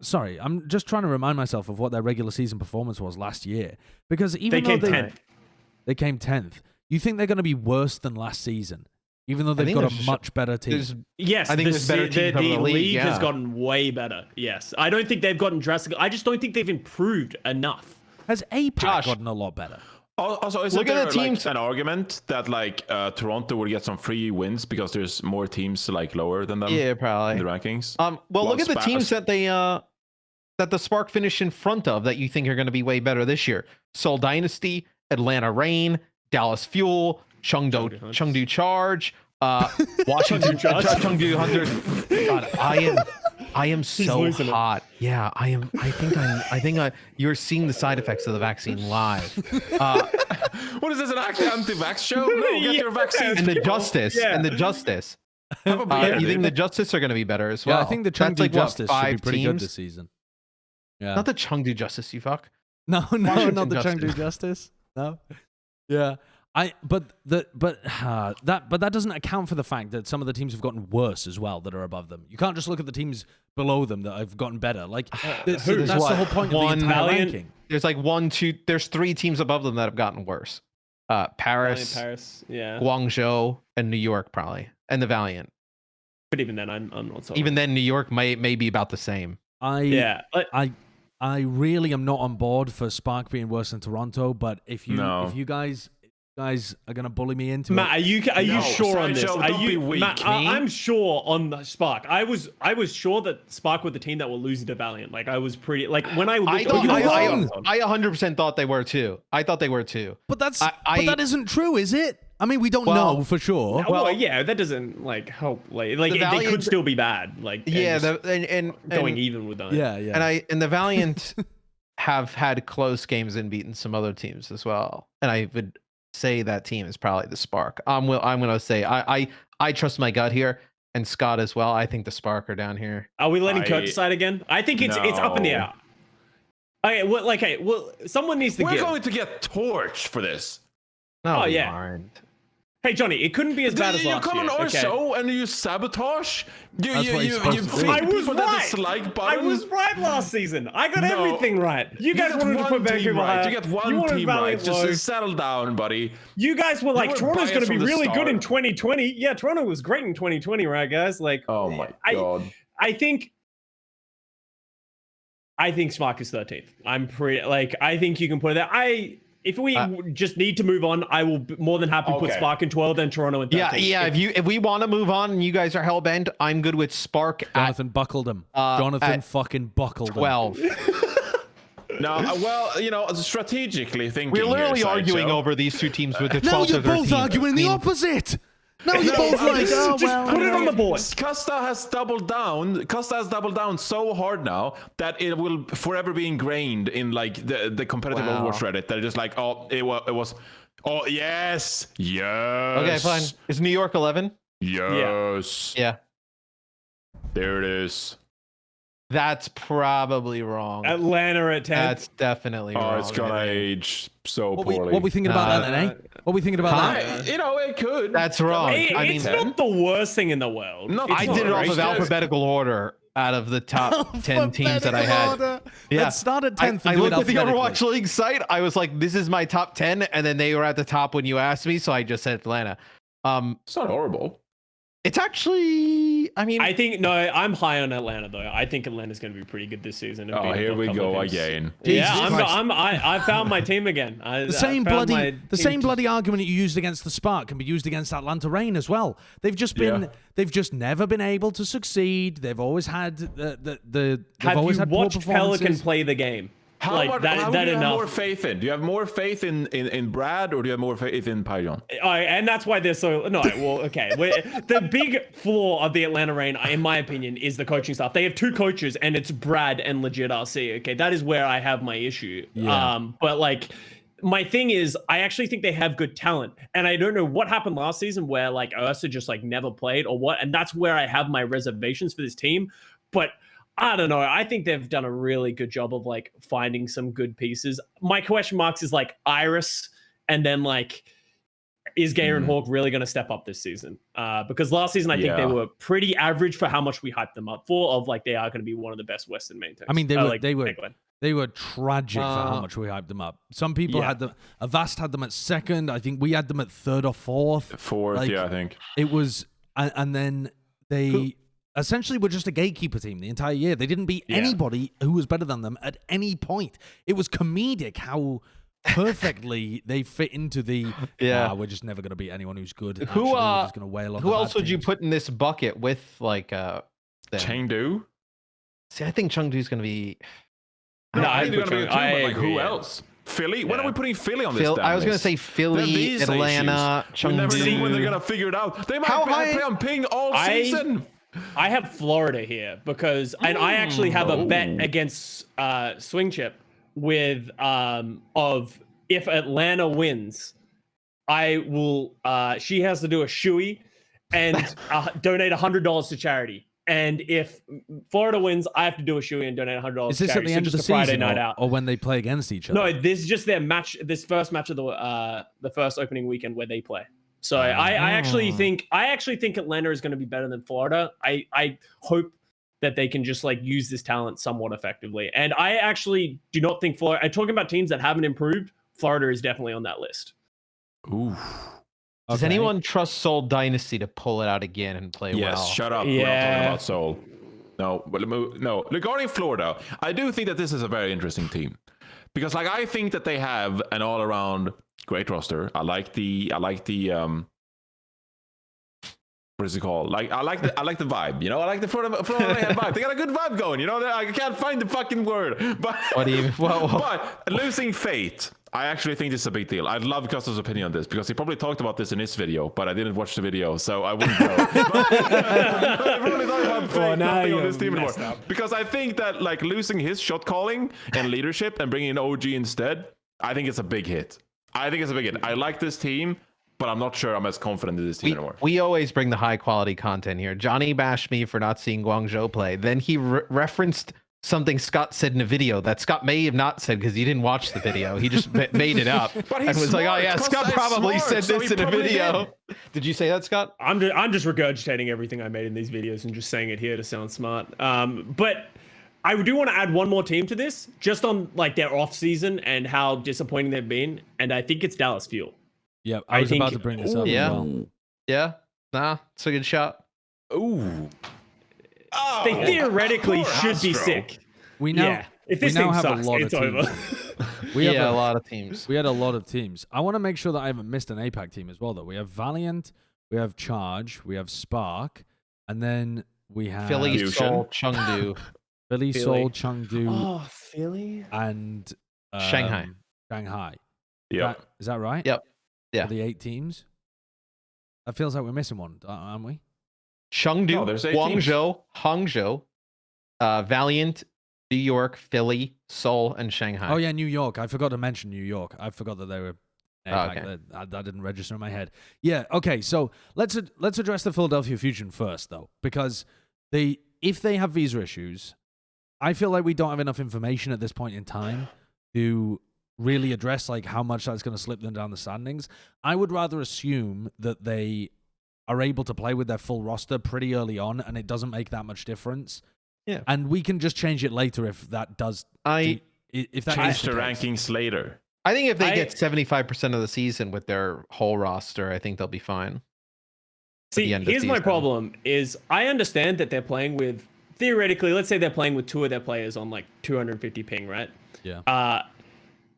A: sorry, I'm just trying to remind myself of what their regular season performance was last year. Because even though they came 10th, you think they're going to be worse than last season, even though they've got a much better team?
D: Yes,
B: I think there's better teams
D: the
B: over the league,
D: has
B: yeah.
D: gotten way better. Yes, I don't think they've gotten drastic. I just don't think they've improved enough.
A: Has APAC
B: Josh.
A: gotten a lot better?
C: Also, isn't
B: Look at
C: there
B: the teams-
C: like an argument that like Toronto would get some free wins because there's more teams like lower than them
B: Yeah,
C: in
B: probably.
C: the rankings?
B: Well, look at the teams that they that the Spark finished in front of that you think are going to be way better this year. Seoul Dynasty, Atlanta Reign, Dallas Fuel, Chengdu Charge, Washington Chengdu Hunter. God, I am so hot. Yeah, I am. I think you're seeing the side effects of the vaccine live.
C: What is this, an anti-vax show? No, get your vaccines.
B: And the Justice.
C: Have a beer,
B: You think
C: dude.
B: the Justice are going to be better as well?
A: Yeah, I think the
B: That's
A: Chengdu
B: like, what,
A: Justice should be
B: 5
A: pretty good
B: teams?
A: this season. Yeah.
B: Not the Chengdu Justice, you fuck.
A: No,
B: Washington
A: not the
B: Justice.
A: Chengdu Justice. No. Yeah. But that doesn't account for the fact that some of the teams have gotten worse as well that are above them. You can't just look at the teams below them that have gotten better. Like that's the whole point of the entire ranking.
B: There's like 1, 2. There's 3 teams above them that have gotten worse. Paris,
D: yeah.
B: Guangzhou, and New York probably, and the Valiant.
D: But even then, I'm not so.
B: Even then, New York may be about the same.
A: I really am not on board for Spark being worse than Toronto. But if you guys are gonna bully me into
D: Matt,
A: it,
D: are you sure on this?
C: Sideshow, don't be weak,
D: Matt,
C: me.
D: I'm sure on the Spark. I was sure that Spark were the team that will lose to Valiant. Like I was pretty like when I looked.
B: I 100% thought they were too. I thought they were too.
A: but but that isn't true, is it? I mean, we don't know for sure.
D: Well, yeah, that doesn't like help. Like they could still be bad. Like and going even with that.
A: Yeah.
B: And the Valiant have had close games and beaten some other teams as well. And I would say that team is probably the Spark. I'm gonna say I trust my gut here, and Scott as well. I think the Spark are down here.
D: Are we letting Kurt decide again? I think it's up in the air. Okay, well, someone needs to
C: We're
D: give.
C: going to get torched for this.
B: No, we
D: yeah.
B: aren't.
D: Hey Johnny, it couldn't be as bad as
C: You
D: last
C: come
D: year.
C: on our
D: okay?
C: show and you sabotage.
A: That's what he's supposed to do.
D: I was
C: people that
D: right.
C: dislike
D: I
C: button.
D: was right last season. I got
C: No.
D: everything right. You guys
C: get
D: wanted to
C: one
D: put
C: team
D: Vancouver
C: right.
D: higher.
C: You get
D: You
C: one
D: wanted
C: team right.
D: Valiant low.
C: Just settle down, buddy.
D: You guys were like,
C: were
D: Toronto's
C: biased
D: going to be
C: from the
D: really good in
C: start.
D: 2020. Yeah, Toronto was great in 2020, right, guys? Like,
C: Oh my god.
D: I think Spark is 13th. I'm pretty like I think you can put it there. If we just need to move on, I will be more than happy to put
C: Okay.
D: Spark in 12 and Toronto in 13.
B: Yeah. If we want to move on and you guys are hellbent, I'm good with Spark
A: Jonathan buckled him. Jonathan
B: at
A: fucking buckled him.
B: 12.
C: No, well, strategically thinking.
B: We're literally
C: here,
B: arguing
C: Sideshow.
B: over these two teams with the 12
A: Now
B: to
A: you're
B: 13.
A: both arguing the opposite. Now you're both like, oh,
D: just
A: well.
D: put it on the board.
C: Custa has doubled down. Custa has doubled down so hard now that it will forever be ingrained in like the competitive
B: Wow.
C: Overwatch Reddit. That are just like, oh, it was. Oh yes.
B: Okay, fine. Is New York 11?
C: Yes.
B: Yeah.
C: There it is.
B: That's probably wrong.
D: Atlanta at 10.
B: That's definitely
C: Oh,
B: wrong.
C: it's gonna age so poorly.
A: What we thinking about that, eh? What we thinking about that?
C: It could.
B: That's wrong.
D: It's not the worst thing in the world.
C: No,
D: It's
B: I
D: not
B: did it off
D: great.
B: of alphabetical order out of the top 10 teams that I had. Yeah.
A: Let's start at 10th.
B: I
A: and do it
B: looked at the
A: alphabetically.
B: Overwatch League site. I was like, this is my top 10. And then they were at the top when you asked me. So I just said Atlanta.
C: It's not horrible.
B: It's actually, I mean,
D: I'm high on Atlanta though. I think Atlanta's going to be pretty good this season. and
C: Oh,
D: beat up
C: here
D: a
C: we
D: couple
C: go
D: of teams.
C: again.
B: Jesus
D: Yeah,
B: Christ.
D: I found my team again.
A: The same bloody argument you used against the Spark can be used against Atlanta Reign as well. They've just never been able to succeed. They've always had they've
D: Have
A: always
D: you
A: had poor
D: watched Pelican
A: performances.
D: play the game?
C: How
D: Like,
C: much,
D: that
C: how do you have
D: enough?
C: more faith in? Do you have more faith in Brad or do you have more faith in Pyjon?
D: And that's why they're so okay. The big flaw of the Atlanta Reign, in my opinion, is the coaching staff. They have two coaches, and it's Brad and legit RC. Okay, that is where I have my issue.
A: Yeah.
D: But like, my thing is, I actually think they have good talent, and I don't know what happened last season where like Ursa just like never played or what, and that's where I have my reservations for this team. But I don't know. I think they've done a really good job of like finding some good pieces. My question marks is like Iris, and then like, is Garen Hawk really going to step up this season? Because last season I think they were pretty average for how much we hyped them up for. Of like they are going to be one of the best Western main teams.
A: I mean,
D: England.
A: they were tragic for how much we hyped them up. Some people had them. Avast had them at second. I think we had them at third or fourth.
C: Fourth,
A: Like,
C: I think.
A: It was, and then they essentially were just a gatekeeper team the entire year. They didn't beat anybody who was better than them at any point. It was comedic how perfectly they fit into the. We're just never going to beat anyone who's good. Actually, we're just going to wail on
B: who
A: the
B: else
A: bad
B: would you
A: teams.
B: put in this bucket with like them?
C: Chengdu?
B: See, I think Chengdu's going to be.
C: No,
D: I
C: I think they're going to be a team,
D: I
C: but like,
D: agree,
C: who
D: yeah.
C: else? Philly? When are we putting Philly on this?
B: I was going to
C: list?
B: say
C: They have
B: Philly,
C: visa
B: Atlanta,
C: issues. We never know when they're
B: Chengdu.
C: going to figure it out. They might
B: How
C: play
B: high-
C: on ping all
D: I-
C: season.
D: I have Florida here because, and I actually have a bet against Swing Chip with of if Atlanta wins, I will. She has to do a shoey and donate $100 to charity. And if Florida wins, I have to do a shoey and donate $100
A: Is
D: to
A: this at
D: charity.
A: the end of
D: So
A: the
D: just a Friday
A: season
D: night out.
A: or when they play against each other?
D: No, this is just their match. This first match of the first opening weekend where they play. So I actually think Atlanta is going to be better than Florida. I hope that they can just like use this talent somewhat effectively. And I actually do not think Florida. I'm talking about teams that haven't improved. Florida is definitely on that list.
C: Ooh.
B: Does anyone trust Seoul Dynasty to pull it out again and play
C: Yes,
B: well?
C: shut up. We're not
D: Yeah.
C: talking about Seoul. No, but no. Regarding Florida, I do think that this is a very interesting team because, like, I think that they have an all-around great roster. I like the what is it called? Like, I like the vibe. You know, I like the Florida vibe. They got a good vibe going. You know, I can't find the fucking word. But
B: What do you?
C: but losing Fate, I actually think this is a big deal. I'd love Custa's opinion on this because he probably talked about this in his video, but I didn't watch the video, so I wouldn't know. But probably talking about Fate not being on this team anymore. Because I think that like losing his shot calling and leadership and bringing in OG instead, I think it's a big hit. I like this team, but I'm not sure I'm as confident in this team anymore.
B: We always bring the high quality content here. Johnny bashed me for not seeing Guangzhou play. Then he referenced something Scott said in a video that Scott may have not said because he didn't watch the video. He just made it up.
C: But
B: and
C: he's
B: was like, oh
C: smart.
B: yeah,
C: Costa
B: Scott
C: is
B: probably
C: smart,
B: said
C: so
B: this
C: he
B: in a
C: probably
B: video. Did you say that, Scott?
D: I'm just regurgitating everything I made in these videos and just saying it here to sound smart. But I do want to add one more team to this, just on like their off season and how disappointing they've been, and I think it's Dallas Fuel.
A: Yeah, I was
D: think-
A: about to bring this up.
B: yeah.
A: As well.
B: Yeah. Nah, it's a good shot.
C: Ooh. Oh,
D: They theoretically
C: poor
D: should be
C: Astro.
D: sick.
A: We now
D: If this
A: we now
D: team
A: have
D: sucks,
A: a lot
D: it's
A: of
D: over.
A: teams. We have
B: a lot of teams.
A: We had a lot of teams. I want to make sure that I haven't missed an APAC team as well, though. We have Valiant, we have Charge, we have Spark, and then we have
B: Philly,
C: Fusion.
B: Seoul, Chengdu,
A: Philly, Seoul, Chengdu,
D: Oh, Philly.
A: and
B: Shanghai.
A: Shanghai.
C: Yeah.
A: Is that right?
B: Yep. Yeah.
A: For the 8 teams? That feels like we're missing one, aren't we?
B: Chengdu,
C: No, there's 8 teams.
B: Guangzhou, Hangzhou, Valiant, New York, Philly, Seoul, and Shanghai.
A: Oh yeah, New York. I forgot to mention New York. I forgot that they were APAC.
B: okay.
A: That didn't register in my head. Yeah. Okay. So let's address the Philadelphia Fusion first, though, because if they have visa issues, I feel like we don't have enough information at this point in time to really address like how much that's going to slip them down the standings. I would rather assume that they are able to play with their full roster pretty early on, and it doesn't make that much difference.
B: Yeah.
A: And we can just change it later if that does. If that
C: Change
A: is
C: the
A: case.
C: rankings later.
B: I think if they get 75% of the season with their whole roster, I think they'll be fine.
D: See, here's my problem is I understand that they're playing with, theoretically, let's say they're playing with 2 of their players on like 250 ping, right?
A: Yeah.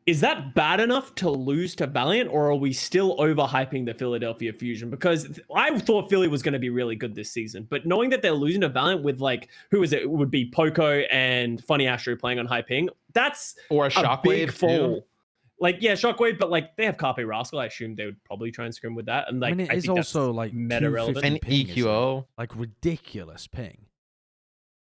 D: Is that bad enough to lose to Valiant, or are we still overhyping the Philadelphia Fusion? Because I thought Philly was going to be really good this season, but knowing that they're losing to Valiant with like, who is it? It would be Poco and Funny Astro playing on high ping. That's
B: Or a
D: big
B: Shockwave
D: fall.
B: too.
D: Like, yeah, Shockwave, but like they have Carpe Rascal. I assume they would probably try and scrim with that. And like,
A: I mean, it is
D: think
A: also
D: that's
A: like
D: meta relevant.
A: 250
B: And
A: ping, isn't it?
B: EQO.
A: Like ridiculous ping.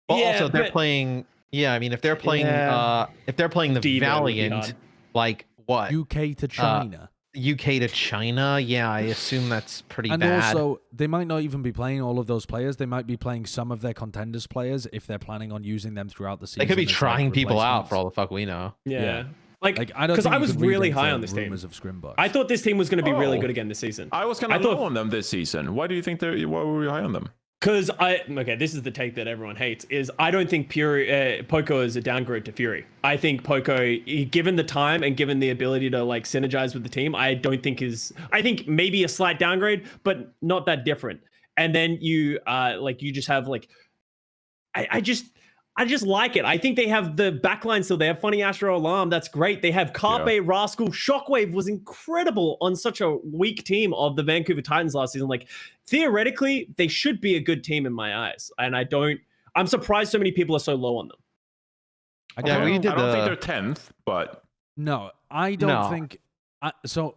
B: Well,
D: Yeah,
B: also they're
D: but-
B: playing. Yeah, I mean, if they're playing,
D: Yeah.
B: if they're playing the
D: Diva would be
B: Valiant,
D: hard.
B: like what
A: UK to China.
B: UK to China, yeah, I assume that's pretty
A: And
B: bad.
A: also, they might not even be playing all of those players. They might be playing some of their contenders players if they're planning on using them throughout the season.
B: They could be
A: as, like,
B: trying people out for
A: replacements.
B: all the fuck we know.
D: Yeah.
A: Like, I don't
D: because
A: think
D: I
A: you
D: was
A: can read
D: really
A: into
D: high on this team.
A: rumors of Scrimbucks.
D: I thought this team was going to be really
C: Oh.
D: good again this season.
C: I was kind
D: I
C: of
D: thought-
C: low on them this season. Why do you think why were we high on them?
D: Because this is the take that everyone hates, is I don't think Poco is a downgrade to Fury. I think Poco, given the time and given the ability to like synergize with the team, I think maybe a slight downgrade, but not that different. And then you just have like, I just like it. I think they have the backline still. They have Funny Astro Alarm. That's great. They have Carpe, Rascal. Shockwave was incredible on such a weak team of the Vancouver Titans last season. Like, theoretically, they should be a good team in my eyes. And I'm surprised so many people are so low on them.
A: I
B: Yeah,
A: don't-
B: we
C: I
B: did
C: don't think
B: the-
C: they're 10th, but
A: No, I don't
B: No.
A: think. So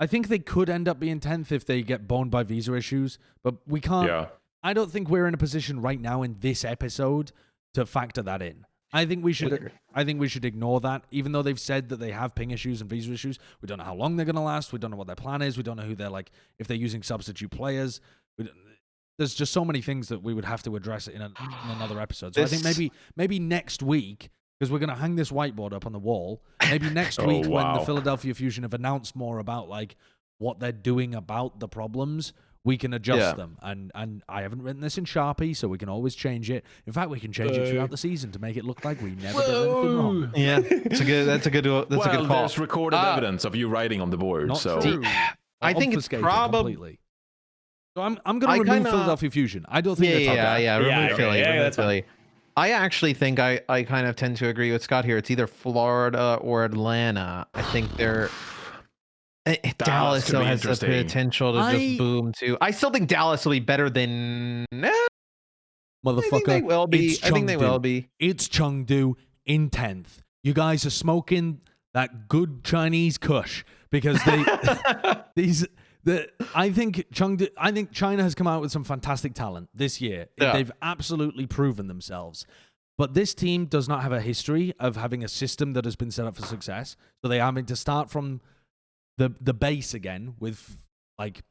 A: I think they could end up being 10th if they get boned by visa issues, but we can't.
C: yeah.
A: I don't think we're in a position right now in this episode to factor that in. I think we should. I think we should ignore that, even though they've said that they have ping issues and visa issues. We don't know how long they're going to last. We don't know what their plan is. We don't know who they're like. If they're using substitute players, there's just so many things that we would have to address in another episode. So I think maybe next week, because we're going to hang this whiteboard up on the wall. Maybe next
C: Oh,
A: week when the
C: wow.
A: Philadelphia Fusion have announced more about like what they're doing about the problems, we can adjust them. And I haven't written this in Sharpie, so we can always change it. In fact, we can change it throughout the season to make it look like we never did anything wrong.
B: Yeah, that's a good
C: Well,
B: call.
C: there's recorded evidence of you writing on the board.
A: Not
C: So
A: true.
B: I think it's
A: Obfuscated
B: probably.
A: completely. So I'm going
B: I
A: to remove
B: kinda-
A: Philadelphia Fusion. I don't think they're top dog.
B: Remove
D: okay,
B: Philly.
D: yeah,
B: remove
D: that's fine.
B: Philly. I actually think I kind of tend to agree with Scott here. It's either Florida or Atlanta. I think they're. Dallas
C: could
B: though
C: be
B: has the
C: interesting.
B: potential to just boom too. I still think Dallas will be better than.
A: Motherfucker.
B: I think they will be.
A: It's
B: I think they
A: Chengdu.
B: will be.
A: It's Chengdu in 10th. You guys are smoking that good Chinese Kush because I think China has come out with some fantastic talent this year.
B: Yeah.
A: They've absolutely proven themselves. But this team does not have a history of having a system that has been set up for success. So they are having to start from the base again with like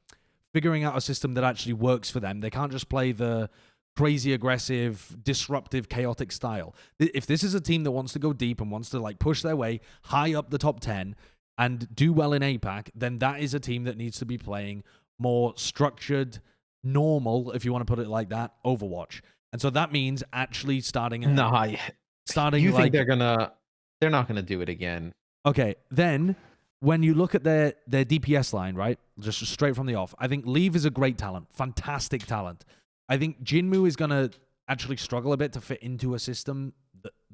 A: figuring out a system that actually works for them. They can't just play the crazy aggressive, disruptive, chaotic style. If this is a team that wants to go deep and wants to like push their way high up the top 10 and do well in APAC, then that is a team that needs to be playing more structured, normal, if you want to put it like that, Overwatch. And so that means actually starting
B: You
A: like
B: think they're not gonna do it again?
A: okay, then when you look at their DPS line, right, just straight from the off, I think Leave is a great talent, fantastic talent. I think Jinmu is going to actually struggle a bit to fit into a system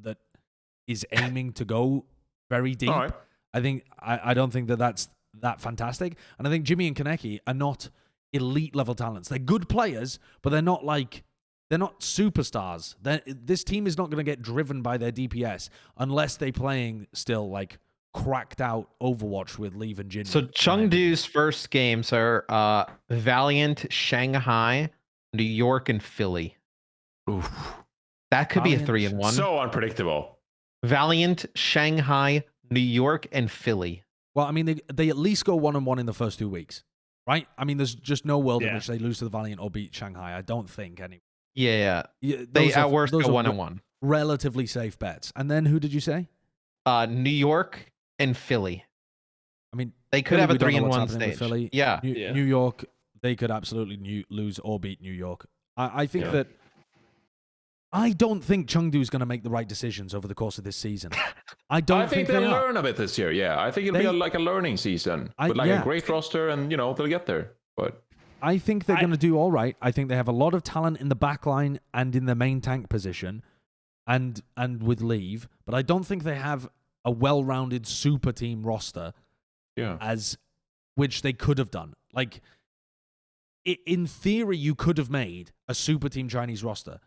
A: that is aiming to go very deep.
C: all right.
A: I don't think that's that fantastic. And I think Jimmy and Kaneki are not elite level talents. They're good players, but they're not superstars. This team is not going to get driven by their DPS unless they're playing still like cracked out Overwatch with Leave and Jin.
B: So Chengdu's first games are Valiant, Shanghai, New York, and Philly.
C: Oof.
B: That could be a 3-1.
C: So unpredictable.
B: Valiant, Shanghai, New York, and Philly.
A: Well, I mean, they at least go 1-1 in the first 2 weeks, right? I mean, there's just no world in which they lose to the Valiant or beat Shanghai. I don't think anyway.
B: Yeah. They at worst go 1-1.
A: Relatively safe bets. And then who did you say?
B: New York and Philly.
A: I mean,
B: they could have a 3-1 stage.
A: Philly.
B: Yeah.
A: New York, they could absolutely lose or beat New York. I think that. I don't think Chengdu's going to make the right decisions over the course of this season. I think
C: they'll learn a bit this year. Yeah, I think it'll be like a learning season with a great roster, and they'll get there. But
A: I think they're going to do all right. I think they have a lot of talent in the back line and in the main tank position, and with Leave. But I don't think they have a well-rounded super team roster.
C: Yeah,
A: as which they could have done. Like in theory, you could have made a super team Chinese roster.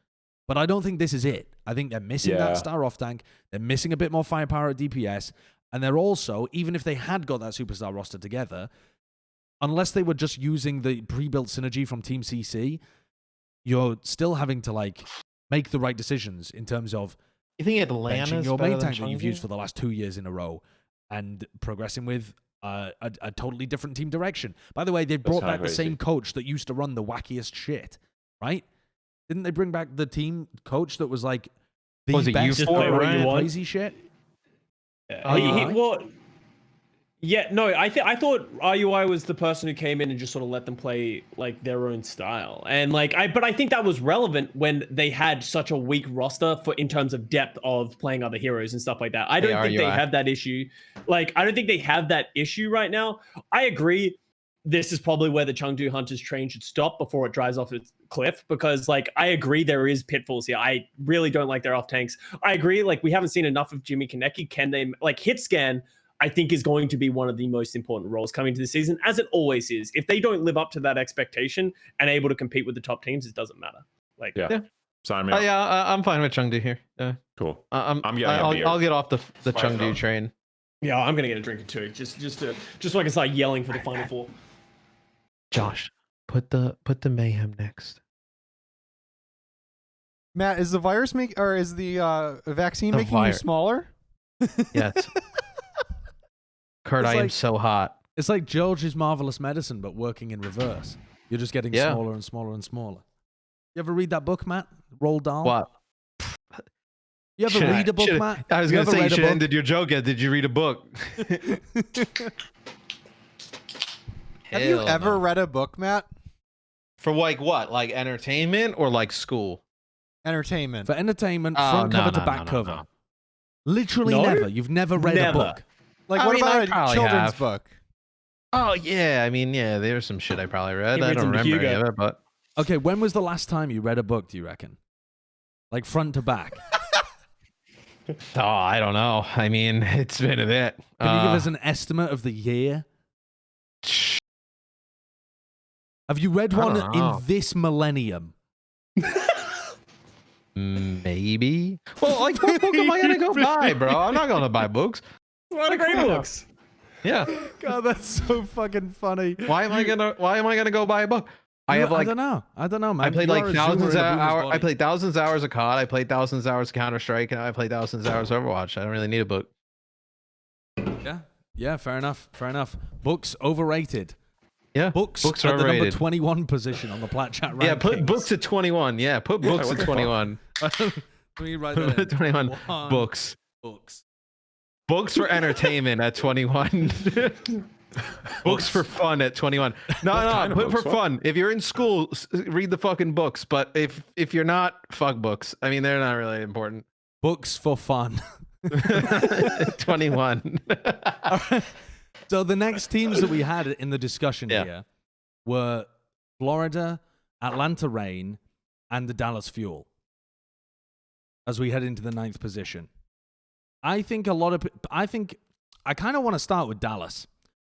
A: But I don't think this is it. I think they're missing that star off tank. They're missing a bit more firepower at DPS. And they're also, even if they had got that superstar roster together, unless they were just using the pre-built synergy from Team CC, you're still having to make the right decisions in terms of
B: you think Atlanta's
A: your
B: better
A: main
B: than
A: tank that you've
B: Chengdu?
A: used for the last 2 years in a row and progressing with a totally different team direction. By the way, they brought back the same coach that used to run the wackiest shit, right? Didn't they bring back the team coach that was like the
B: was it
A: best
B: you
A: at
B: for,
A: running
B: right?
A: crazy shit?
D: I thought RUI was the person who came in and just sort of let them play like their own style, and but I think that was relevant when they had such a weak roster in terms of depth of playing other heroes and stuff like that. I don't think they have that issue. I don't think they have that issue right now. I agree. This is probably where the Chengdu Hunters train should stop before it drives off its cliff, because I agree there is pitfalls here. I really don't like their off tanks. I agree, we haven't seen enough of Jimmy Kaneki. Can they hit scan? I think is going to be one of the most important roles coming to the season, as it always is. If they don't live up to that expectation and able to compete with the top teams, it doesn't matter.
C: Sign me up.
B: I'm fine with Chengdu here. Yeah.
C: Cool.
B: I'll get off the Chengdu train.
D: Yeah, I'm gonna get a drink or two, just so I can start yelling for the Final Four.
B: Josh, put the mayhem next.
E: Matt, is the virus is the vaccine making you smaller?
B: Yes. Kurt, I am so hot.
A: It's like George's Marvelous Medicine, but working in reverse. You're just getting smaller and smaller and smaller. You ever read that book, Matt? Roald Dahl?
B: What?
A: You ever read a book, Matt?
B: I was going to say you should have ended your joke yet. Did you read a book?
E: Have you ever read a book, Matt?
B: For what? Like entertainment or school?
E: Entertainment.
A: For entertainment, front cover to back cover.
B: No.
A: Literally never. You've never read a book.
E: What about a children's book?
B: Oh, yeah. I mean, there's some shit I probably read. I don't remember any of it, but...
A: Okay, when was the last time you read a book, do you reckon? Front to back?
B: Oh, I don't know. I mean, it's been a bit.
A: Can you give us an estimate of the year? Have you read one in this millennium?
B: Maybe. Well, what book am I gonna go buy, bro? I'm not gonna buy books.
D: A lot of great books.
B: Yeah.
A: God, that's so fucking funny.
B: Why am I gonna go buy a book? I don't know, man.
A: I
B: played thousands of hours. I played thousands of hours of COD. I played thousands of hours of Counter-Strike, and I played thousands of hours of Overwatch. I don't really need a book.
A: Yeah, fair enough. Books overrated.
B: Yeah,
A: books
B: are
A: at the
B: overrated.
A: number 21 position on the Plat chat rankings.
B: Yeah, put books at 21. Yeah, put books at 21.
A: Let me write that in.
B: 21 books. Books for entertainment at 21. Books for fun at 21. No, put for fun. If you're in school, read the fucking books. But if you're not, fuck books. I mean, they're not really important.
A: Books for fun.
B: 21.
A: All right. So the next teams that we had in the discussion here were Florida, Atlanta Reign, and the Dallas Fuel. As we head into the 9th position, I think I kind of want to start with Dallas.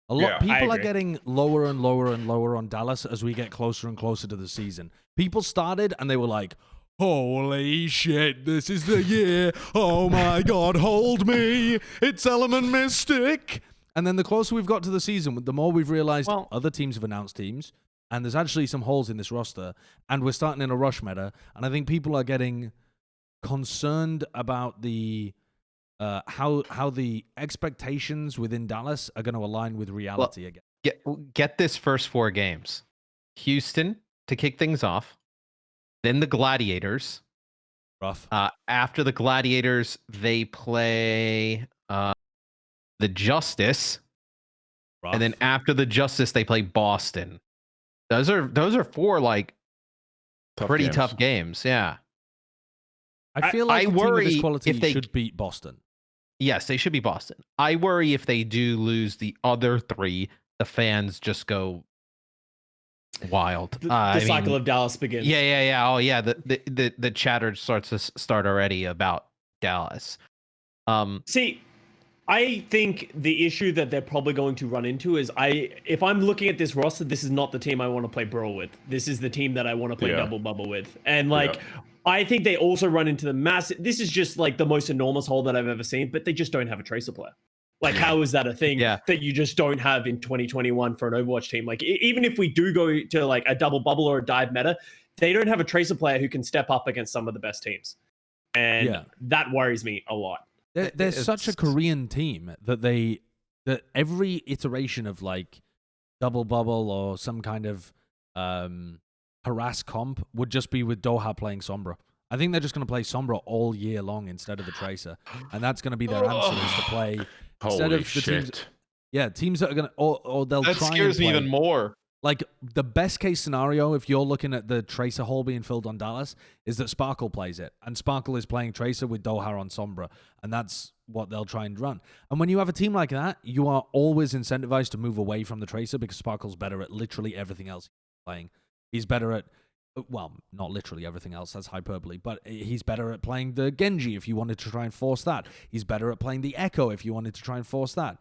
A: A lot
C: Yeah,
A: people are
D: agree.
A: getting lower and lower and lower on Dallas as we get closer and closer to the season. People started and they were like, holy shit, this is the year. Oh my God, hold me. It's Element Mystic. And then the closer we've got to the season, the more we've realized other teams have announced teams. And there's actually some holes in this roster. And we're starting in a rush meta. And I think people are getting concerned about the how the expectations within Dallas are going to align with reality again.
B: Get this first 4 games. Houston to kick things off. Then the Gladiators.
A: Rough.
B: After the Gladiators, they play the Justice.
A: Rough.
B: And then after the Justice, they play Boston. Those are 4 like pretty tough games. Yeah.
A: I feel like
B: I
A: a team of
B: worry
A: this quality
B: if they
A: should beat Boston.
B: Yes, they should be Boston. I worry if they do lose the other 3, the fans just go wild.
D: The cycle of Dallas begins.
B: Yeah. Oh yeah, the chatter starts to start already about Dallas.
D: See, I think the issue that they're probably going to run into is if I'm looking at this roster, this is not the team I want to play Brawl with. This is the team that I want to play Double Bubble with. And I think they also run into the massive. This is just like the most enormous hole that I've ever seen, but they just don't have a Tracer player. Like, how is that a thing that you just don't have in 2021 for an Overwatch team? Like, even if we do go to like a double bubble or a dive meta, they don't have a Tracer player who can step up against some of the best teams. And that worries me a lot.
A: They're such a Korean team that every iteration of like double bubble or some kind of harass comp would just be with Doha playing Sombra. I think they're just going to play Sombra all year long instead of the Tracer, and that's going to be their answer is to play instead
C: Holy
A: of the
C: shit.
A: teams that are going to or they'll
F: That
A: try
F: scares
A: and
F: me
A: play.
F: even more.
A: Like, the best case scenario, if you're looking at the Tracer hole being filled on Dallas, is that Sparkle plays it. And Sparkle is playing Tracer with Doha on Sombra. And that's what they'll try and run. And when you have a team like that, you are always incentivized to move away from the Tracer because Sparkle's better at literally everything else he's playing. He's better at, well, not literally everything else, that's hyperbole, but he's better at playing the Genji if you wanted to try and force that. He's better at playing the Echo if you wanted to try and force that.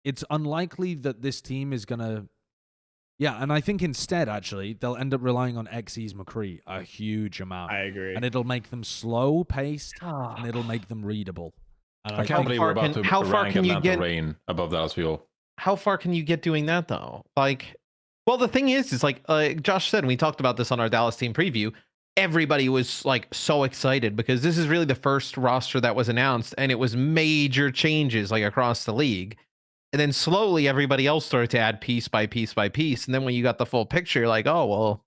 A: It's unlikely that this team is going to... Yeah, and I think instead, actually, they'll end up relying on XE's McCree a huge amount.
D: I agree.
A: And it'll make them slow-paced, and it'll make them readable. And
C: I can't believe we're about to
B: how far
C: rank
B: can you
C: Atlanta
B: get-
C: Reign above Dallas Fuel.
B: How far can you get doing that though? Like, well, the thing is like Josh said, and we talked about this on our Dallas team preview. Everybody was like so excited because this is really the first roster that was announced, and it was major changes like across the league. And then slowly everybody else started to add piece by piece by piece. And then when you got the full picture, you're like, oh, well,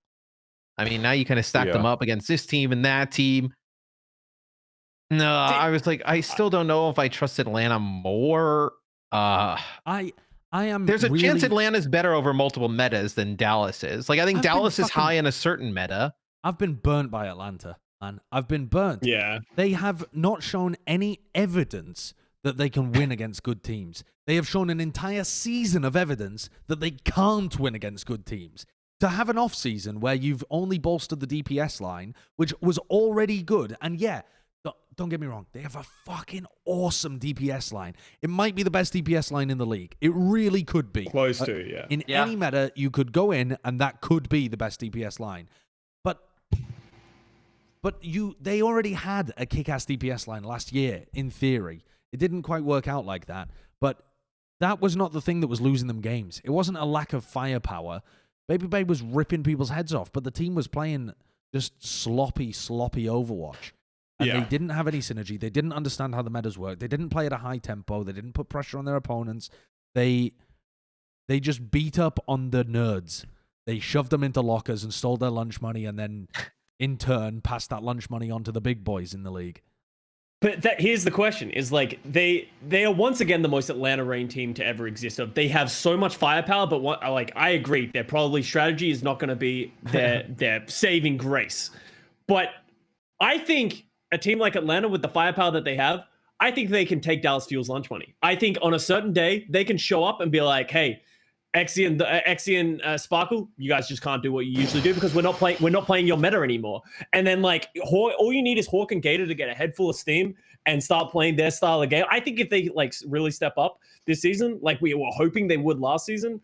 B: I mean, now you kind of stack them up against this team and that team. No, I was like, I still don't know if I trust Atlanta more.
A: I am
B: There's a
A: really...
B: chance Atlanta's better over multiple metas than Dallas is. Like, I think Dallas is high in a certain meta.
A: I've been burnt by Atlanta, man. I've been burnt.
D: Yeah.
A: They have not shown any evidence that they can win against good teams. They have shown an entire season of evidence that they can't win against good teams. To have an off season where you've only bolstered the DPS line, which was already good, and yeah, don't get me wrong, they have a fucking awesome DPS line. It might be the best DPS line in the league. It really could be.
D: Close to, yeah.
A: In any meta, you could go in, and that could be the best DPS line. But they already had a kick-ass DPS line last year, in theory. It didn't quite work out like that, but that was not the thing that was losing them games. It wasn't a lack of firepower. Baby Babe was ripping people's heads off, but the team was playing just sloppy Overwatch. And they didn't have any synergy. They didn't understand how the metas work. They didn't play at a high tempo. They didn't put pressure on their opponents. They just beat up on the nerds. They shoved them into lockers and stole their lunch money and then, in turn, passed that lunch money on to the big boys in the league.
D: But here's the question: is like they are once again the most Atlanta Reign team to ever exist. They have so much firepower, but I agree, their probably strategy is not going to be their saving grace. But I think a team like Atlanta with the firepower that they have, I think they can take Dallas Fuel's lunch money. I think on a certain day they can show up and be like, "Hey, Exie and Sparkle, you guys just can't do what you usually do because we're not playing your meta anymore." And then like all you need is Hawk and Gator to get a head full of steam and start playing their style of game. I think if they like really step up this season, like we were hoping they would last season,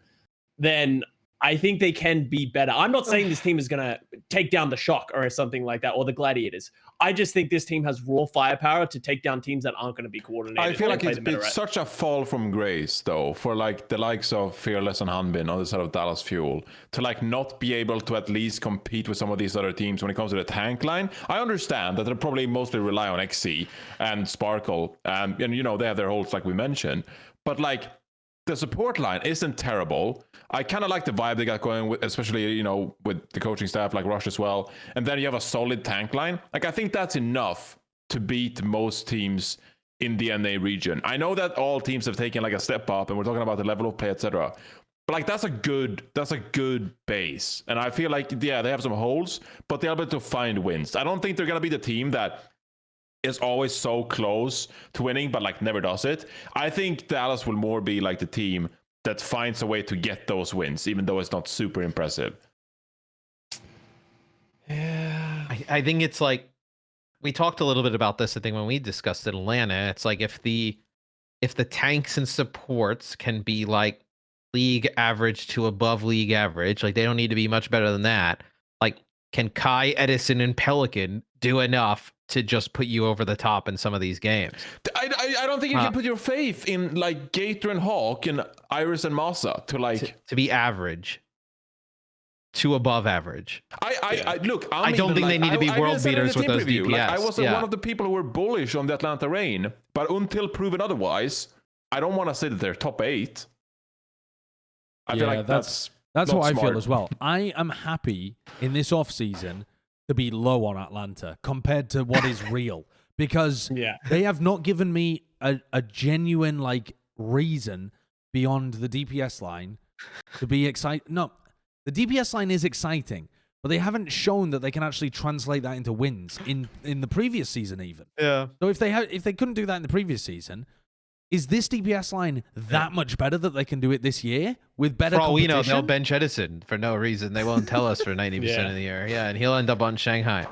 D: then I think they can be better. I'm not saying this team is going to take down the Shock or something like that, or the Gladiators. I just think this team has raw firepower to take down teams that aren't going to be coordinated.
C: I feel like it's been such a fall from grace, though, for like the likes of Fearless and Hanbin on the side of Dallas Fuel to like not be able to at least compete with some of these other teams when it comes to the tank line. I understand that they probably mostly rely on XC and Sparkle, and you know they have their holes like we mentioned, but like the support line isn't terrible. I kind of like the vibe they got going with, especially, you know, with the coaching staff like Rush as well. And then you have a solid tank line. Like, I think that's enough to beat most teams in the NA region. I know that all teams have taken like a step up and we're talking about the level of play, etc. But like, that's a good base. And I feel like, yeah, they have some holes, but they're able to find wins. I don't think they're going to be the team that is always so close to winning, but like never does it. I think Dallas will more be like the team that finds a way to get those wins, even though it's not super impressive.
B: Yeah, I think it's like we talked a little bit about this. I think when we discussed it in Atlanta, it's like if the tanks and supports can be like league average to above league average, like they don't need to be much better than that. Like, can Kai, Edison, and Pelican do enough to just put you over the top in some of these games?
C: I don't think you can put your faith in like Gator and Hawk and Iris and Masa to like
B: to be average to above average.
C: I look.
B: I don't think they need to be world beaters with those DPS.
C: Like, I was one of the people who were bullish on the Atlanta Reign, but until proven otherwise, I don't want to say that they're top 8. I feel like that's
A: how
C: I
A: I feel as well. I am happy in this off season to be low on Atlanta compared to what is real, because they have not given me a genuine like reason beyond the DPS line to be excited. No, the DPS line is exciting, but they haven't shown that they can actually translate that into wins in the previous season even.
B: Yeah.
A: So if they couldn't do that in the previous season, is this DPS line that much better that they can do it this year with better competition?
B: For all we know, they'll bench Edison for no reason. They won't tell us for 90% of the year. Yeah, and he'll end up on Shanghai.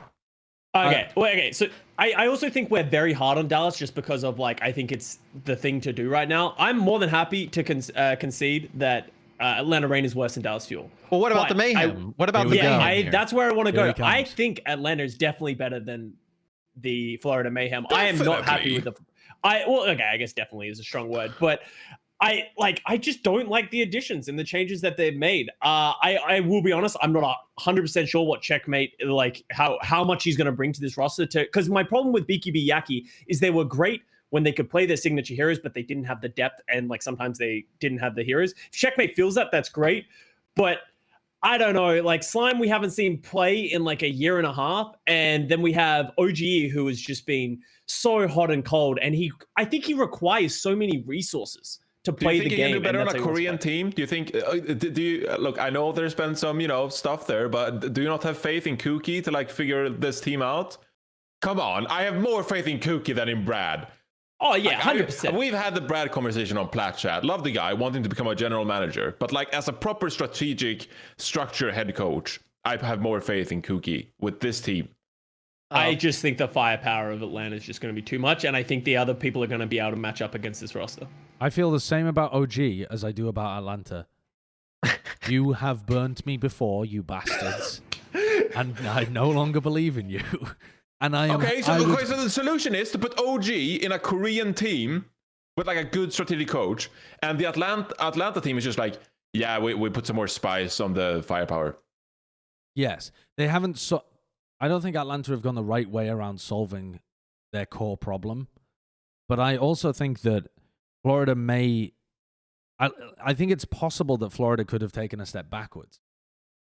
D: Okay. So I also think we're very hard on Dallas just because of like, I think it's the thing to do right now. I'm more than happy to concede that Atlanta Reign is worse than Dallas Fuel.
B: Well, what about the Mayhem? What about the Mayhem?
D: That's where I want to go. I think Atlanta is definitely better than the Florida Mayhem. I am not happy with the... I guess definitely is a strong word, but I just don't like the additions and the changes that they've made. I will be honest, I'm not 100% sure what Checkmate, like how much he's going to bring to this roster, because my problem with BKB Yaki is they were great when they could play their signature heroes, but they didn't have the depth, and like sometimes they didn't have the heroes. If Checkmate feels that's great, but I don't know, like Slime we haven't seen play in like a year and a half, and then we have OGE who has just been so hot and cold, and I think he requires so many resources to play the game.
C: Do you think he can do better on a Korean team? Do you think? Do you look? I know there's been some stuff there, but do you not have faith in Kuki to like figure this team out? Come on, I have more faith in Kuki than in Brad.
D: Oh yeah, 100%.
C: We've had the Brad conversation on Plat chat. Love the guy, wanting to become a general manager, but like as a proper strategic structure head coach, I have more faith in Kuki with this team.
D: I just think the firepower of Atlanta is just going to be too much, and I think the other people are going to be able to match up against this roster.
A: I feel the same about OG as I do about Atlanta. You have burnt me before, you bastards, and I no longer believe in you. And I am,
C: so the solution is to put OG in a Korean team with like a good strategic coach, and the Atlanta team is just like, yeah, we put some more spice on the firepower.
A: Yes, they haven't. I don't think Atlanta have gone the right way around solving their core problem, but I also think that Florida may. I think it's possible that Florida could have taken a step backwards.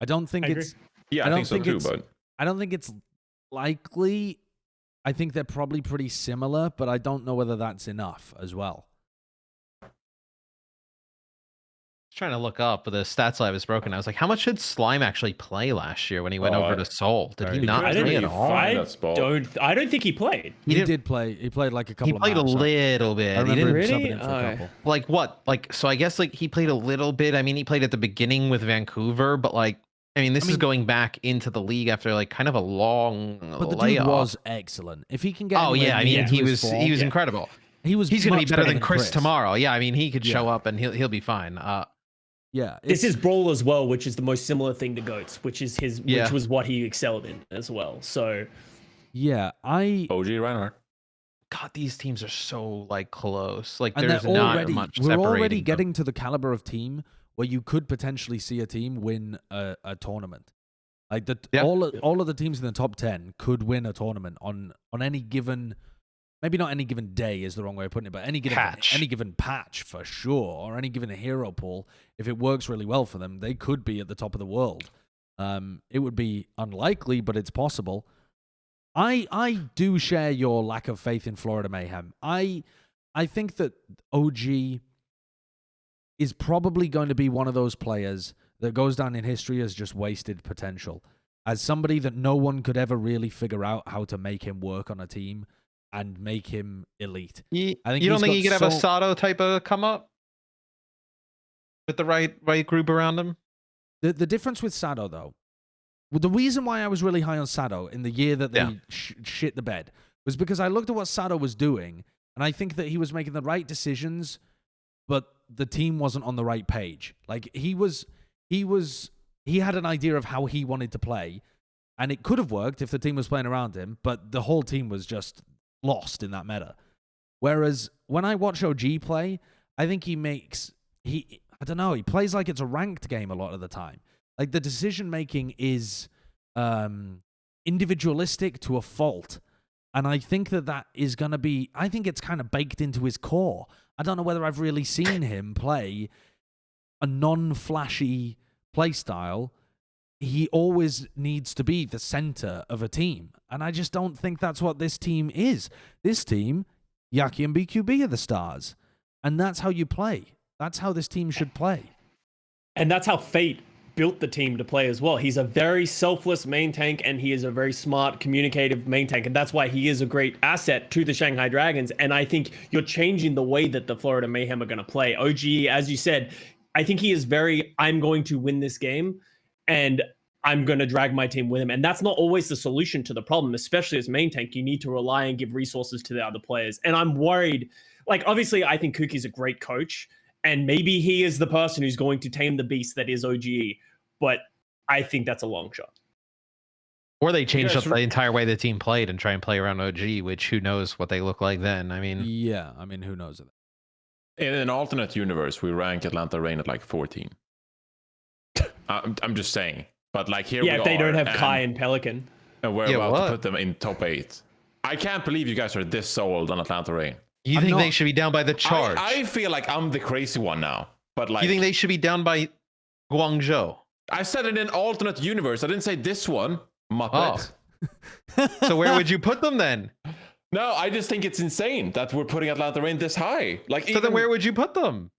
A: I don't think it's.
C: Yeah, I think so too, but
A: I don't think it's likely. I think they're probably pretty similar, but I don't know whether that's enough as well.
B: Trying to look up, but the stats live is broken. I was like, how much did Slime actually play last year when he went over to Seoul? Did he not play at all?
D: I don't think he played.
A: He did play. He played like a couple.
B: He played a little bit.
A: I remember
D: he
A: subbing in for a couple.
B: Like what? Like so? I guess like he played a little bit. I mean, he played at the beginning with Vancouver, but like I mean, this
A: I mean-
B: is going back into the league after like kind of a long
A: But the dude
B: layoff.
A: was excellent. If he can get,
B: Oh
A: anywhere
B: yeah, I
A: near
B: mean
A: to
B: he
A: his
B: was
A: form,
B: incredible.
A: He was.
B: He's gonna be
A: much
B: better than Chris tomorrow. Yeah, I mean he could show
A: Yeah.
B: up and he'll be fine.
A: Yeah,
D: This
A: it's-
D: is Brawl as well, which is the most similar thing to Goats, which is
B: Yeah.
D: which was what he excelled in as well. So
A: yeah.
C: OG Reinhardt.
B: God, these teams are so like close. Like
A: And
B: there's
A: they're
B: not
A: already,
B: much
A: we're already
B: separating them.
A: getting to the caliber of team where you could potentially see a team win a tournament. Like
B: Yeah.
A: all of the teams in the top 10 could win a tournament on any given, maybe not any given day is the wrong way of putting it, but any given patch for sure, or any given hero pool. If it works really well for them, they could be at the top of the world. It would be unlikely, but it's possible. I do share your lack of faith in Florida Mayhem. I think that OG is probably going to be one of those players that goes down in history as just wasted potential. As somebody that no one could ever really figure out how to make him work on a team and make him elite.
B: You
A: I think
B: don't
A: he's
B: think
A: got
B: he could have a
A: so-
B: Sato type of come up with the right group around him?
A: The difference with Sado, though, the reason why I was really high on Sado in the year that they
B: Yeah.
A: shit the bed was because I looked at what Sado was doing, and I think that he was making the right decisions, but the team wasn't on the right page. Like he had an idea of how he wanted to play, and it could have worked if the team was playing around him, but the whole team was just lost in that meta. Whereas when I watch OG play, I think he plays like it's a ranked game a lot of the time. Like the decision making is individualistic to a fault. And I think that is going to be, I think it's kind of baked into his core. I don't know whether I've really seen him play a non-flashy play style. He always needs to be the center of a team. And I just don't think that's what this team is. This team, Yaki and BQB are the stars. And that's how you play. That's how this team should play.
D: And that's how Fate built the team to play as well. He's a very selfless main tank, and he is a very smart, communicative main tank, and that's why he is a great asset to the Shanghai Dragons. And I think you're changing the way that the Florida Mayhem are going to play. OG, as you said, I think he is very, I'm going to win this game, and I'm going to drag my team with him. And that's not always the solution to the problem, especially as main tank. You need to rely and give resources to the other players. And I'm worried, like, obviously, I think Cookie's a great coach, and maybe he is the person who's going to tame the beast that is OGE, but I think that's a long shot.
B: Or they changed up
C: guys
B: the entire way the team played and try and play around OG, which who knows what they look like then. I mean,
A: Yeah, I mean, who knows?
C: In an alternate universe, we rank Atlanta Reign at like 14. I'm just saying. But like here we are.
D: Yeah, if they don't have Kai and Pelican.
C: And we're
B: Yeah,
C: about
B: what?
C: to put them in top 8. I can't believe you guys are this sold on Atlanta Reign.
B: you
A: I'm
B: think they
A: not-
B: should be down by the charge?
C: I feel like I'm the crazy one now. But like
B: you think they should be down by Guangzhou?
C: I said in an alternate universe. I didn't say this one. Muppet.
B: So where would you put them then?
C: No, I just think it's insane that we're putting Atlanta Reign this high. Like,
B: So then where would you put them?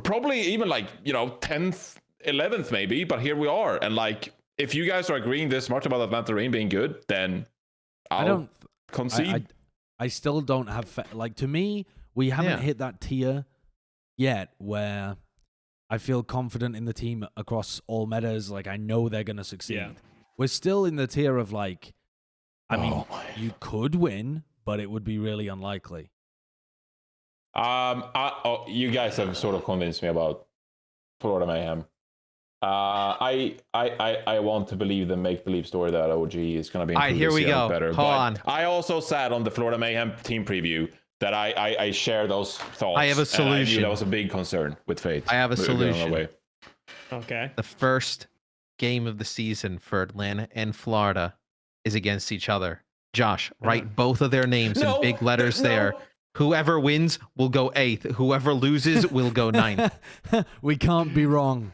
C: probably even like 10th, 11th maybe. But here we are, and like if you guys are agreeing this much about Atlanta Reign being good, then I'll
A: I don't
C: concede.
A: I still don't have like, to me, we haven't
B: Yeah.
A: hit that tier yet where I feel confident in the team across all metas. Like, I know they're going to succeed.
D: Yeah.
A: We're still in the tier of like, I mean,
C: Oh my.
A: you could win, but it would be really unlikely.
C: You guys have sort of convinced me about Florida Mayhem. I want to believe the make-believe story that OG is going to be.
B: All right, here we go.
C: Better.
B: Hold
C: But
B: on.
C: I also said on the Florida Mayhem team preview that I share those thoughts.
B: I have a
C: and I knew
B: solution.
C: that was a big concern with Fate.
B: I have a
C: Moving
B: solution.
C: away.
D: Okay.
B: The first game of the season for Atlanta and Florida is against each other. Josh, write both of their names
C: No,
B: in big letters
C: no.
B: there. Whoever wins will go 8th. Whoever loses will go 9th.
A: We can't be wrong.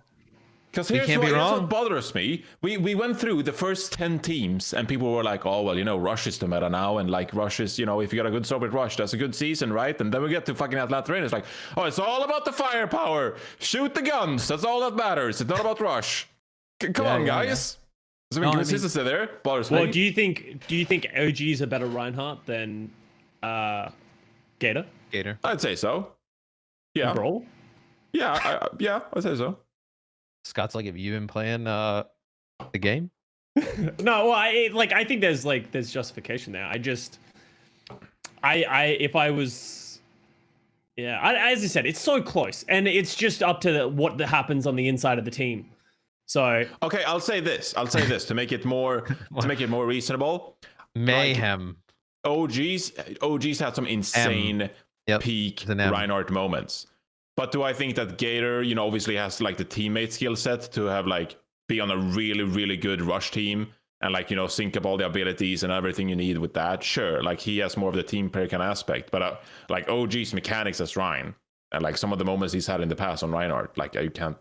C: Because
B: We
C: here's,
B: can't be
C: here's
B: wrong.
C: what bothers me. We went through the first 10 teams and people were like, oh, well, Rush is the meta now. And like Rush is, if you got a good start with Rush, that's a good season, right? And then we get to fucking Atlanta Reign. It's like, oh, it's all about the firepower. Shoot the guns. That's all that matters. It's not about Rush. Come
A: Yeah,
C: on,
A: yeah,
C: guys. There's a
A: No, I
C: big
A: mean-
C: consistency there. Bothers
D: Well,
C: me.
D: do you think OG is a better Reinhardt than Gator?
B: Gator.
C: I'd say so. Yeah.
D: Brawl?
C: Yeah, I'd say so.
B: Scott's like, have you been playing the game?
D: No, well, I think there's justification there. If I was, as I said, it's so close, and it's just up to what happens on the inside of the team. So
C: okay, I'll say this to make it more reasonable.
B: Mayhem.
C: OGs had some insane peak Reinhardt moments. But do I think that Gator, obviously has like the teammate skill set to have like be on a really, really good rush team and like, sync up all the abilities and everything you need with that? Sure, like he has more of the team player kind of aspect. But like OG's mechanics as Ryan and like some of the moments he's had in the past on Reinhardt, like you can't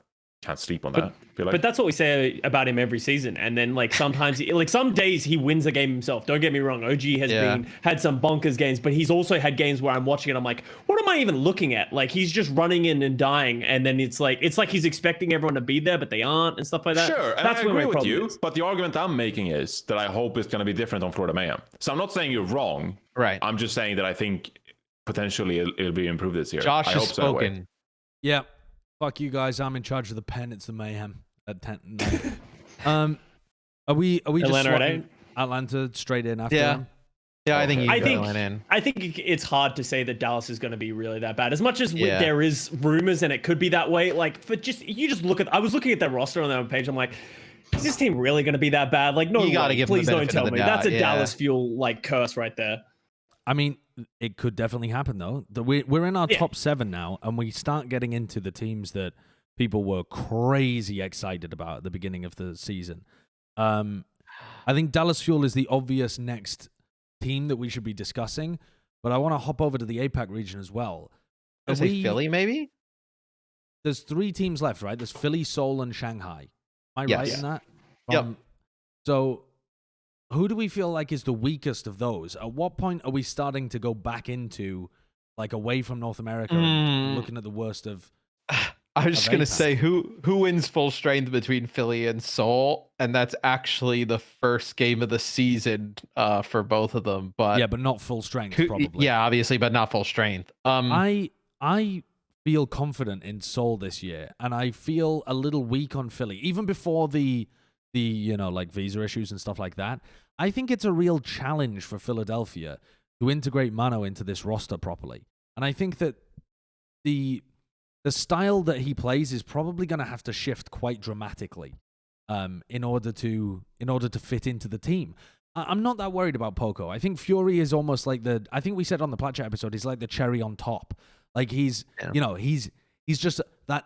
C: sleep on that.
D: But that's what we say about him every season. And then like sometimes, like some days he wins a game himself. Don't get me wrong. OG has had some bonkers games, but he's also had games where I'm watching it. I'm like, what am I even looking at? Like he's just running in and dying. And then it's like he's expecting everyone to be there, but they aren't and stuff like that.
C: Sure. And
D: that's
C: I
D: where
C: agree
D: my
C: with
D: problem
C: you.
D: is.
C: But the argument I'm making is that I hope it's going to be different on Florida Mayhem. So I'm not saying you're wrong.
B: Right.
C: I'm just saying that I think potentially it'll be improved this year.
B: Josh
C: I
B: has
C: hope so, anyway.
B: spoken.
A: Yeah. Fuck you guys. I'm in charge of the pen. It's the Mayhem at 10. Are we just
D: Atlanta at
A: slotting
D: 8?
A: Atlanta straight in after
B: Yeah.
A: them?
B: Yeah, I think
A: Okay.
D: I think it's hard to say that Dallas is going to be really that bad. As much as
B: Yeah.
D: there is rumors and it could be that way, like you just look at. I was looking at their roster on their page. I'm like, is this team really going to be that bad? Like, no,
B: You gotta
D: way.
B: give them the
D: Please don't
B: benefit of
D: tell
B: the
D: me.
B: doubt,
D: That's a
B: yeah.
D: Dallas Fuel like curse right there.
A: I mean, it could definitely happen though. We're in our top 7 now, and we start getting into the teams that people were crazy excited about at the beginning of the season. I think Dallas Fuel is the obvious next team that we should be discussing, but I want to hop over to the APAC region as well.
B: I say Philly, maybe?
A: There's 3 teams left, right? There's Philly, Seoul, and Shanghai. Am I right in that?
B: Yep.
A: So who do we feel like is the weakest of those? At what point are we starting to go back into, like, away from North America and looking at the worst of...
B: I was just going to
A: APAC?
B: say who wins full strength between Philly and Seoul, and that's actually the first game of the season for both of them. But
A: Yeah, but not full strength, probably.
B: yeah, obviously, but not full strength.
A: I feel confident in Seoul this year, and I feel a little weak on Philly, even before the like visa issues and stuff like that. I think it's a real challenge for Philadelphia to integrate Mano into this roster properly, and I think that the style that he plays is probably going to have to shift quite dramatically in order to fit into the team. I'm not that worried about Poco. I think Fury is almost like I think we said on the Plat Chat episode, he's like the cherry on top. Like he's just that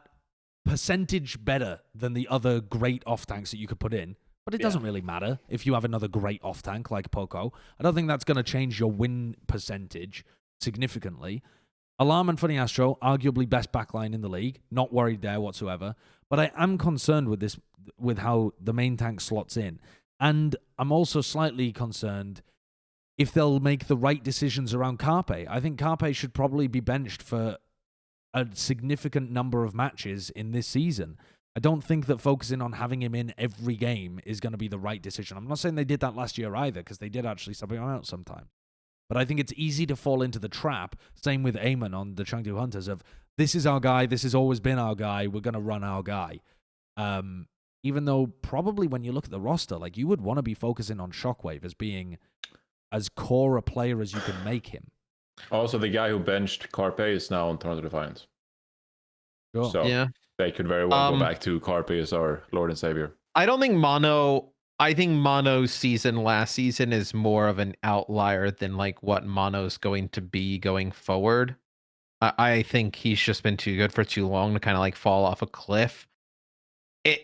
A: percentage better than the other great off tanks that you could put in. But it doesn't really matter if you have another great off tank like Poco. I don't think that's going to change your win percentage significantly. Alarm and Funny Astro, arguably best backline in the league. Not worried there whatsoever. But I am concerned with how the main tank slots in. And I'm also slightly concerned if they'll make the right decisions around Carpe. I think Carpe should probably be benched for a significant number of matches in this season. I don't think that focusing on having him in every game is going to be the right decision. I'm not saying they did that last year either, because they did actually sub him out sometimes. But I think it's easy to fall into the trap, same with Eamon on the Chengdu Hunters, of this is our guy, this has always been our guy, we're going to run our guy. Even though probably when you look at the roster, like you would want to be focusing on Shockwave as being as core a player as you can make him.
C: Also, the guy who benched Carpe is now on Toronto Defiance.
A: Sure.
C: So
B: Yeah.
C: they could very well go back to Carpe as our Lord and Savior.
B: I don't think I think Mono's season last season is more of an outlier than like what Mono's going to be going forward. I think he's just been too good for too long to kind of like fall off a cliff.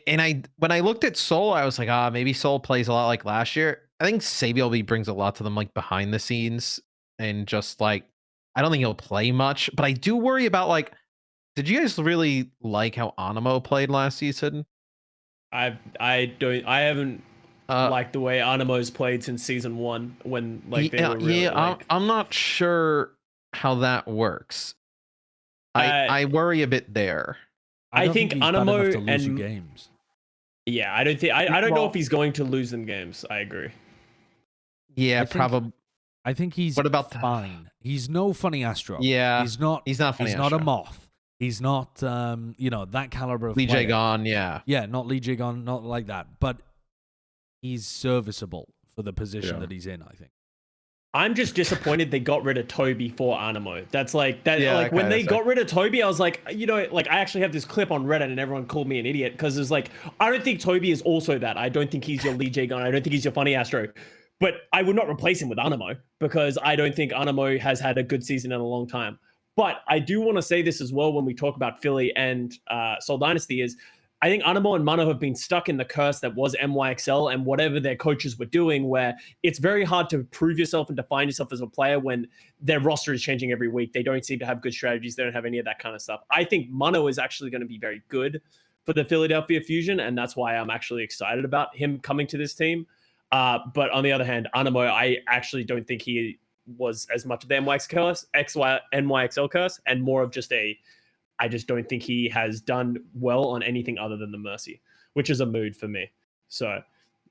B: And when I looked at Soul, I was like, maybe Soul plays a lot like last year. I think Sabielby brings a lot to them like behind the scenes and just like, I don't think he'll play much, but I do worry about like, did you guys really like how Animo played last season?
D: I haven't liked the way Animo's played since season 1 when like they were really, like,
B: I'm not sure how that works. I worry a bit there.
D: I
A: don't
D: think
A: he's bad
D: Animo
A: enough to lose you
D: and
A: games.
D: yeah, I don't think I don't know if he's going to lose them games. I agree.
B: Yeah,
A: I think-
B: probably.
A: I think he's
B: What about
A: fine. He's no Funny Astro.
B: Yeah,
A: He's not
B: he's not Funny
A: He's not a
B: Astro.
A: moth. He's not, that caliber of
B: Lee
A: player.
B: Jae-gon, yeah.
A: Yeah, not Lee Jae-gon, not like that. But he's serviceable for the position that he's in, I think.
D: I'm just disappointed they got rid of Toby for Animo. That's like that.
B: Yeah,
D: like when
B: kinda
D: they
B: sucks.
D: got rid of Toby, I was like, I actually have this clip on Reddit, and everyone called me an idiot because it's like, I don't think Toby is also that. I don't think he's your Lee Jae-gon. I don't think he's your funny Astro. But I would not replace him with Animo because I don't think Animo has had a good season in a long time. But I do want to say this as well when we talk about Philly and Seoul Dynasty is, I think Animo and Mano have been stuck in the curse that was MYXL and whatever their coaches were doing, where it's very hard to prove yourself and define yourself as a player when their roster is changing every week. They don't seem to have good strategies. They don't have any of that kind of stuff. I think Mano is actually going to be very good for the Philadelphia Fusion, and that's why I'm actually excited about him coming to this team. But on the other hand, Animo, I actually don't think he was as much of the NYXL curse and more of just I just don't think he has done well on anything other than the Mercy, which is a mood for me. So,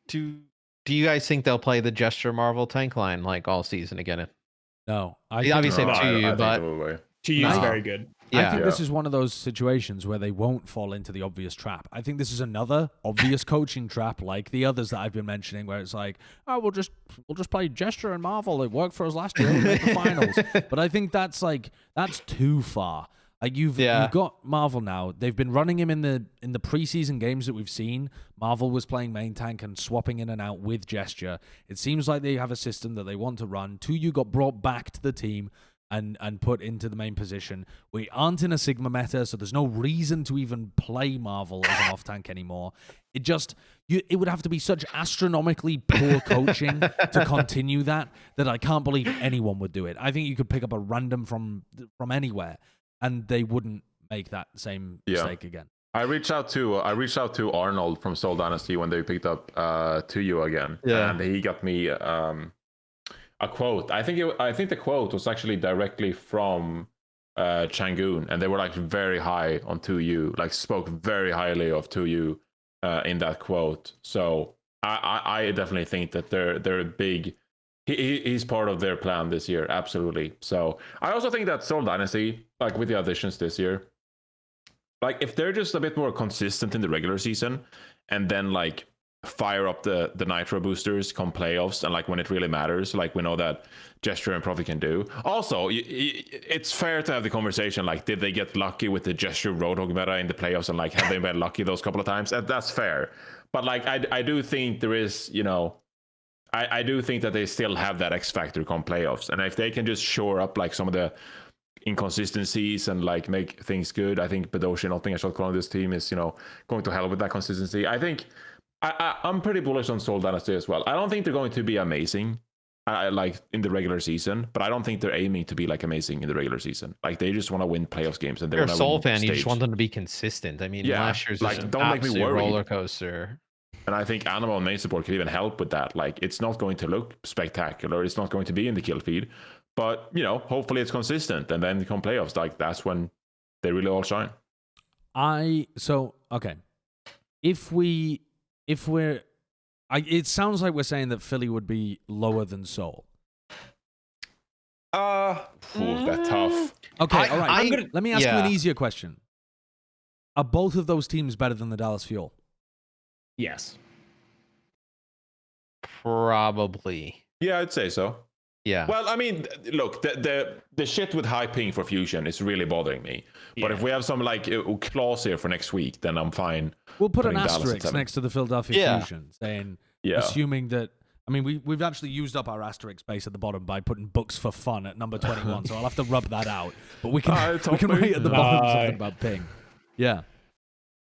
B: Do you guys think they'll play the Gesture Marvel tank line like all season again?
A: No.
B: Obviously
C: No,
B: up to
C: I
B: you,
C: think
B: but
C: it will.
D: to use
A: Nah.
D: very good.
A: I think this is one of those situations where they won't fall into the obvious trap. I think this is another obvious coaching trap like the others that I've been mentioning, where it's like, oh, we'll just play Gesture and Marvel. It worked for us last year. We'll make the finals. But I think that's too far. Like you've got Marvel now. They've been running him in the preseason games that we've seen. Marvel was playing main tank and swapping in and out with Gesture. It seems like they have a system that they want to run. Tuyu got brought back to the team and put into the main position. We aren't in a Sigma meta, so there's no reason to even play Marvel as an off tank anymore. It would have to be such astronomically poor coaching to continue that I can't believe anyone would do it. I think you could pick up a random from anywhere, and they wouldn't make that same mistake again.
C: I reached out to Arnold from Seoul Dynasty when they picked up Tuyu again, and he got me a quote. I think the quote was actually directly from Changoon, and they were like very high on Tuyu, like spoke very highly of Tuyu in that quote. So I definitely think that they're a big. He's part of their plan this year, absolutely. So I also think that Seoul Dynasty, like with the additions this year, like if they're just a bit more consistent in the regular season, and then like fire up the nitro boosters come playoffs, and like when it really matters, like we know that Gesture and Profi can do. Also, it's fair to have the conversation like, did they get lucky with the Gesture Roadhog meta in the playoffs, and like have they been lucky those couple of times? That's fair. But like I do think there is, I do think that they still have that X factor come playoffs, and if they can just shore up like some of the inconsistencies and like make things good, I think Bedoshi not being a shot call on this team is going to help with that consistency. I think I'm pretty bullish on Seoul Dynasty as well. I don't think they're going to be amazing like in the regular season, but I don't think they're aiming to be like amazing in the regular season. Like they just want to win playoffs games, and
B: you're a Seoul fan. You just want them to be consistent. I mean, last year's
C: like
B: just
C: don't make me worry.
B: Roller coaster.
C: And I think Animal and main support could even help with that. Like, it's not going to look spectacular. It's not going to be in the kill feed. But, hopefully it's consistent. And then come playoffs, like, that's when they really all shine.
A: Okay. It sounds like we're saying that Philly would be lower than Seoul.
C: That's tough.
A: Okay, all right. Let me ask you an easier question. Are both of those teams better than the Dallas Fuel?
D: Yes.
B: Probably.
C: Yeah, I'd say so.
B: Yeah.
C: Well, I mean, look, the shit with high ping for Fusion is really bothering me. But if we have some like clause here for next week, then I'm fine.
A: We'll put an asterisk next to the Philadelphia Fusion, saying, assuming that. I mean, we've actually used up our asterisk space at the bottom by putting books for fun at number 21, so I'll have to rub that out. But we can write at the bottom something about ping. Yeah.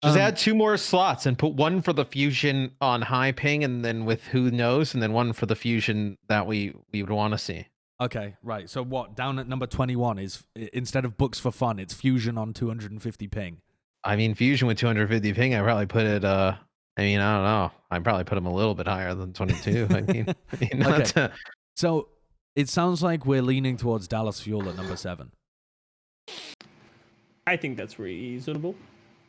B: Just add 2 more slots and put one for the Fusion on high ping, and then with who knows, and then one for the Fusion that we would want to see.
A: Okay, right. So what? Down at number 21 is, instead of books for fun, it's Fusion on 250 ping.
B: I mean, Fusion with 250 ping, I probably put it. I don't know. I probably put them a little bit higher than 22.
A: Okay. So it sounds like we're leaning towards Dallas Fuel at number 7.
D: I think that's reasonable.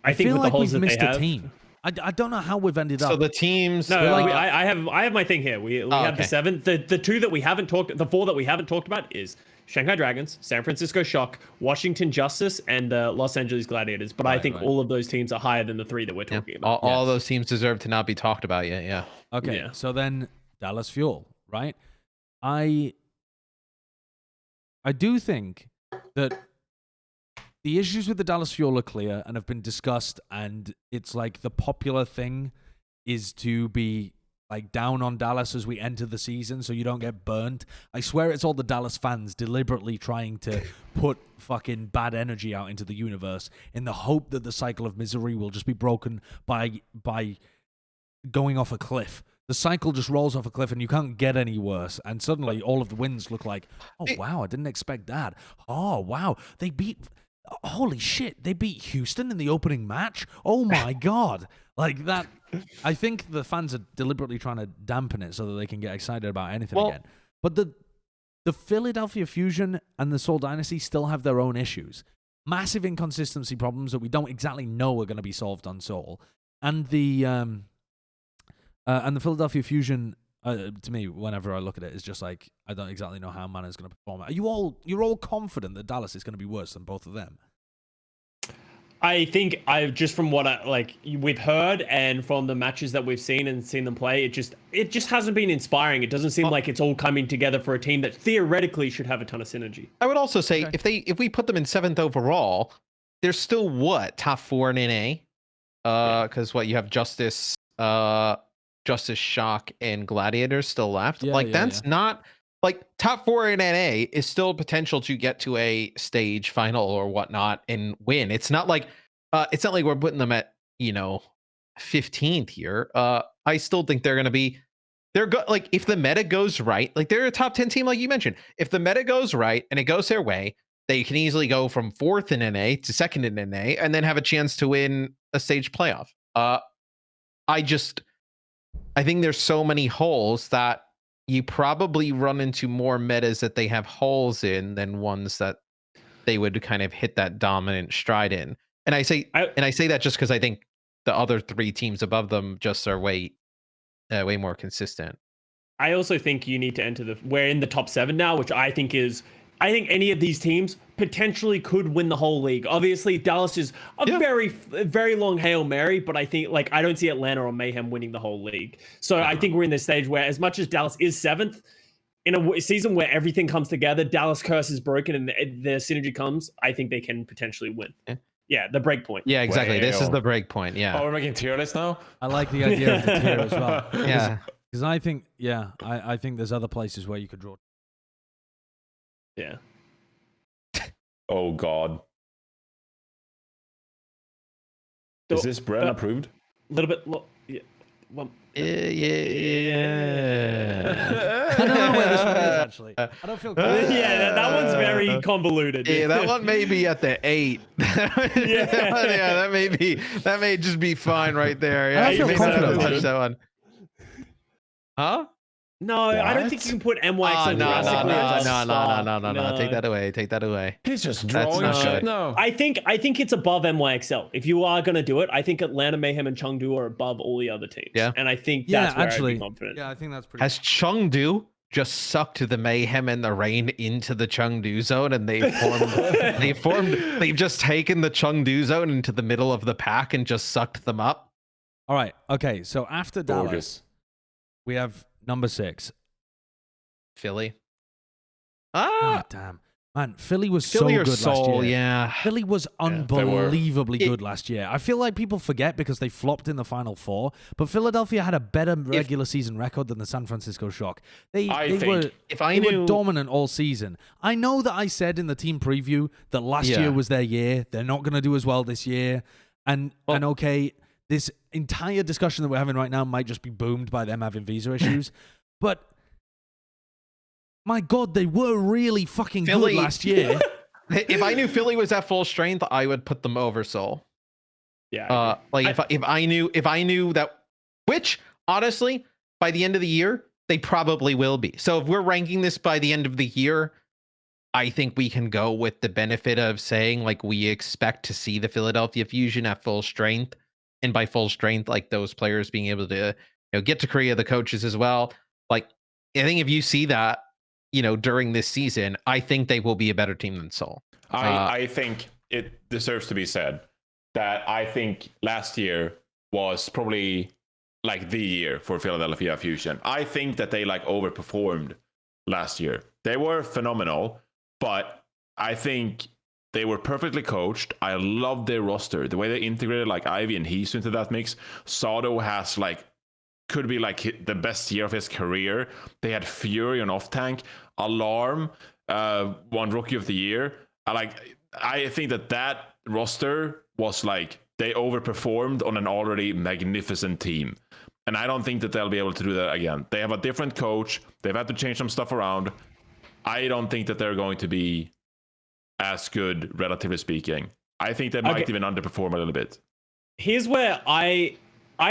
A: I
D: think
A: feel
D: with
A: like
D: the holes
A: we've
D: that
A: missed
D: they
A: a
D: have,
A: team. I don't know how we've ended up.
B: So the teams.
D: No, I have my thing here. We have
B: okay.
D: the 7. The 2 that we haven't talked. The 4 that we haven't talked about is Shanghai Dragons, San Francisco Shock, Washington Justice, and Los Angeles Gladiators. But I think all of those teams are higher than the 3 that we're talking about.
B: All those teams deserve to not be talked about yet. Yeah.
A: Okay,
D: Yeah.
A: so then Dallas Fuel, right? I do think that the issues with the Dallas Fuel are clear and have been discussed, and it's like the popular thing is to be like down on Dallas as we enter the season so you don't get burnt. I swear it's all the Dallas fans deliberately trying to put fucking bad energy out into the universe in the hope that the cycle of misery will just be broken by going off a cliff. The cycle just rolls off a cliff and you can't get any worse. And suddenly all of the wins look like, oh, wow, I didn't expect that. Oh, wow, they beat... Holy shit, they beat Houston in the opening match? Oh my God. Like that, I think the fans are deliberately trying to dampen it so that they can get excited about anything again. But the Philadelphia Fusion and the Seoul Dynasty still have their own issues. Massive inconsistency problems that we don't exactly know are going to be solved on Seoul. And the Philadelphia Fusion, to me, whenever I look at it, is just like, I don't exactly know how Mana is going to perform. You're all confident that Dallas is going to be worse than both of them?
D: I think just from what we've heard and from the matches that we've seen them play, it just hasn't been inspiring. It doesn't seem like it's all coming together for a team that theoretically should have a ton of synergy.
B: I would also say if we put them in 7th overall, they're still top 4 in NA. Because you have Justice, Shock, and Gladiators still left. Not like top 4 in NA is still potential to get to a stage final or whatnot and win. It's not like we're putting them at 15th here. I still think they're gonna be like, if the meta goes right, like they're a top 10 team like you mentioned. If the meta goes right and it goes their way, they can easily go from 4th in NA to 2nd in NA and then have a chance to win a stage playoff. I think there's so many holes that you probably run into more metas that they have holes in than ones that they would kind of hit that dominant stride in. And I say that just because I think the other 3 teams above them just are way more consistent.
D: I also think you need to enter we're in the top 7 now, which I think any of these teams potentially could win the whole league. Obviously, Dallas is a very, very long Hail Mary, but I think I don't see Atlanta or Mayhem winning the whole league. So I think we're in this stage where, as much as Dallas is 7th, in a season where everything comes together, Dallas curse is broken and the synergy comes, I think they can potentially win. Yeah, the break point.
B: Yeah, exactly. This is the break point. Yeah.
C: Oh, we're making tier lists now?
A: I like the idea of the tier as well.
B: Yeah.
A: Because I think, I think there's other places where you could draw.
D: Yeah.
C: Oh God. Is this Bren approved?
D: A little bit.
B: Yeah.
A: I don't know where this one is, actually. I don't feel good.
D: Yeah, that one's very convoluted.
B: Yeah, that one may be at the 8. Yeah, that may just be fine right there. Yeah,
A: I don't feel confident.
B: Touch that one. Huh?
D: No, I don't think you can put MYX on Jurassic
B: No. Take that away.
C: He's just drawing shit now.
D: I think it's above MYXL. If you are going to do it, I think Atlanta Mayhem and Chengdu are above all the other teams.
B: Yeah.
D: And I think that's where I'd be confident.
A: Yeah, I think that's pretty.
B: Has Chengdu just sucked the Mayhem and the Rain into the Chengdu zone, and they've just taken the Chengdu zone into the middle of the pack and just sucked them up?
A: All right. Okay. So after Dallas, we have number 6.
B: Philly.
A: God damn. Man, Philly was so good last year.
B: Yeah.
A: Philly was unbelievably good last year. I feel like people forget because they flopped in the Final 4, but Philadelphia had a better regular season record than the San Francisco Shock. They were dominant all season. I know that I said in the team preview that last year was their year. They're not going to do as well this year. And okay, this entire discussion that we're having right now might just be boomed by them having visa issues. But my God, they were really fucking good last year.
B: If I knew Philly was at full strength, I would put them over Seoul.
D: Yeah.
B: If I knew that, which honestly, by the end of the year, they probably will be. So if we're ranking this by the end of the year, I think we can go with the benefit of saying like we expect to see the Philadelphia Fusion at full strength. And by full strength, like those players being able to get to Korea, the coaches as well. Like, I think if you see that, during this season, I think they will be a better team than Seoul.
C: I think it deserves to be said that I think last year was probably like the year for Philadelphia Fusion. I think that they like overperformed last year. They were phenomenal, but I think they were perfectly coached. I love their roster. The way they integrated like Ivy and Hees into that mix. Sado has could be like the best year of his career. They had Fury on off tank. Alarm won Rookie of the Year. I think that roster was like they overperformed on an already magnificent team. And I don't think that they'll be able to do that again. They have a different coach. They've had to change some stuff around. I don't think that they're going to be as good, relatively speaking. I think they might even underperform a little bit.
D: Here's where I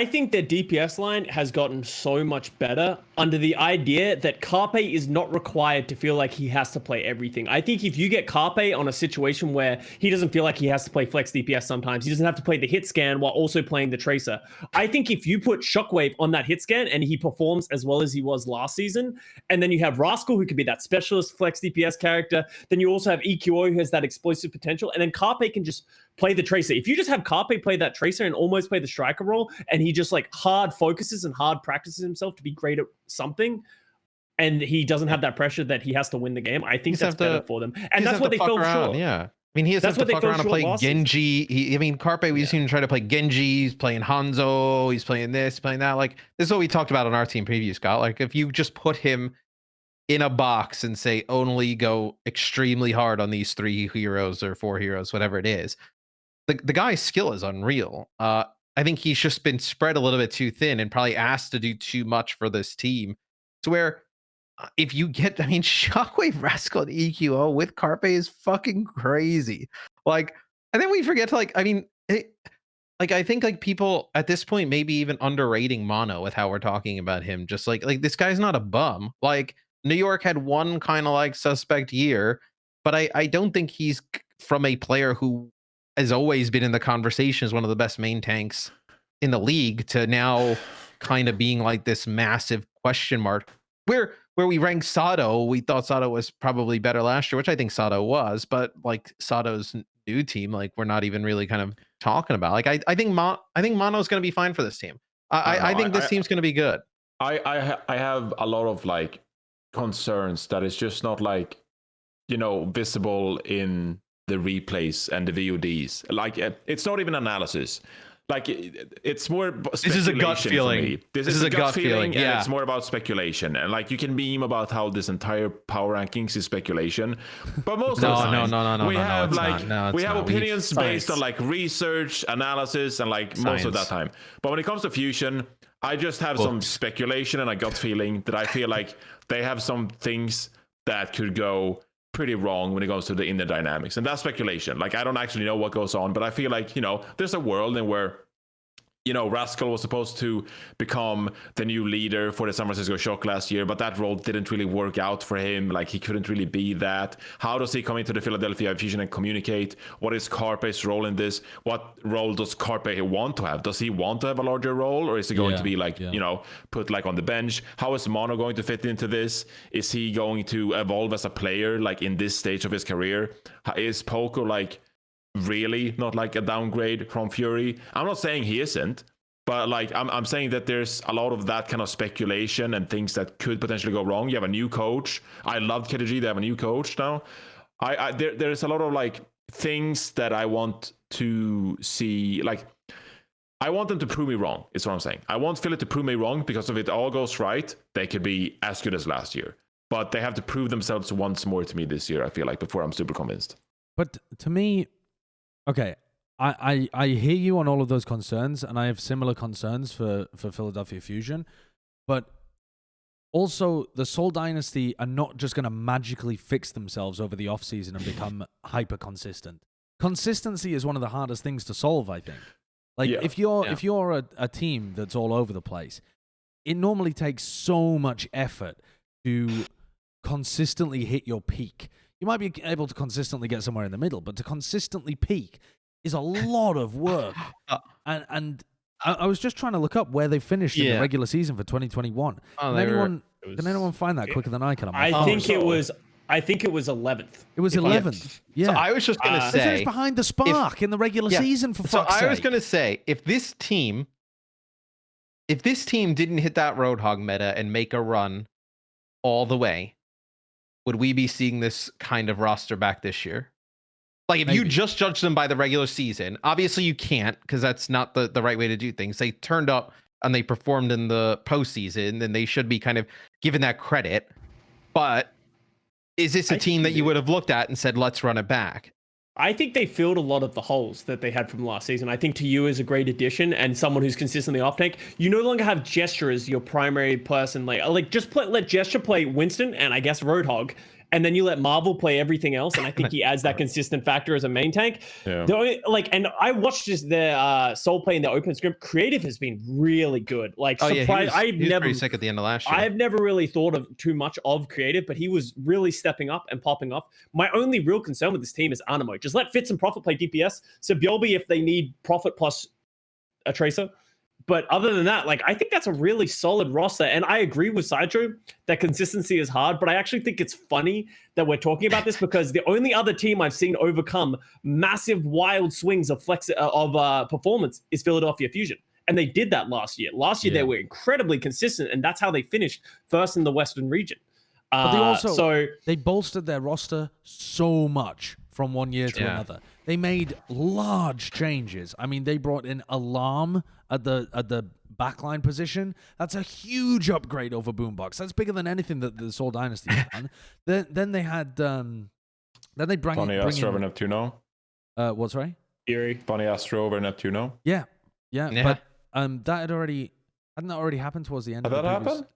D: think their DPS line has gotten so much better under the idea that Carpe is not required to feel like he has to play everything. I think if you get Carpe on a situation where he doesn't feel like he has to play flex DPS sometimes, he doesn't have to play the hit scan while also playing the Tracer. I think if you put Shockwave on that hit scan and he performs as well as he was last season, and then you have Rascal who could be that specialist flex DPS character, then you also have EQO who has that explosive potential, and then Carpe can just play the Tracer. If you just have Carpe play that Tracer and almost play the striker role, and he just like hard focuses and hard practices himself to be great at something, and he doesn't have that pressure that he has to win the game, I think that's better for them. And that's what they fell short.
B: Yeah. I mean, he has to fuck around and play Genji. Carpe, we've seen him try to play Genji. He's playing Hanzo. He's playing this, playing that. Like, this is what we talked about on our team preview, Scott. Like, if you just put him in a box and say only go extremely hard on these 3 heroes or 4 heroes, whatever it is, the guy's skill is unreal. I think he's just been spread a little bit too thin and probably asked to do too much for this team. To where if you get, Shockwave, Rascal, and EQO with Carpe is fucking crazy. Like, and then we forget to I think people at this point maybe even underrating Mono with how we're talking about him. Just like this guy's not a bum. Like, New York had one kind of like suspect year, but I don't think he's from a player who has always been in the conversation as one of the best main tanks in the league to now kind of being like this massive question mark. Where we ranked Sado, we thought Sado was probably better last year, which I think Sado was, but like Sado's new team, like we're not even really kind of talking about. Like I think Mono's going to be fine for this team. I think this team's going to be good.
C: I have a lot of like concerns that it's just not like visible in the replays and the VODs. Like it's not even analysis. Like it's more speculation. This is a gut feeling. This is a gut feeling. Yeah, and it's more about speculation. And like you can meme about how this entire power rankings is speculation, but most of the time we have opinions based on like research, analysis, and like most of that time. But when it comes to Fusion, I just have some speculation and a gut feeling that I feel like they have some things that could go pretty wrong when it comes to the inner dynamics, and that's speculation. Like I don't actually know what goes on, but I feel like there's a world in where Rascal was supposed to become the new leader for the San Francisco Shock last year, but that role didn't really work out for him. Like he couldn't really be that. How does he come into the Philadelphia Fusion and communicate? What is Carpe's role in this? What role does Carpe want to have? Does he want to have a larger role, or is he going to be like put like on the bench? How is Mono going to fit into this? Is he going to evolve as a player like in this stage of his career? Is Poco like really not like a downgrade from Fury? I'm not saying he isn't, but like I'm saying that there's a lot of that kind of speculation and things that could potentially go wrong. You have a new coach. I loved KTG. They have a new coach now. There's a lot of like things that I want to see. Like I want them to prove me wrong, is what I'm saying. I want Philly to prove me wrong, because if it all goes right, they could be as good as last year. But they have to prove themselves once more to me this year, I feel like, before I'm super convinced.
A: But to me, okay, I hear you on all of those concerns, and I have similar concerns for Philadelphia Fusion. But also, the Seoul Dynasty are not just going to magically fix themselves over the offseason and become hyper-consistent. Consistency is one of the hardest things to solve, I think. Like, if you're a team that's all over the place, it normally takes so much effort to consistently hit your peak. You might be able to consistently get somewhere in the middle, but to consistently peak is a lot of work. And I was just trying to look up where they finished in the regular season for 2021. Can anyone find that quicker than I can?
D: I think it was 11th.
A: It was
D: if I'm-
A: 11th. Yeah.
B: So I was just gonna
A: They
B: say
A: finished behind the Spark in the regular season, for
B: So
A: fuck's sake.
B: I was gonna say, if this team didn't hit that Roadhog meta and make a run all the way, would we be seeing this kind of roster back this year? Like, if you
A: Maybe.
B: just judge them by the regular season, obviously you can't, because that's not the right way to do things. They turned up and they performed in the postseason, and they should be kind of given that credit. But is this a team that you would have looked at and said, let's run it back?
D: I think they filled a lot of the holes that they had from last season. I think to you is a great addition and someone who's consistently off tank. You no longer have Gesture as your primary person. Like just let Gesture play Winston and I guess Roadhog, and then you let Marvel play everything else. And I think he adds that consistent factor as a main tank.
C: Yeah.
D: The only, and I watched just their Soul play in their open script. Creative has been really good. Like,
B: Oh, yeah, he was
D: never
B: pretty sick at the end of last year.
D: I've never really thought of too much of Creative, but he was really stepping up and popping off. My only real concern with this team is Animo. Just let Fitz and Profit play DPS. So Bjolby if they need Profit plus a Tracer. But other than that, like, I think that's a really solid roster. And I agree with Sideshow that consistency is hard, but I actually think it's funny that we're talking about this because the only other team I've seen overcome massive wild swings of performance is Philadelphia Fusion. And they did that last year. Last year, they were incredibly consistent, and that's how they finished first in the Western region.
A: But they also they bolstered their roster so much from one year to another. They made large changes. I mean, they brought in Alarm at the backline position. That's a huge upgrade over Boombox. That's bigger than anything that the Soul Dynasty has done. Then they had then they bring
C: Astro over
A: in
C: Neptuno.
A: what's right?
D: Fury.
C: Funny Astro over Neptuno.
A: Yeah. But hadn't that already happened towards the end
C: Had
A: of the
C: that
A: previous...
C: happened?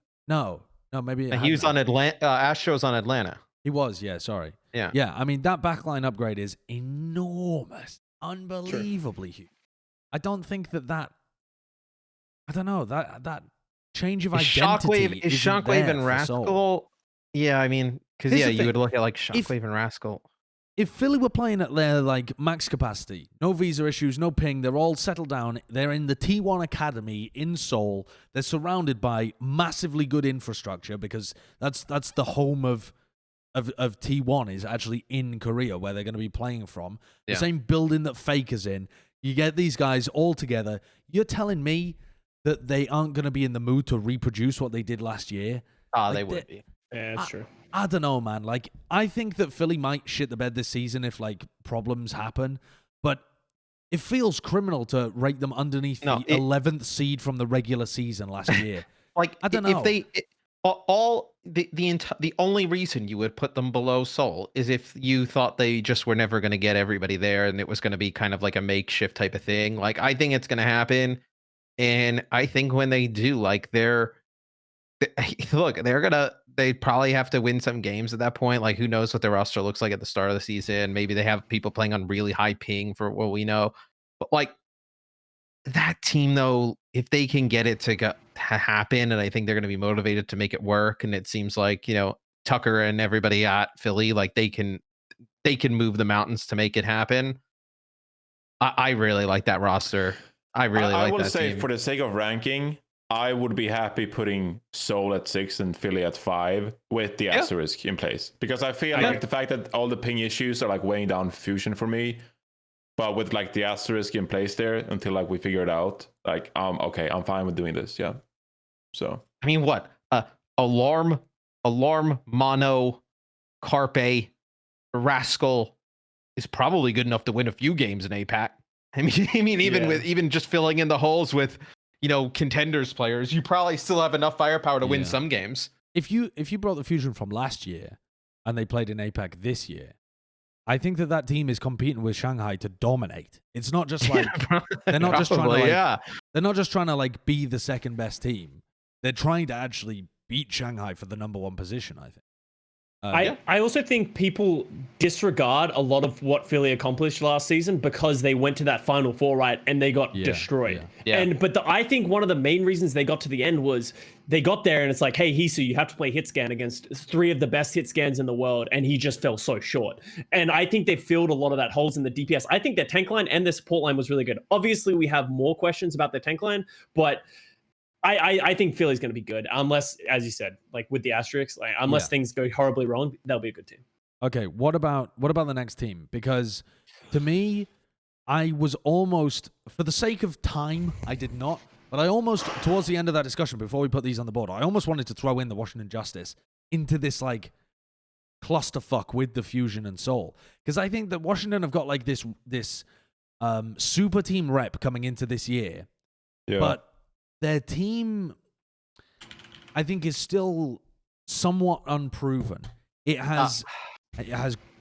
A: No, maybe it
B: He was
A: hadn't.
B: on Atlanta. Astro's on Atlanta.
A: He was, yeah, sorry.
B: Yeah.
A: I mean, that backline upgrade is enormous. Unbelievably huge. I don't think that I don't know, that change of identity
B: Is Shockwave and
A: Soul.
B: Rascal? Yeah, I mean, because
A: Here's the
B: you
A: thing.
B: would look at like Shockwave and Rascal.
A: If Philly were playing at their like max capacity, no visa issues, no ping, they're all settled down. They're in the T1 Academy in Seoul. They're surrounded by massively good infrastructure because that's the home of T1 is actually in Korea where they're going to be playing from. The same building that Faker's in. You get these guys all together. You're telling me that they aren't going to be in the mood to reproduce what they did last year?
B: They would be.
D: Yeah, that's true.
A: I don't know, man. Like, I think that Philly might shit the bed this season if, like, problems happen. But it feels criminal to rate them underneath the 11th seed from the regular season last year.
B: Like,
A: I don't know.
B: If they the only reason you would put them below Seoul is if you thought they just were never going to get everybody there and it was going to be kind of like a makeshift type of thing. Like, I think it's going to happen. And I think when they do, like, they probably have to win some games at that point. Like, who knows what their roster looks like at the start of the season? Maybe they have people playing on really high ping for what we know. But like that team, though, if they can get it to happen, and I think they're going to be motivated to make it work. And it seems like, Tucker and everybody at Philly, like they can move the mountains to make it happen. I really like that roster. I
C: would
B: that
C: say
B: team.
C: For the sake of ranking, I would be happy putting Seoul at 6 and Philly at 5 with the asterisk in place. Because I feel like the fact that all the ping issues are like weighing down Fusion for me, but with like the asterisk in place there until like we figure it out, like okay, I'm fine with doing this. Yeah. So
B: I mean, what? Alarm, Mono, Carpe, Rascal is probably good enough to win a few games in APAC. I mean, even just filling in the holes with, contenders players, you probably still have enough firepower to win some games.
A: If you brought the Fusion from last year and they played in APAC this year, I think that team is competing with Shanghai to dominate. It's not just like they're not just trying to they're not just trying to like be the second best team. They're trying to actually beat Shanghai for the number 1 position, I think.
D: I also think people disregard a lot of what Philly accomplished last season because they went to that Final Four, right, and they got destroyed. I think one of the main reasons they got to the end was they got there and it's like, hey, Hisu, you have to play hit scan against 3 of the best hit scans in the world, and he just fell so short. And I think they filled a lot of that holes in the DPS. I think their tank line and their support line was really good. Obviously, we have more questions about their tank line, but I think Philly's going to be good, unless, as you said, like with the asterisks, like unless things go horribly wrong, they'll be a good team.
A: Okay, what about the next team? Because to me, I was almost, for the sake of time, I did not. But I almost, towards the end of that discussion, before we put these on the board, I almost wanted to throw in the Washington Justice into this like clusterfuck with the Fusion and Soul, because I think that Washington have got like this super team rep coming into this year, but their team, I think, is still somewhat unproven. It has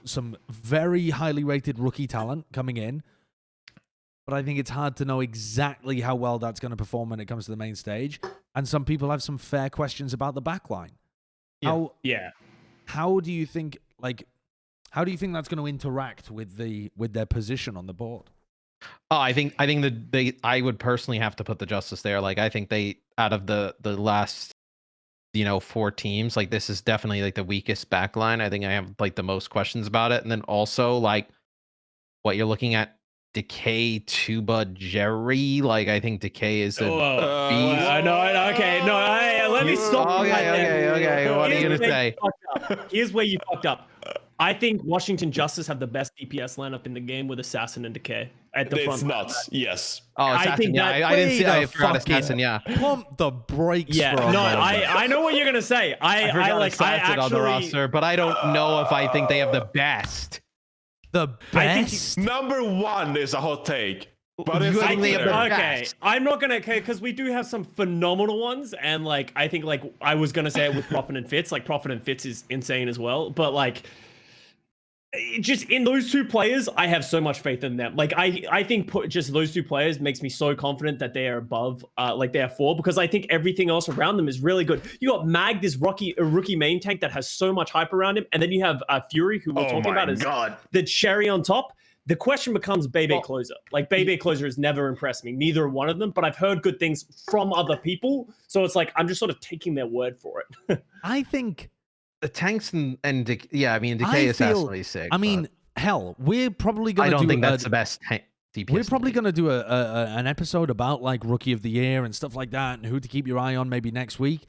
A: some very highly rated rookie talent coming in, but I think it's hard to know exactly how well that's going to perform when it comes to the main stage. And some people have some fair questions about the backline. How do you think that's going to interact with their position on the board?
B: Oh, I think I would personally have to put the Justice there. Like, I think they, out of the last, 4 teams, like, this is definitely like the weakest backline. I think I have like the most questions about it. And then also like what you're looking at, Decay, Tuba, Jerry. Like, I think Decay is a beast.
D: Let me stop.
B: Okay. What are you gonna say?
D: Here's where you fucked up. I think Washington Justice have the best DPS lineup in the game with Assassin and Decay at the front.
C: It's nuts. Yes.
B: Oh, Assassin.
D: I think
B: I didn't see. I forgot Assassin. Yeah.
A: Pump the brakes.
D: Yeah.
A: For a moment.
D: I know what you're gonna say. I like
B: Assassin on the roster, but I don't know if I think they have the best.
A: The best?
C: Number 1 is a hot take. But it's
D: okay. I'm not gonna, because we do have some phenomenal ones, and like I think like I was gonna say it with Profit and Fitz. Like Profit and Fitz is insane as well, but like just in those 2 players, I have so much faith in them. Like I think just those 2 players makes me so confident that they are above, like they are 4, because I think everything else around them is really good. You got Mag, this rookie main tank that has so much hype around him, and then you have Fury, who we're talking about as the cherry on top. The question becomes Bebe Closer. Like, Bebe Closer has never impressed me, neither one of them, but I've heard good things from other people. So it's like, I'm just sort of taking their word for it.
A: I think
B: the tanks and Decay is absolutely sick.
A: I mean, hell, we're probably going to do...
B: I don't think that's the best DPS.
A: We're probably going to do an episode about, like, Rookie of the Year and stuff like that, and who to keep your eye on maybe next week.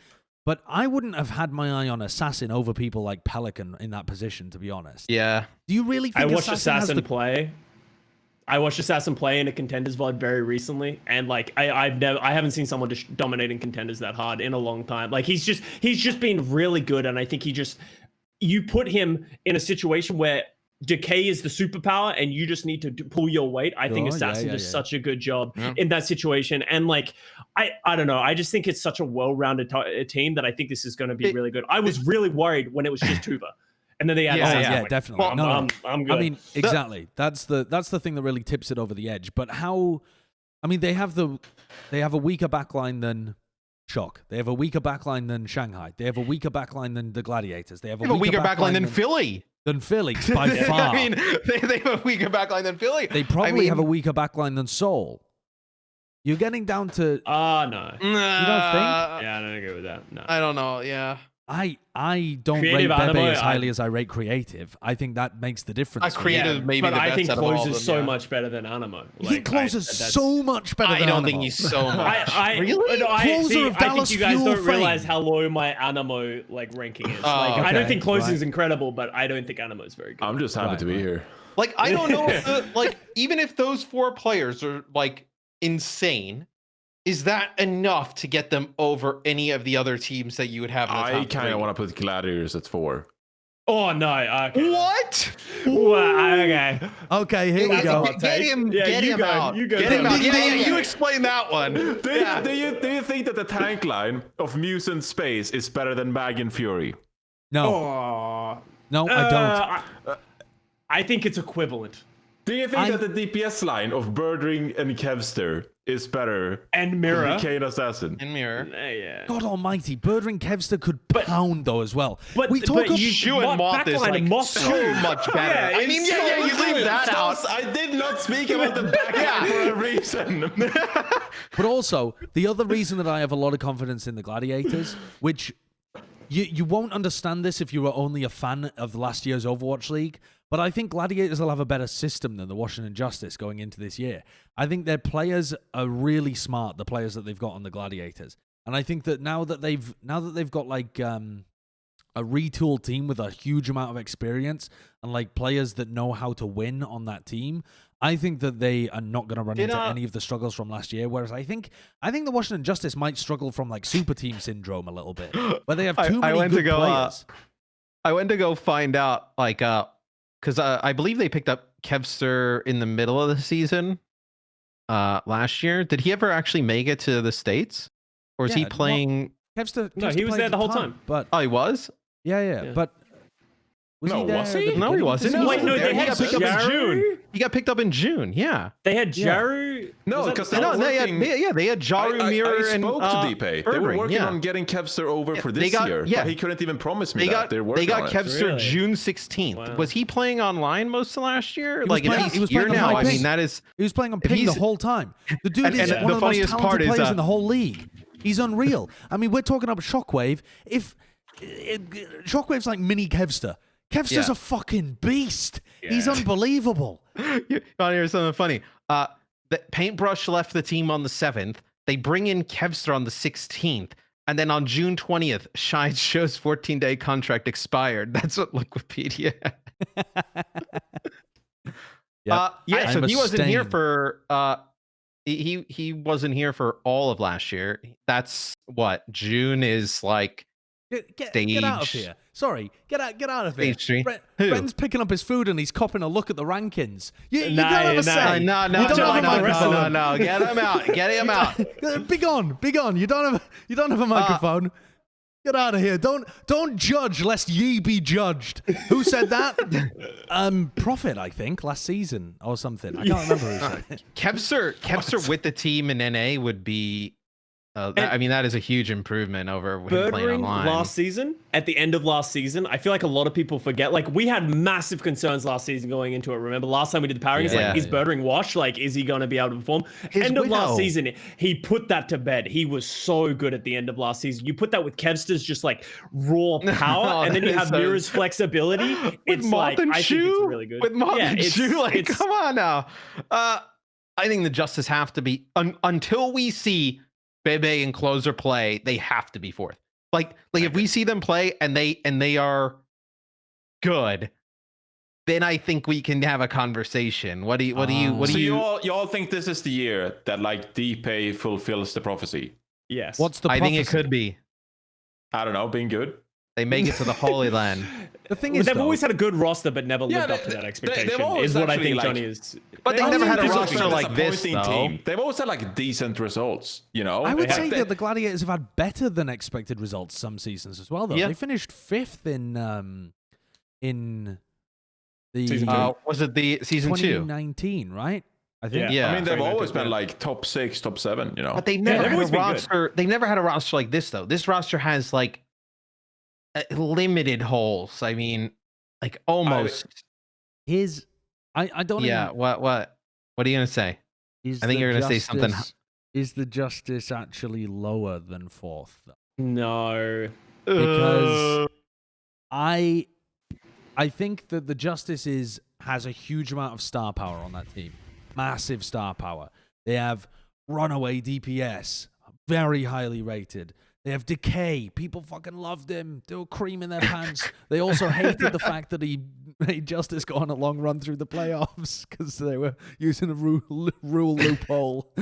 A: But I wouldn't have had my eye on Assassin over people like Pelican in that position, to be honest.
B: Yeah.
A: Do you really think
D: I watched Assassin play? I watched Assassin play in a Contenders VOD very recently, and like I haven't seen someone just dominating Contenders that hard in a long time. Like he's just been really good, and I think you put him in a situation where Decay is the superpower, and you just need to pull your weight. I think Assassin does such a good job in that situation, and like I don't know. I just think it's such a well-rounded team that I think this is going to be really good. I was really worried when it was just Tuba, and then they had
A: yeah, definitely.
D: Well,
A: no,
D: I'm good.
A: I mean, exactly. That's the thing that really tips it over the edge. But how? I mean, they have a weaker backline than Shock. They have a weaker backline than Shanghai. They have a weaker backline than the Gladiators. They have a weaker backline
B: than Philly.
A: Than Philly, by far.
B: I mean, they have a weaker backline than Philly.
A: They probably have a weaker backline than Seoul. You're getting down to...
D: no.
A: You don't think?
D: Yeah, I don't agree with that. No.
B: I don't know, yeah.
A: I don't
D: Creative
A: rate Bebe
D: Animo,
A: as highly as I rate Creative. I think that makes the difference.
B: Creative maybe
D: but
B: the
D: I
B: best
D: think
B: out of all of
D: closes
B: them,
D: so much better than Animo.
A: He closes so much better than
B: I don't
A: Animo.
B: think he's so much.
A: Really? Closer of
D: I think
A: Dallas
D: you guys
A: Fuel
D: don't realize
A: fame.
D: how low my Animo like ranking is.
A: okay,
D: I don't think closing is incredible, but I don't think Animo is very good.
C: I'm just happy to be here.
B: Like, I don't know if even if those 4 players are like insane, is that enough to get them over any of the other teams that you would have in the top
C: I kind
B: 3?
C: of want to put Gladiators at 4.
D: Oh no! Okay.
B: What?
D: Okay.
A: Okay, here we go.
B: Get him out.
D: You go.
B: Get him out. Yeah, you explain that one.
C: Do you think that the tank line of Muse and Space is better than Mag and Fury?
A: No. No, I don't.
D: I think it's equivalent.
C: Do you think that the DPS line of Birdring and Kevster is better
D: And Mirror.
C: than Decay and Assassin?
B: In mirror.
D: Yeah.
A: God almighty, Birdring Kevster could pound though as well.
D: But
A: we talk of
B: Shu and Moth is like so much better.
D: Yeah,
B: I mean, you leave that out.
C: I did not speak about the backline for a reason.
A: But also, the other reason that I have a lot of confidence in the Gladiators, which you won't understand this if you were only a fan of last year's Overwatch League, but I think Gladiators will have a better system than the Washington Justice going into this year. I think their players are really smart, the players that they've got on the Gladiators. And I think that now that they've got like a retooled team with a huge amount of experience and like players that know how to win on that team, I think that they are not going to run into any of the struggles from last year. Whereas I think the Washington Justice might struggle from like super team syndrome a little bit, where they have too many good players.
B: I went to go find out, like, because I believe they picked up Kevster in the middle of the season last year. Did he ever actually make it to the States? Or is he playing?
D: No, he was there the whole time.
A: But
B: oh, he was?
A: Yeah. But was
C: No,
A: he there?
C: was he?
B: No, he wasn't.
D: Wait, no, they
B: he
D: had
B: got picked up in
D: Jaru?
B: June. He got picked up in June. Yeah.
D: They had Jaru.
C: No, because they had
B: Jaru, Mirror,
C: I spoke to
B: and
C: DP. They were working on getting Kevster over for this year.
B: Yeah.
C: But he couldn't even promise me
B: They got Kevster
D: Really?
B: June 16th.
D: Wow.
B: Was he playing online most of last year?
A: He
B: Like,
A: was
B: if
A: playing-
B: he's
A: he was
B: here
A: playing on
B: now,
A: high
B: I mean,
A: ping.
B: that is.
A: He was playing on
B: if
A: ping the
B: he's-
A: whole time. The dude
B: And
A: is
B: the
A: one of the most
B: funniest
A: talented
B: part is,
A: players in the whole league. He's unreal. I mean, we're talking about Shockwave. Shockwave's like mini Kevster. Kevster's a fucking beast. He's unbelievable.
B: You want to hear something funny? The Paintbrush left the team on the 7th. They bring in Kevster on the 16th. And then on June 20th, Sideshow's 14-day contract expired. That's what Wikipedia
A: Yep.
B: so
A: I'm
B: he
A: a
B: wasn't here
A: stain.
B: for he wasn't here for all of last year. That's what June is like.
A: Get out of
B: Stage-
A: here. Sorry, get out of here.
B: Stage 3. Who?
A: Bren's picking up his food and he's copping a look at the rankings. You
D: Nah,
A: can't have a
D: nah.
A: say.
B: No,
A: You don't have a microphone.
B: no. Get him out. Get him out.
A: Be gone. You don't have a microphone. Get out of here. Don't judge lest ye be judged. Who said that? Prophet, I think, last season or something. I can't remember who said it.
B: Kevster with the team in NA would be. I mean, that is a huge improvement over him playing
D: Birdering
B: online.
D: last season, at the end of last season, I feel like a lot of people forget. Like, we had massive concerns last season going into it. Remember, last time we did the powering, it's like, is Birdering washed? Like, is he going to be able to perform? End of last season, he put that to bed. He was so good at the end of last season. You put that with Kevster's just like raw power, and then you have Mirror's flexibility. It's like, I think it's really good.
B: With Moth and Shoe, like, come on now. I think the Justice have to be until we see Bebe and Closer play, they have to be fourth. Like if we see them play and they are good, then I think we can have a conversation. What do you
C: So you all think this is the year that like DP fulfills the prophecy?
D: Yes.
A: What's the
B: I think it
A: prophecy?
B: could be.
C: I don't know, being good.
B: They make it to the Holy Land.
A: The thing is,
D: They've
A: though,
D: always had a good roster, but never lived up to that expectation.
C: always
D: Is what I
C: actually,
D: think
C: like-
D: Johnny is.
B: But they never had a
C: They've always
B: roster
C: been a
B: like this,
C: disappointing
B: though.
C: team. They've always had like decent results, you know.
A: I would say
C: They-
A: that the Gladiators have had better than expected results some seasons as well, though.
B: Yeah.
A: They finished 5th in the
D: Season two.
B: Was it the season 2?
A: 2019, right? I think.
B: Yeah.
C: I mean, they've
D: 2019,
C: always been
D: yeah.
C: like top 6, top 7, you know.
B: But they never
D: they've
B: had a
D: always been good.
B: roster. They never had a roster like this, though. This roster has like limited holes. I mean, like almost.
A: I don't
B: Yeah.
A: even,
B: What are you gonna say?
A: is
B: I think
A: the
B: you're gonna say something-
A: Justice- Is the Justice actually lower than 4th? Though?
D: No.
A: Because I think that the Justice has a huge amount of star power on that team. Massive star power. They have runaway DPS, very highly rated. They have Decay. People fucking loved him. They were cream in their pants. They also hated the fact that he made Justice go on a long run through the playoffs because they were using a rule loophole.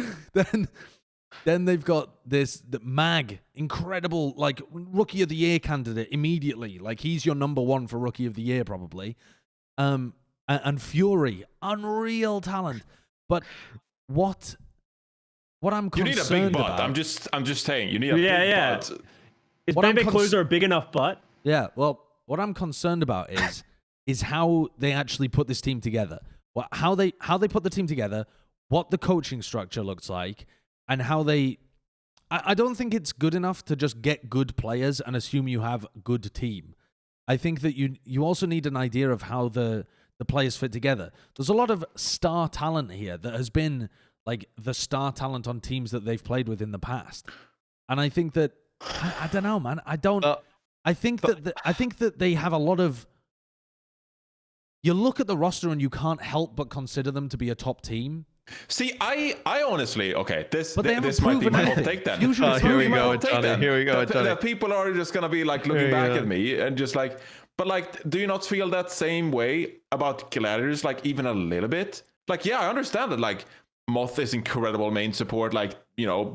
A: Then they've got the Mag, incredible, like Rookie of the Year candidate immediately. Like he's your number 1 for Rookie of the Year probably. And Fury, unreal talent. But what I'm
C: You need
A: concerned
C: a big butt.
A: about,
C: I'm just saying. You need a big
D: Yeah.
C: butt.
D: Is
A: What I'm
D: Bebe Closer a big enough butt?
A: yeah. Well, what I'm concerned about is how they actually put this team together. How they put the team together, what the coaching structure looks like, and how they. I don't think it's good enough to just get good players and assume you have a good team. I think that you also need an idea of how the players fit together. There's a lot of star talent here that has been like the star talent on teams that they've played with in the past. And I think that I don't know, man. I think that they have a lot of. You look at the roster and you can't help but consider them to be a top team.
C: See, I honestly, okay, this
A: But they haven't
C: this might be
A: proven
C: my hot
A: anything.
C: take then.
A: Fusion is
B: Here we
A: proven
B: go,
A: anything.
B: Johnny. Here we go, Johnny.
C: That people are just gonna be like looking
B: Here we
C: back
B: go.
C: at me and just like, but like, do you not feel that same way about Gladiators? Like even a little bit? Like, yeah, I understand that. Like, Moth is incredible main support. Like, you know,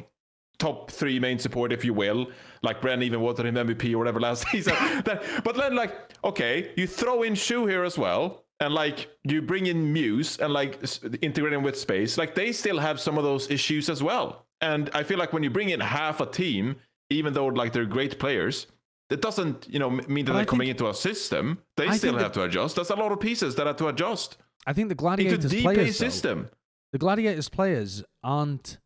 C: top 3 main support, if you will. Like Bren even voted him MVP or whatever last season. But then like, okay, you throw in Shu here as well. And like you bring in Muse and like integrating with Space, like they still have some of those issues as well. And I feel like when you bring in half a team, even though like they're great players, that doesn't, you know, mean that they're coming into a system. They still have to adjust. That's a lot of pieces that have to adjust.
A: I think the
C: It's a
A: Gladiators
C: DP
A: players,
C: system.
A: the Gladiators players aren't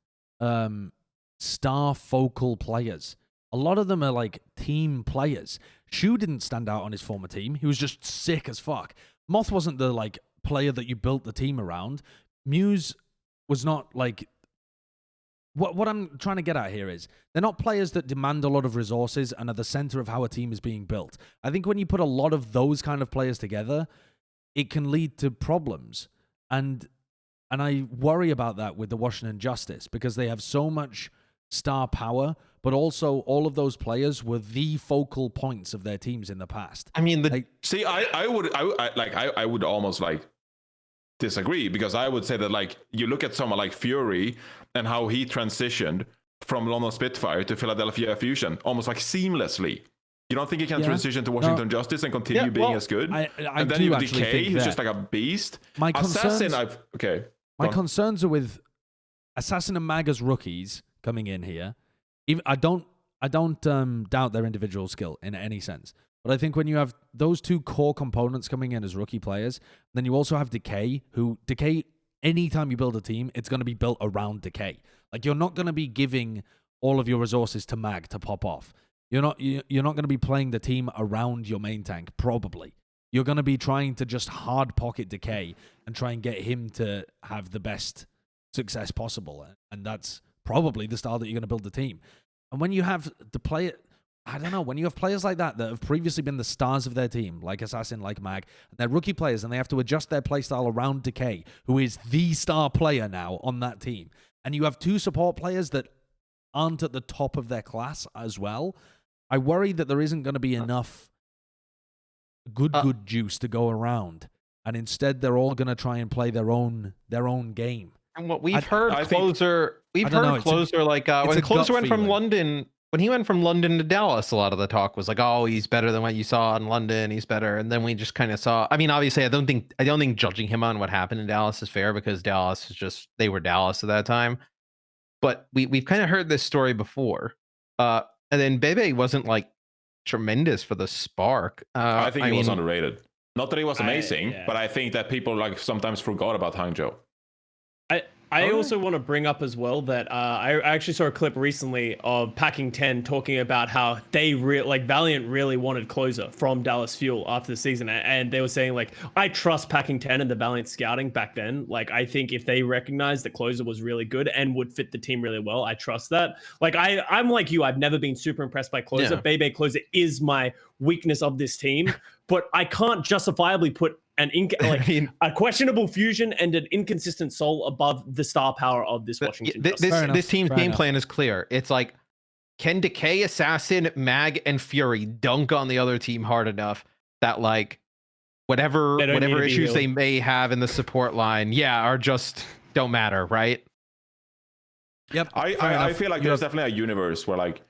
A: star focal players. A lot of them are like team players. Shu didn't stand out on his former team. He was just sick as fuck. Moth wasn't the like player that you built the team around. Muse was not like what I'm trying to get at here is they're not players that demand a lot of resources and are the center of how a team is being built. I think when you put a lot of those kind of players together, it can lead to problems. And I worry about that with the Washington Justice because they have so much star power, but also all of those players were the focal points of their teams in the past.
B: I mean,
C: See, I would almost like disagree because I would say that like you look at someone like Fury and how he transitioned from London Spitfire to Philadelphia Fusion almost like seamlessly. You don't think he can transition to Washington Justice and continue being as good?
A: I
C: and then
A: do
C: you have
A: actually
C: Decay,
A: think
C: who's
A: that.
C: just like a beast.
A: My
C: Assassin,
A: concerns,
C: my
A: concerns are with Assassin and Mag as rookies coming in here. Even I don't doubt their individual skill in any sense. But I think when you have those 2 core components coming in as rookie players, then you also have Decay, anytime you build a team, it's going to be built around Decay. Like you're not going to be giving all of your resources to Mag to pop off. You're not going to be playing the team around your main tank, probably. You're going to be trying to just hard pocket Decay and try and get him to have the best success possible. And that's probably the style that you're going to build the team. And when you have the player, I don't know, when you have players like that have previously been the stars of their team, like Assassin, like Mag, and they're rookie players and they have to adjust their playstyle around Decay, who is the star player now on that team. And you have 2 support players that aren't at the top of their class as well. I worry that there isn't going to be enough good juice to go around. And instead they're all going to try and play their own game.
B: and what we've heard,
C: I think-
B: Closer, we've
A: I don't know,
B: heard
A: it's a-
B: Closer like
A: it's
B: when
A: a
B: Closer
A: gut
B: went from
A: feeling.
B: London. When he went from London to Dallas, a lot of the talk was like, "Oh, he's better than what you saw in London. He's better." And then we just kind of saw. I mean, obviously, I don't think judging him on what happened in Dallas is fair because Dallas is just they were Dallas at that time. But we've kind of heard this story before. And then Bebe wasn't like tremendous for the spark.
C: I think he was
B: mean,
C: underrated. Not that he was amazing,
D: yeah.
C: but I think that people like sometimes forgot about Hangzhou.
D: I also want to bring up as well that I actually saw a clip recently of Packing 10 talking about how they Valiant really wanted Closer from Dallas Fuel after the season, and they were saying like, I trust Packing 10 and the Valiant scouting back then. Like, I think if they recognized that Closer was really good and would fit the team really well, I trust that. Like, I'm like you, I've never been super impressed by Closer.
B: Yeah.
D: Bebe Closer is my weakness of this team, but I can't justifiably put a questionable Fusion and an inconsistent Soul above the star power of this Washington Justice.
B: This team's
A: Fair
B: game
A: enough.
B: plan is clear. It's like, can Decay, Assassin, Mag, and Fury dunk on the other team hard enough that like whatever
D: They don't need to be
B: issues
D: healed.
B: they may have in the support line, are just don't matter, right?
A: Yep.
C: I
A: fair enough.
C: feel like
A: You
C: there's
A: have-
C: definitely a universe where like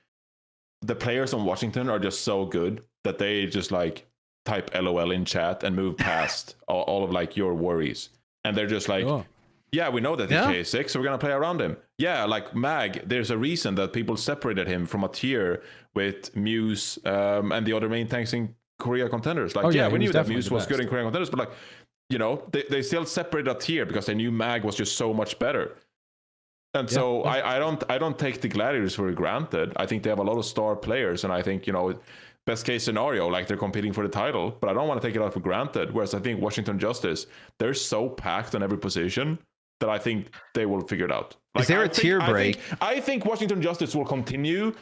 C: the players on Washington are just so good that they just like type LOL in chat and move past all of like your worries. And they're just like,
A: Sure.
C: yeah, we know that
B: Yeah.
C: he's K6, so we're going to play around him. Yeah, like Mag, there's a reason that people separated him from a tier with Muse and the other main tanks in Korea contenders. Like,
A: Oh, yeah,
C: we
A: he
C: knew
A: was
C: that
A: definitely
C: Muse
A: the
C: was good
A: best.
C: in Korean contenders, but like, you know, they still separated a tier because they knew Mag was just so much better. And so I don't take the Gladiators for granted. I think they have a lot of star players, and I think, you know, best case scenario, like they're competing for the title, but I don't want to take it out for granted. Whereas I think Washington Justice, they're so packed on every position that I think they will figure it out.
B: Is there
C: I
B: a tier break?
C: I think Washington Justice will continue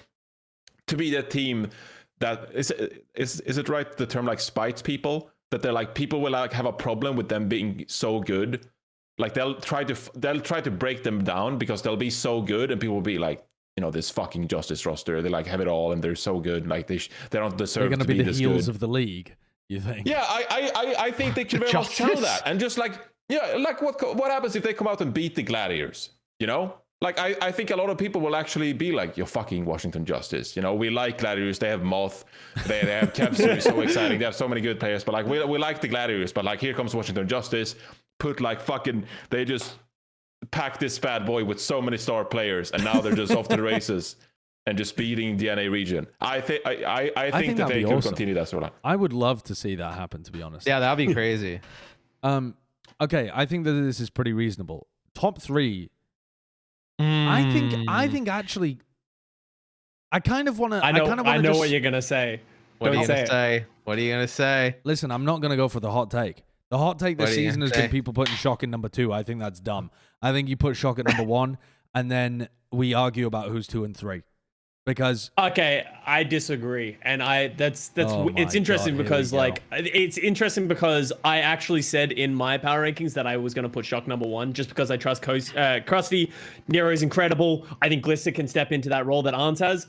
C: to be the team that is it right, the term like spites people, that they're like, people will like have a problem with them being so good Like they'll try to break them down because they'll be so good, and people will be like, this fucking Justice roster, they like have it all and they're so good, like they don't deserve
A: They're going
C: to
A: to be the
C: this
A: heels
C: good.
A: of the league, you think?
C: Yeah, I think they could very much tell that, and just like like what happens if they come out and beat the Gladiators? Like I think a lot of people will actually be like, you're fucking Washington Justice. We like Gladiators. They have Moth, they have Kevsu, who's so exciting. They have so many good players, but like we like the Gladiators, but like here comes Washington Justice. Put like they just packed this bad boy with so many star players, and now they're just off to the races and just beating the NA region. I think that they could continue that sort of.
A: I would love to see that happen, to be honest.
B: Yeah, that'd be crazy.
A: Okay, I think that this is pretty reasonable. Top 3. I think actually, I kind of want to.
D: I know what you're gonna say.
B: What are you gonna say? What are you gonna say?
A: Listen, I'm not gonna go for the hot take. The hot take this season has been people putting Shock in number 2. I think that's dumb. I think you put Shock at number 1, and then we argue about who's 2 and 3. Because
D: okay, I disagree, and it's interesting
A: God,
D: because I actually said in my power rankings that I was going to put Shock number 1 just because I trust Krusty. Nero's incredible. I think Glister can step into that role that Arns has,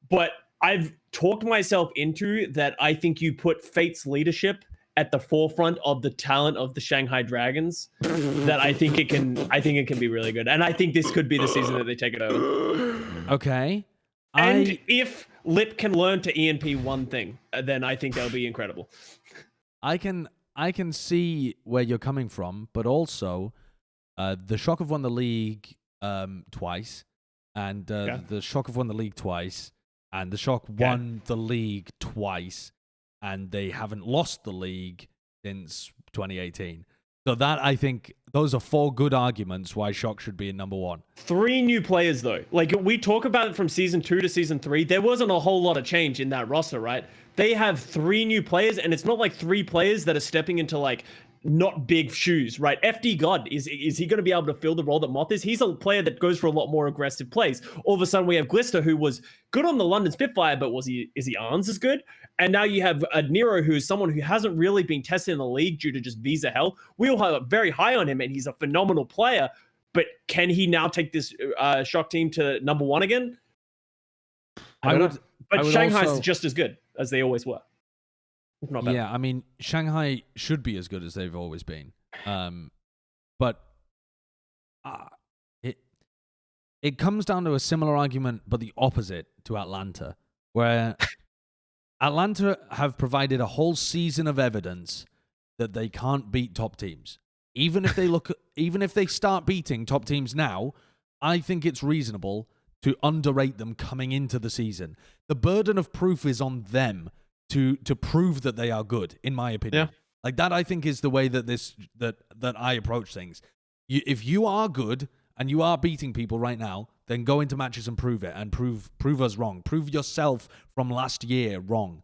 D: but I've talked myself into that. I think you put Fate's leadership at the forefront of the talent of the Shanghai Dragons. That I think it can be really good, and I think this could be the season that they take it over.
A: Okay.
D: And if Lip can learn to ENP one thing, then I think that'll be incredible.
A: I can see where you're coming from, but also the Shock have won the league twice, and the Shock have won the league twice, and the Shock won the league twice, and they haven't lost the league since 2018. So that, I think, those are 4 good arguments why Shock should be in number 1.
D: 3 new players, though. Like, we talk about it from Season 2 to Season 3. There wasn't a whole lot of change in that roster, right? They have 3 new players, and it's not like 3 players that are stepping into, like, not big shoes, right? FD God, is he going to be able to fill the role that Moth is? He's a player that goes for a lot more aggressive plays. All of a sudden, we have Glister, who was good on the London Spitfire, but is he Arns as good? And now you have Nero, who's someone who hasn't really been tested in the league due to just visa hell. We all have very high on him, and he's a phenomenal player. But can he now take this Shock team to number 1 again? I don't know. But Shanghai's also just as good as they always were. Not bad.
A: Yeah, I mean, Shanghai should be as good as they've always been. But it comes down to a similar argument, but the opposite to Atlanta, where Atlanta have provided a whole season of evidence that they can't beat top teams. Even if they start beating top teams now, I think it's reasonable to underrate them coming into the season. The burden of proof is on them to prove that they are good, in my opinion.
B: Yeah.
A: Like that, I think, is the way that that I approach things. If you are good and you are beating people right now, then go into matches and prove it, and prove us wrong. Prove yourself from last year wrong.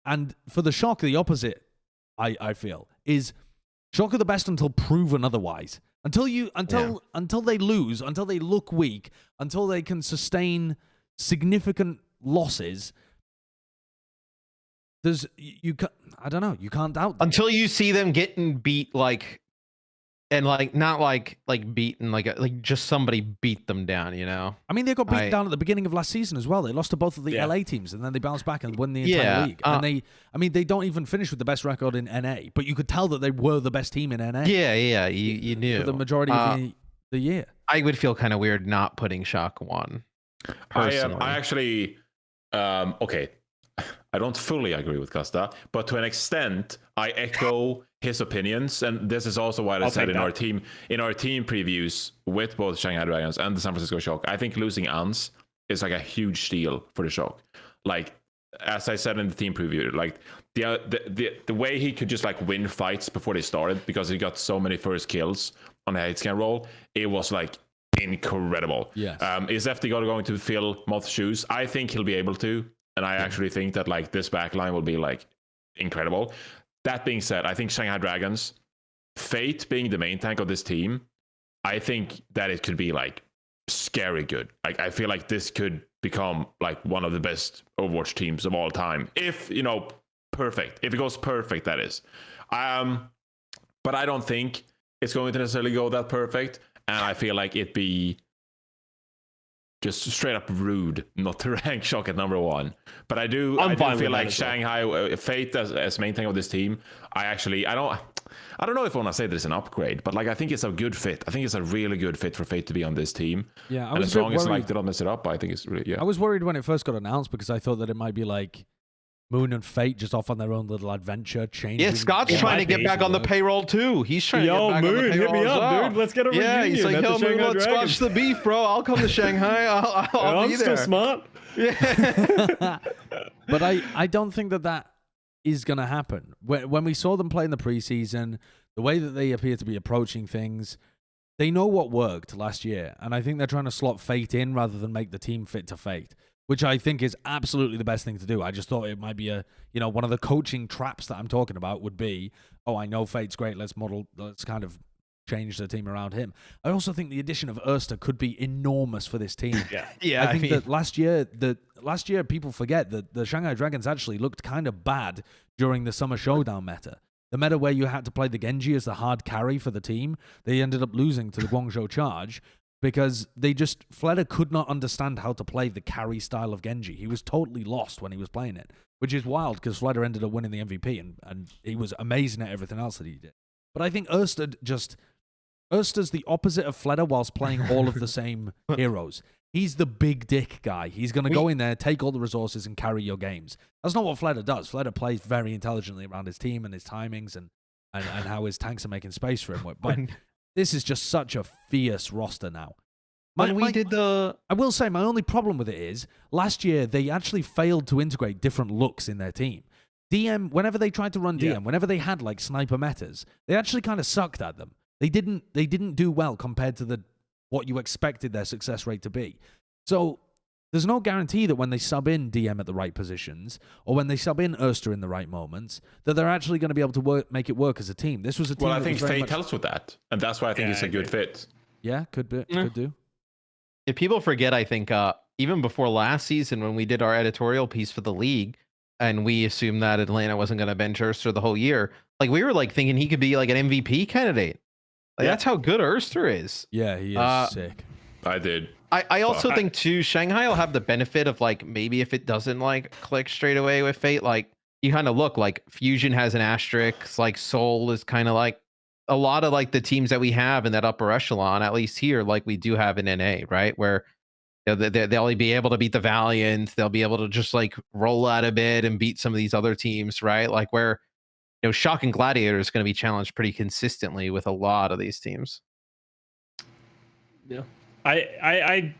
A: And for the Shock, the opposite, I feel, is Shock are the best until proven otherwise. Until they lose, until they look weak, until they can sustain significant losses. I don't know. You can't doubt them.
B: Until you see them getting beat, not beaten, like just somebody beat them down,
A: I mean, they got beaten down at the beginning of last season as well. They lost to both of the LA teams, and then they bounced back and won the entire league. And they don't even finish with the best record in NA, but you could tell that they were the best team in NA.
B: Yeah, you knew.
A: For the majority of the year.
B: I would feel kind of weird not putting Shock 1. Personally.
C: I actually, okay. I don't fully agree with Custa, but to an extent, I echo his opinions, and this is also what I said in our team previews with both Shanghai Dragons and the San Francisco Shock. I think losing Ans is like a huge steal for the Shock. Like, as I said in the team preview, like the way he could just like win fights before they started because he got so many first kills on the hate scan roll, it was like incredible.
A: Yes.
C: Is FD God going to fill Moth's shoes? I think he'll be able to. And I actually think that like this backline will be like incredible. That being said, I think Shanghai Dragons, Fate being the main tank of this team, I think that it could be like scary good. Like I feel like this could become like one of the best Overwatch teams of all time. If, perfect. If it goes perfect, that is. But I don't think it's going to necessarily go that perfect, and I feel like it'd be just straight up rude not to rank Shock at number 1. But I do feel like Shanghai Fate as main thing of this team. I don't know if I want to say this is an upgrade, but like I think it's a good fit. I think it's a really good fit for Fate to be on this team.
A: Yeah,
C: and as long as like they don't mess it up, I think it's really
A: I was worried when it first got announced because I thought that it might be like Moon and Fate just off on their own little adventure, changing.
B: Yeah, Scott's trying to get back on the payroll too. He's trying to get back on the payroll.
D: Hit me
B: as
D: up,
B: well.
D: dude. Let's get a reunion.
B: Yeah, he's like, yo, Moon, let's squash the beef, bro. I'll come to Shanghai. I'll be
D: I'm
B: there.
D: still smart.
B: Yeah.
A: But I don't think that is going to happen. When we saw them play in the preseason, the way that they appear to be approaching things, they know what worked last year. And I think they're trying to slot Fate in rather than make the team fit to Fate, which I think is absolutely the best thing to do. I just thought it might be one of the coaching traps that I'm talking about would be, oh, I know Fate's great. Let's kind of change the team around him. I also think the addition of Erster could be enormous for this team.
B: Yeah.
A: I think that last year people forget that the Shanghai Dragons actually looked kind of bad during the Summer Showdown meta. The meta where you had to play the Genji as the hard carry for the team, they ended up losing to the Guangzhou Charge because Fleder could not understand how to play the carry style of Genji. He was totally lost when he was playing it, which is wild because Fleder ended up winning the MVP and he was amazing at everything else that he did. But I think Erster's the opposite of Fleder whilst playing all of the same heroes. He's the big dick guy. He's going to go in there, take all the resources, and carry your games. That's not what Fleder does. Fleder plays very intelligently around his team and his timings and how his tanks are making space for him. But this is just such a fierce roster now. I will say my only problem with it is last year they actually failed to integrate different looks in their team. DM, whenever they tried to run DM, whenever they had like sniper metas, they actually kind of sucked at them. They didn't do well compared to what you expected their success rate to be. So there's no guarantee that when they sub in DM at the right positions or when they sub in Erster in the right moments, that they're actually going to be able to make it work as a team. This was a team.
C: Well, I think Fate helps with that, and that's why I think it's a good fit.
A: Yeah, could do.
B: If people forget, I think even before last season when we did our editorial piece for the league, and we assumed that Atlanta wasn't going to bench Erster the whole year, like we were like thinking he could be like an MVP candidate. Like, that's how good Erster is.
A: Yeah, he is sick.
C: I did.
B: I also think too, Shanghai will have the benefit of like maybe if it doesn't like click straight away with Fate, like you kind of look like Fusion has an asterisk, like Seoul is kind of like a lot of like the teams that we have in that upper echelon, at least here, like we do have in NA, right? Where they'll be able to beat the Valiant, they'll be able to just like roll out a bit and beat some of these other teams, right? Like where Shock and Gladiator is going to be challenged pretty consistently with a lot of these teams.
D: Yeah, I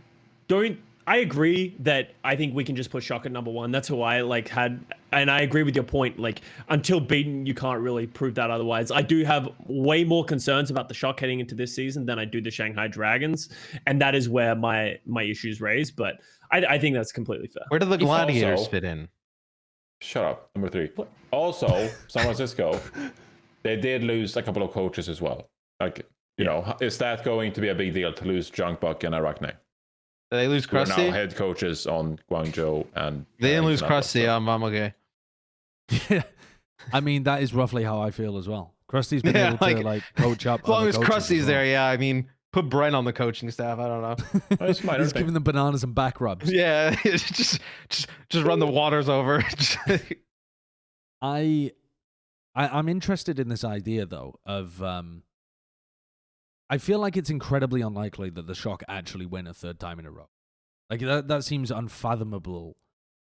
D: agree that I think we can just put Shock at number 1. That's who I had, and I agree with your point. Like until beaten, you can't really prove that otherwise. I do have way more concerns about the Shock heading into this season than I do the Shanghai Dragons, and that is where my issues raise. But I think that's completely fair.
B: Where do the Gladiators fit in?
C: Shut up. Number 3. Also, San Francisco, they did lose a couple of coaches as well. Like, is that going to be a big deal to lose Junkbuck and Arachne?
B: Did they lose Krusty?
C: We're now head coaches on Guangzhou and...
B: They didn't lose Krusty. I'm okay.
A: Yeah. I mean, that is roughly how I feel as well. Krusty's been able to coach up.
B: As long as Krusty's there, yeah. I mean, put Brent on the coaching staff. I don't know.
A: He's giving them bananas and back rubs.
B: Yeah, just run the waters over.
A: I'm interested in this idea though of I feel like it's incredibly unlikely that the Shock actually win a third time in a row. Like that seems unfathomable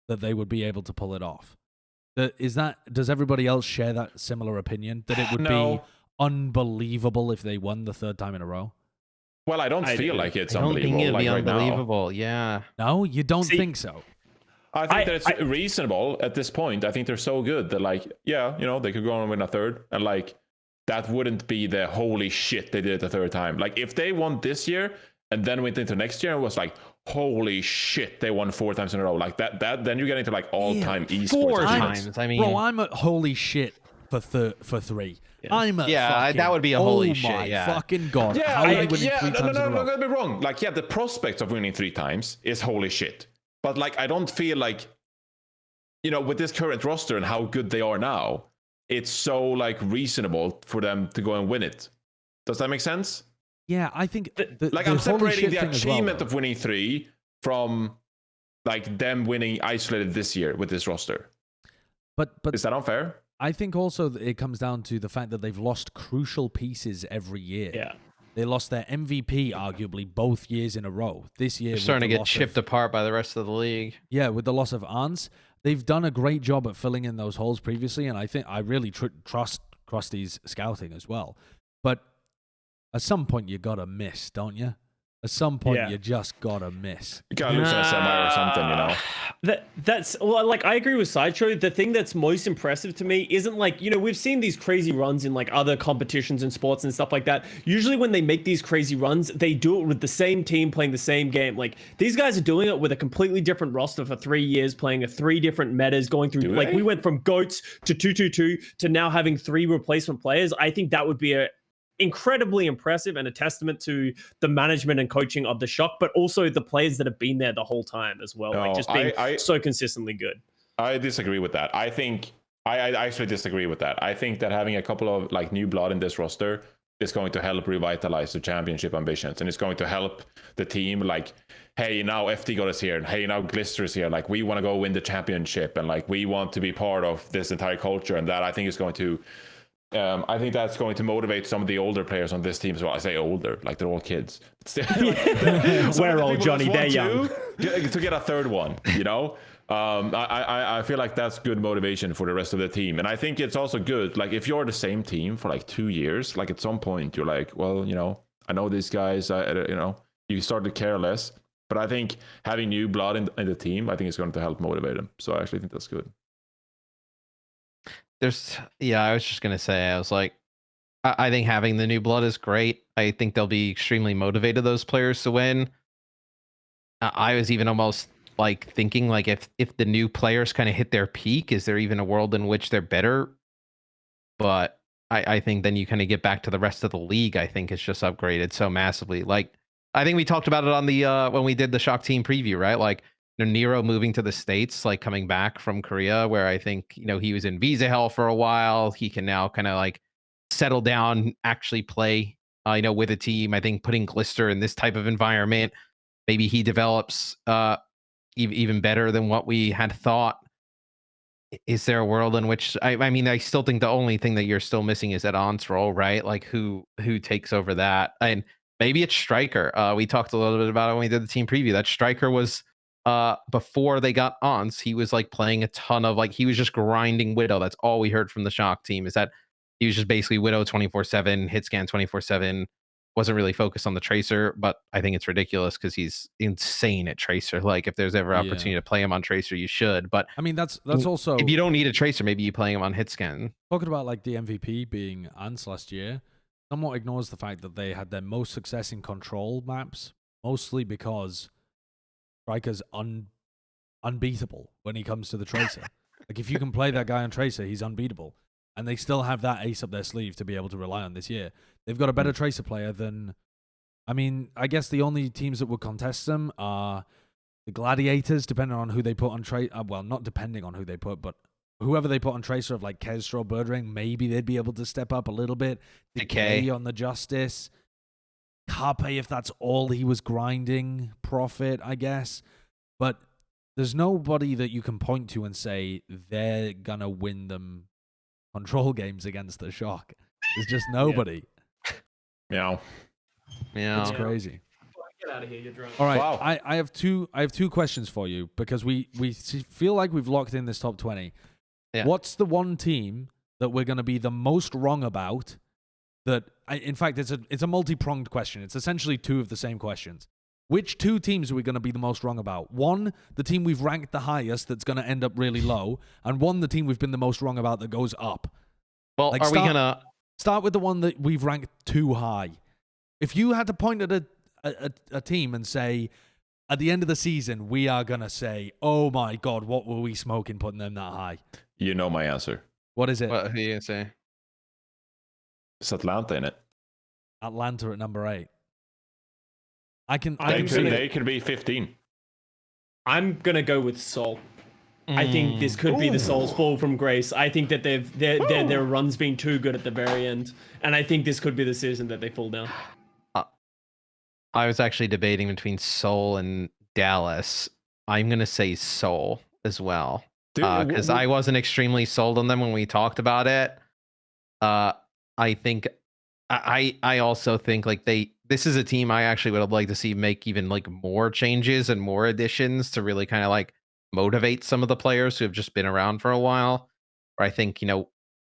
A: that they would be able to pull it off. Does everybody else share that similar opinion that it would be unbelievable if they won the third time in a row?
C: Well, I don't feel like it's unbelievable.
B: I don't think it'd be
C: right
B: unbelievable.
C: Now.
B: Yeah.
A: No, you don't think so?
C: I think that it's reasonable at this point. I think they're so good that they could go on and win a third, and that wouldn't be the holy shit they did the third time. Like if they won this year and then went into next year and was like, holy shit, they won 4 times in a row. Like that then you get into all-time esports.
B: 4 times. I mean,
A: bro, I'm at holy shit for 3. Yeah. I'm at fucking,
B: that would be a holy shit.
A: My
B: yeah.
A: fucking god.
C: Yeah,
A: how are you winning 3 times in a row?
C: Don't get me wrong. The prospect of winning 3 times is holy shit. But I don't feel like, with this current roster and how good they are now, it's so reasonable for them to go and win it. Does that make sense?
A: Yeah, I think
C: Like
A: the
C: I'm
A: holy
C: separating
A: shit
C: the
A: thing as well,
C: achievement
A: though.
C: of winning 3 from like them winning isolated this year with this roster.
A: But
C: Is that unfair?
A: I think also that it comes down to the fact that they've lost crucial pieces every year.
D: Yeah.
A: They lost their MVP arguably both years in a row. This year,
B: They're
A: with
B: starting
A: the
B: to get
A: loss
B: chipped
A: of,
B: apart by the rest of the league.
A: yeah, with the loss of Arns, they've done a great job at filling in those holes previously, and I think I really trust Krusty's scouting as well. But at some point, you gotta miss, don't you? At some point,
D: Yeah.
A: you just gotta miss.
C: You gotta lose in a semi or something, you know.
D: That's well, like I agree with Sideshow. The thing that's most impressive to me isn't like, you know, we've seen these crazy runs in like other competitions and sports and stuff like that. Usually when they make these crazy runs, they do it with the same team playing the same game. Like these guys are doing it with a completely different roster for 3 years, playing 3 different metas, going through
C: Do
D: like
C: they?
D: we went from goats to 2-2-2 to now having 3 replacement players. I think that would be a incredibly impressive and a testament to the management and coaching of the Shock, but also the players that have been there the whole time as well, like
C: No,
D: just being
C: I
D: so consistently good.
C: I disagree with that. I think I actually disagree with that. I think that having a couple of like new blood in this roster is going to help revitalize the championship ambitions, and it's going to help the team. Like, hey, now FD got us here, and hey, now Glister is here. Like, we want to go win the championship, and like we want to be part of this entire culture, and that I think is going to. I think that's going to motivate some of the older players on this team as well. I say older, like they're all kids.
D: We're old, Johnny. They're young.
C: To get a third one, you know. I feel like that's good motivation for the rest of the team, and I think it's also good. Like if you're the same team for like 2 years, like at some point you're like, well, you know, I know these guys. You know, you start to care less. But I think having new blood in the team, I think is going to help motivate them. So I actually think that's good.
B: I was just gonna say, I was like, I think having the new blood is great. I think they'll be extremely motivated, those players, to win. I was even almost like thinking like if the new players kind of hit their peak, is there even a world in which they're better? But I think then you kind of get back to the rest of the league. I think it's just upgraded so massively. Like I think we talked about it on the when we did the Shock team preview, right? Like Nero moving to the States, like coming back from Korea, where I think, you know, he was in visa hell for a while. He can now kind of like settle down, actually play, you know, with a team. I think putting Glister in this type of environment, maybe he develops even better than what we had thought. Is there a world in which I mean, I still think the only thing that you're still missing is that On's role, right? Like who takes over that? And maybe it's Striker. We talked a little bit about it when we did the team preview. That Striker was before they got Ons, he was like playing a ton of, like, he was just grinding Widow. That's all we heard from the Shock team, is that he was just basically Widow 24/7, hit scan 24/7. Wasn't really focused on the Tracer, but I think it's ridiculous because he's insane at Tracer. Like if there's ever opportunity to play him on Tracer, you should. But
A: I mean, that's also,
B: if you don't need a Tracer, maybe you playing him on hit scan.
A: talking about like the MVP being Ants last year, somewhat ignores the fact that they had their most success in control maps, mostly because Striker's unbeatable when he comes to the Tracer. Like if you can play that guy on Tracer, he's unbeatable. And they still have that ace up their sleeve to be able to rely on this year. They've got a better Tracer player than, I mean, I guess the only teams that would contest them are the Gladiators, depending on who they put on Tracer. Well, not depending on who they put, but whoever they put on Tracer of like Kestra or Birdring, maybe they'd be able to step up a little bit. Decay on the Justice. Carpe, if that's all he was grinding. Profit, I guess. But there's nobody that you can point to and say they're going to win them control games against the Shock. There's just nobody.
C: Yeah.
A: It's crazy.
D: Get out of here, you're drunk.
A: All right,
C: Wow.
A: I have two questions for you because we feel like we've locked in this top 20.
B: Yeah.
A: What's the one team that we're going to be the most wrong about? In fact, it's a multi-pronged question. It's essentially two of the same questions. Which two teams are we going to be the most wrong about? One, the team we've ranked the highest that's going to end up really low, and one, the team we've been the most wrong about that goes up.
B: Well,
A: Like,
B: are we gonna
A: start with the one that we've ranked too high? If you had to point at a team and say, at the end of the season, we are going to say, oh my God, what were we smoking putting them that high?
C: You know my answer.
A: What is it?
B: What are you gonna say?
C: It's Atlanta in it.
A: Atlanta at number 8. They
C: They could be 15.
D: I'm gonna go with Sol. I think this could be the Souls fall from grace. I think that their run's been too good at the very end, and I think this could be the season that they fall down.
B: I was actually debating between Seoul and Dallas. I'm gonna say Seoul as well, because I wasn't extremely sold on them when we talked about it. I think I also think like this is a team I actually would have liked to see make even like more changes and more additions to really kind of like motivate some of the players who have just been around for a while. Or I think,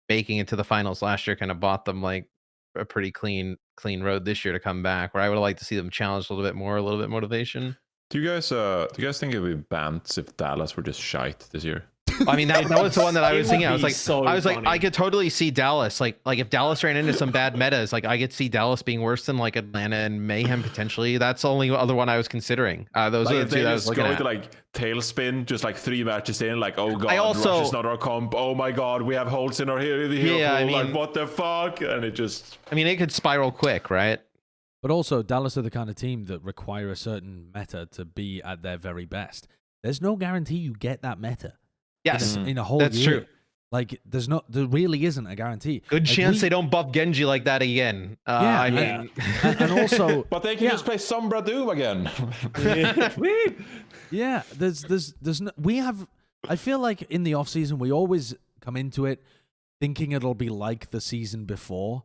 B: making it to the finals last year kind of bought them like a pretty clean road this year to come back, where I would have liked to see them challenged a little bit more, a little bit motivation.
C: Do you guys think it would be bants if Dallas were just shite this year?
B: I mean, that was the one that I was thinking. I was like,
D: funny.
B: I could totally see Dallas, like if Dallas ran into some bad metas, like I could see Dallas being worse than like Atlanta and Mayhem potentially. That's the only other one I was considering. Those
C: Like
B: are
C: if
B: the
C: they
B: two that I was
C: just
B: looking
C: go
B: at.
C: into like tailspin, just like 3 matches in, like, oh god,
B: also-
C: Rush is not our comp. Oh my god, we have holes in our hero
B: Yeah, I
C: pool.
B: mean-
C: like what the fuck? And it just
B: I mean, it could spiral quick, right?
A: But also, Dallas are the kind of team that require a certain meta to be at their very best. There's no guarantee you get that meta.
B: Yes,
A: In a whole
B: that's
A: year.
B: true.
A: Like, there really isn't a guarantee.
B: Good
A: Like,
B: chance they don't buff Genji like that again. I mean,
A: and also,
C: but they can just play Sombra Doom again.
A: yeah, there's no, we have. I feel like in the off season we always come into it thinking it'll be like the season before,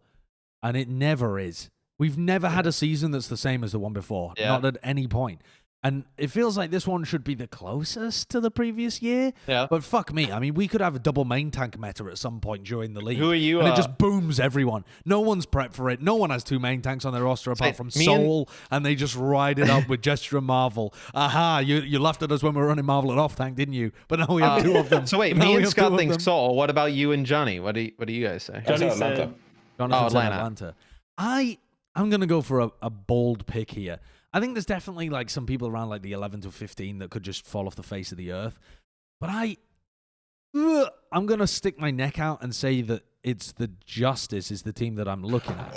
A: and it never is. We've never had a season that's the same as the one before, not at any point. And it feels like this one should be the closest to the previous year.
B: Yeah.
A: But fuck me. I mean, we could have a double main tank meta at some point during the league.
B: Who are you,
A: And it just booms everyone. No one's prepped for it. No one has 2 main tanks on their roster apart from
B: me and-
A: Soul, and they just ride it up with Gesture and Marvel. Aha, you laughed at us when we were running Marvel at off tank, didn't you? But now we have 2 of them.
B: So wait,
A: Now
B: me
A: we
B: and
A: have 2
B: Scott
A: of
B: think
A: them.
B: Soul. What about you and Johnny? What do you guys say?
C: That's
D: Johnny
C: Atlanta.
D: said,
A: Jonathan's in
B: Atlanta.
A: Atlanta. I'm going to go for a bold pick here. I think there's definitely like some people around like the 11 to 15 that could just fall off the face of the earth. But I'm going to stick my neck out and say that it's the Justice is the team that I'm looking at.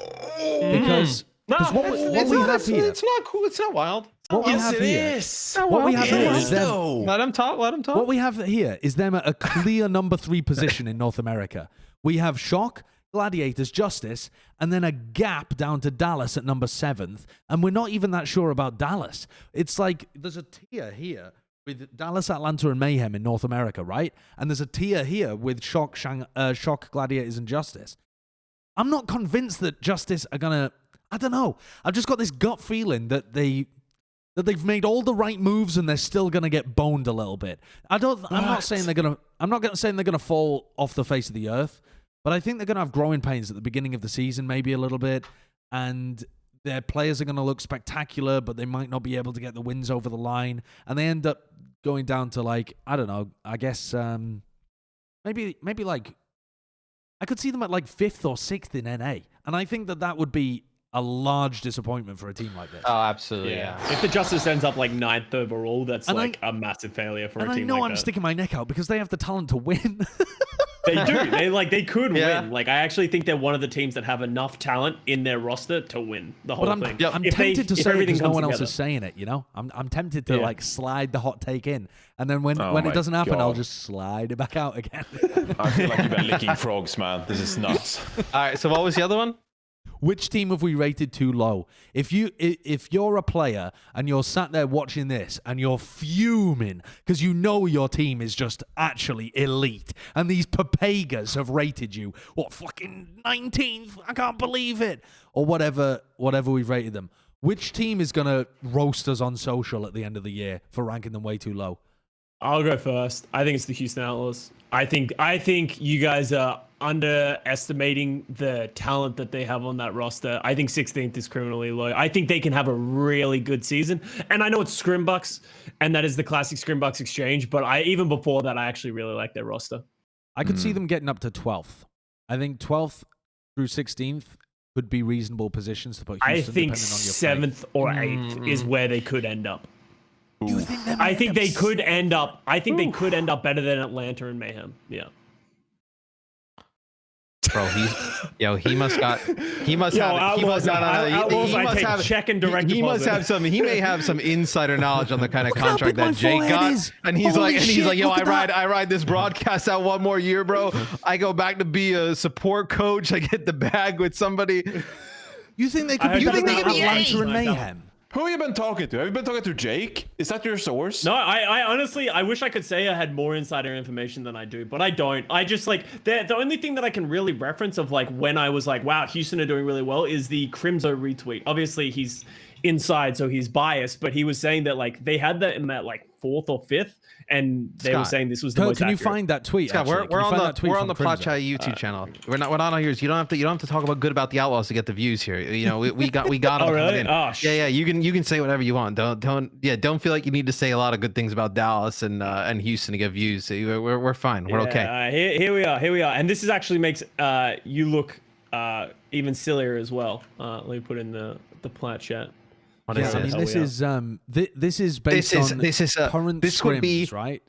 A: Because what we have here...
B: It's not cool. It's not wild.
A: What we have here... What we have here is them...
B: Let him talk. Let him talk.
A: What we have here is them at a clear number 3 position in North America. We have Shock, Gladiators, Justice, and then a gap down to Dallas at number 7th. And we're not even that sure about Dallas. It's like there's a tier here with Dallas, Atlanta, and Mayhem in North America, right? And there's a tier here with Shock, Gladiators, and Justice. I'm not convinced that Justice are gonna... I don't know. I've just got this gut feeling that they've made all the right moves and they're still gonna get boned a little bit. I'm not saying they're gonna fall off the face of the earth, but I think they're gonna have growing pains at the beginning of the season, maybe a little bit, and their players are gonna look spectacular, but they might not be able to get the wins over the line, and they end up going down to like, I don't know, I guess maybe like I could see them at like 5th or 6th in NA, and I think that would be a large disappointment for a team like this.
B: Oh, absolutely.
D: yeah. If the Justice ends up like 9th overall, that's
A: And
D: like a massive failure for a
A: And I
D: team
A: know
D: like
A: I'm
D: that.
A: sticking my neck out because they have the talent to win.
D: They do. They could
B: Yeah.
D: win. Like I actually think they're one of the teams that have enough talent in their roster to win the whole
A: But I'm
D: thing.
A: tempted to say it
D: everything
A: because no
D: comes
A: one else
D: together.
A: is saying it, you know? I'm tempted to
D: Yeah.
A: like slide the hot take in. And then when
C: Oh
A: it
C: my
A: doesn't happen, I'll
C: God.
A: just slide it back out again.
C: I feel like you've been licking frogs, man. This is nuts.
B: All right. So what was the other one?
A: Which team have we rated too low? If you're a player and you're sat there watching this and you're fuming because you know your team is just actually elite and these Papagas have rated you, what, fucking 19th? I can't believe it. Or whatever we've rated them. Which team is going to roast us on social at the end of the year for ranking them way too low?
D: I'll go first. I think it's the Houston Outlaws. I think you guys are underestimating the talent that they have on that roster. I think 16th is criminally low. I think they can have a really good season. And I know it's Scrimbucks, and that is the classic Scrimbucks exchange, but even before that, I actually really like their roster.
A: I could see them getting up to 12th. I think 12th through 16th could be reasonable positions to put Houston,
D: I think
A: depending on your
D: 7th or 8th is where they could end up.
A: You think they
D: I think they could end up. I think they could end up better than Atlanta and Mayhem. Yeah.
B: Bro, he must have
D: check and direct
B: he must have some. He may have some insider knowledge on the kind of contract that Jake got, and he's like, yo, I ride this broadcast out one more year, bro. I go back to be a support coach. I get the bag with somebody.
A: You think they could be better than Atlanta and Mayhem?
C: Who have you been talking to? Have you been talking to Jake? Is that your source?
D: No, I honestly, I wish I could say I had more insider information than I do, but I don't. I just like, the only thing that I can really reference of like when I was like, wow, Houston are doing really well is the Crimzo retweet. Obviously he's inside, so he's biased, but he was saying that like they had that in that like 4th or 5th, and they were saying this was the most
A: Can
D: accurate.
A: you find that tweet?
B: Scott, we're on the Plat YouTube channel. We're not on yours. You don't have to talk about good about the Outlaws to get the views here. You know, we got them.
D: Oh really?
B: In.
D: Oh,
B: yeah. You can say whatever you want. Don't feel like you need to say a lot of good things about Dallas and Houston to get views. We're fine. We're okay.
D: Here we are, and this is actually makes you look even sillier as well. Let me put in the Plat chat.
A: Yeah, I mean, this is based on current scrims, right?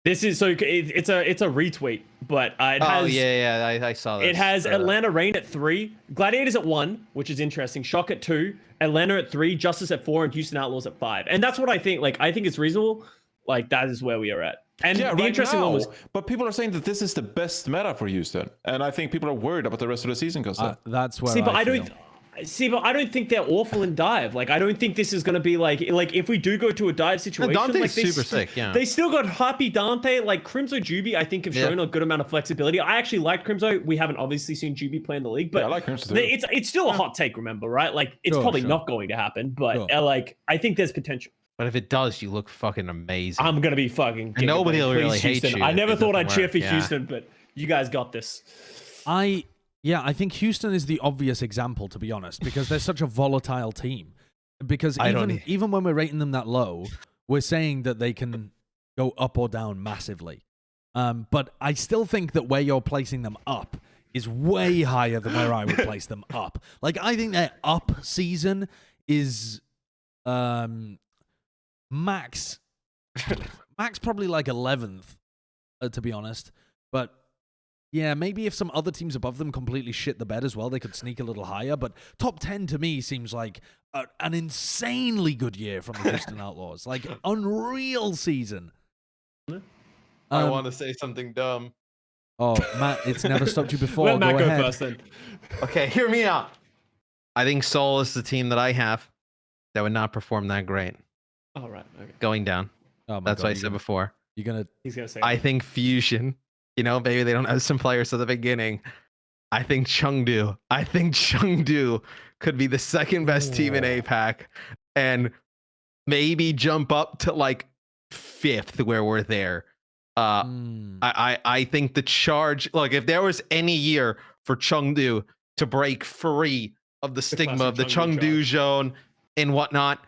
D: This is so it's a retweet, but it has.
B: Oh yeah, I saw that.
D: It has Atlanta Reign at 3, Gladiators at 1, which is interesting. Shock at 2, Atlanta at 3, Justice at 4, and Houston Outlaws at 5. And that's what I think. Like I think it's reasonable. Like that is where we are at. And
C: yeah,
D: the interesting one was,
C: but people are saying that this is the best meta for Houston, and I think people are worried about the rest of the season because
A: that's where.
D: But I don't think they're awful in dive. Like I don't think this is going to be like if we do go to a dive situation.
B: Dante's
D: like
B: super sick. Yeah,
D: they still got Happy Dante. Like Crimzo Juby, I think have shown a good amount of flexibility. I actually like Crimzo. We haven't obviously seen Juby play in the league, but
C: I like Crimzo too.
D: It's still a hot take. Remember, right? Like it's probably not going to happen, but like I think there's potential.
B: But if it does, you look fucking amazing.
D: I'm gonna be fucking.
B: And nobody will really hate
D: Houston.
B: you.
D: I never thought I'd cheer for Houston, but you guys got this.
A: Yeah, I think Houston is the obvious example, to be honest, because they're such a volatile team. Because even when we're rating them that low, we're saying that they can go up or down massively. But I still think that where you're placing them up is way higher than where I would place them up. Like, I think their up season is max probably like 11th, to be honest. But yeah, maybe if some other teams above them completely shit the bed as well, they could sneak a little higher. But top 10 to me seems like an insanely good year from the Houston Outlaws. Like, unreal season.
B: I want to say something dumb.
A: Oh, Matt, it's never stopped you before.
D: Let Matt go
A: ahead.
D: first then.
B: Okay, hear me out. I think Seoul is the team that I have that would not perform that great.
D: All right. Okay.
B: Going down.
A: Oh
B: That's what I said before.
A: You're gonna.
D: He's gonna say.
B: I think Fusion. You know, maybe they don't have some players at the beginning. I think Chengdu could be the second best team in APAC and maybe jump up to like 5th where we're there. I think the charge, look, if there was any year for Chengdu to break free of the stigma of the Chengdu zone and whatnot,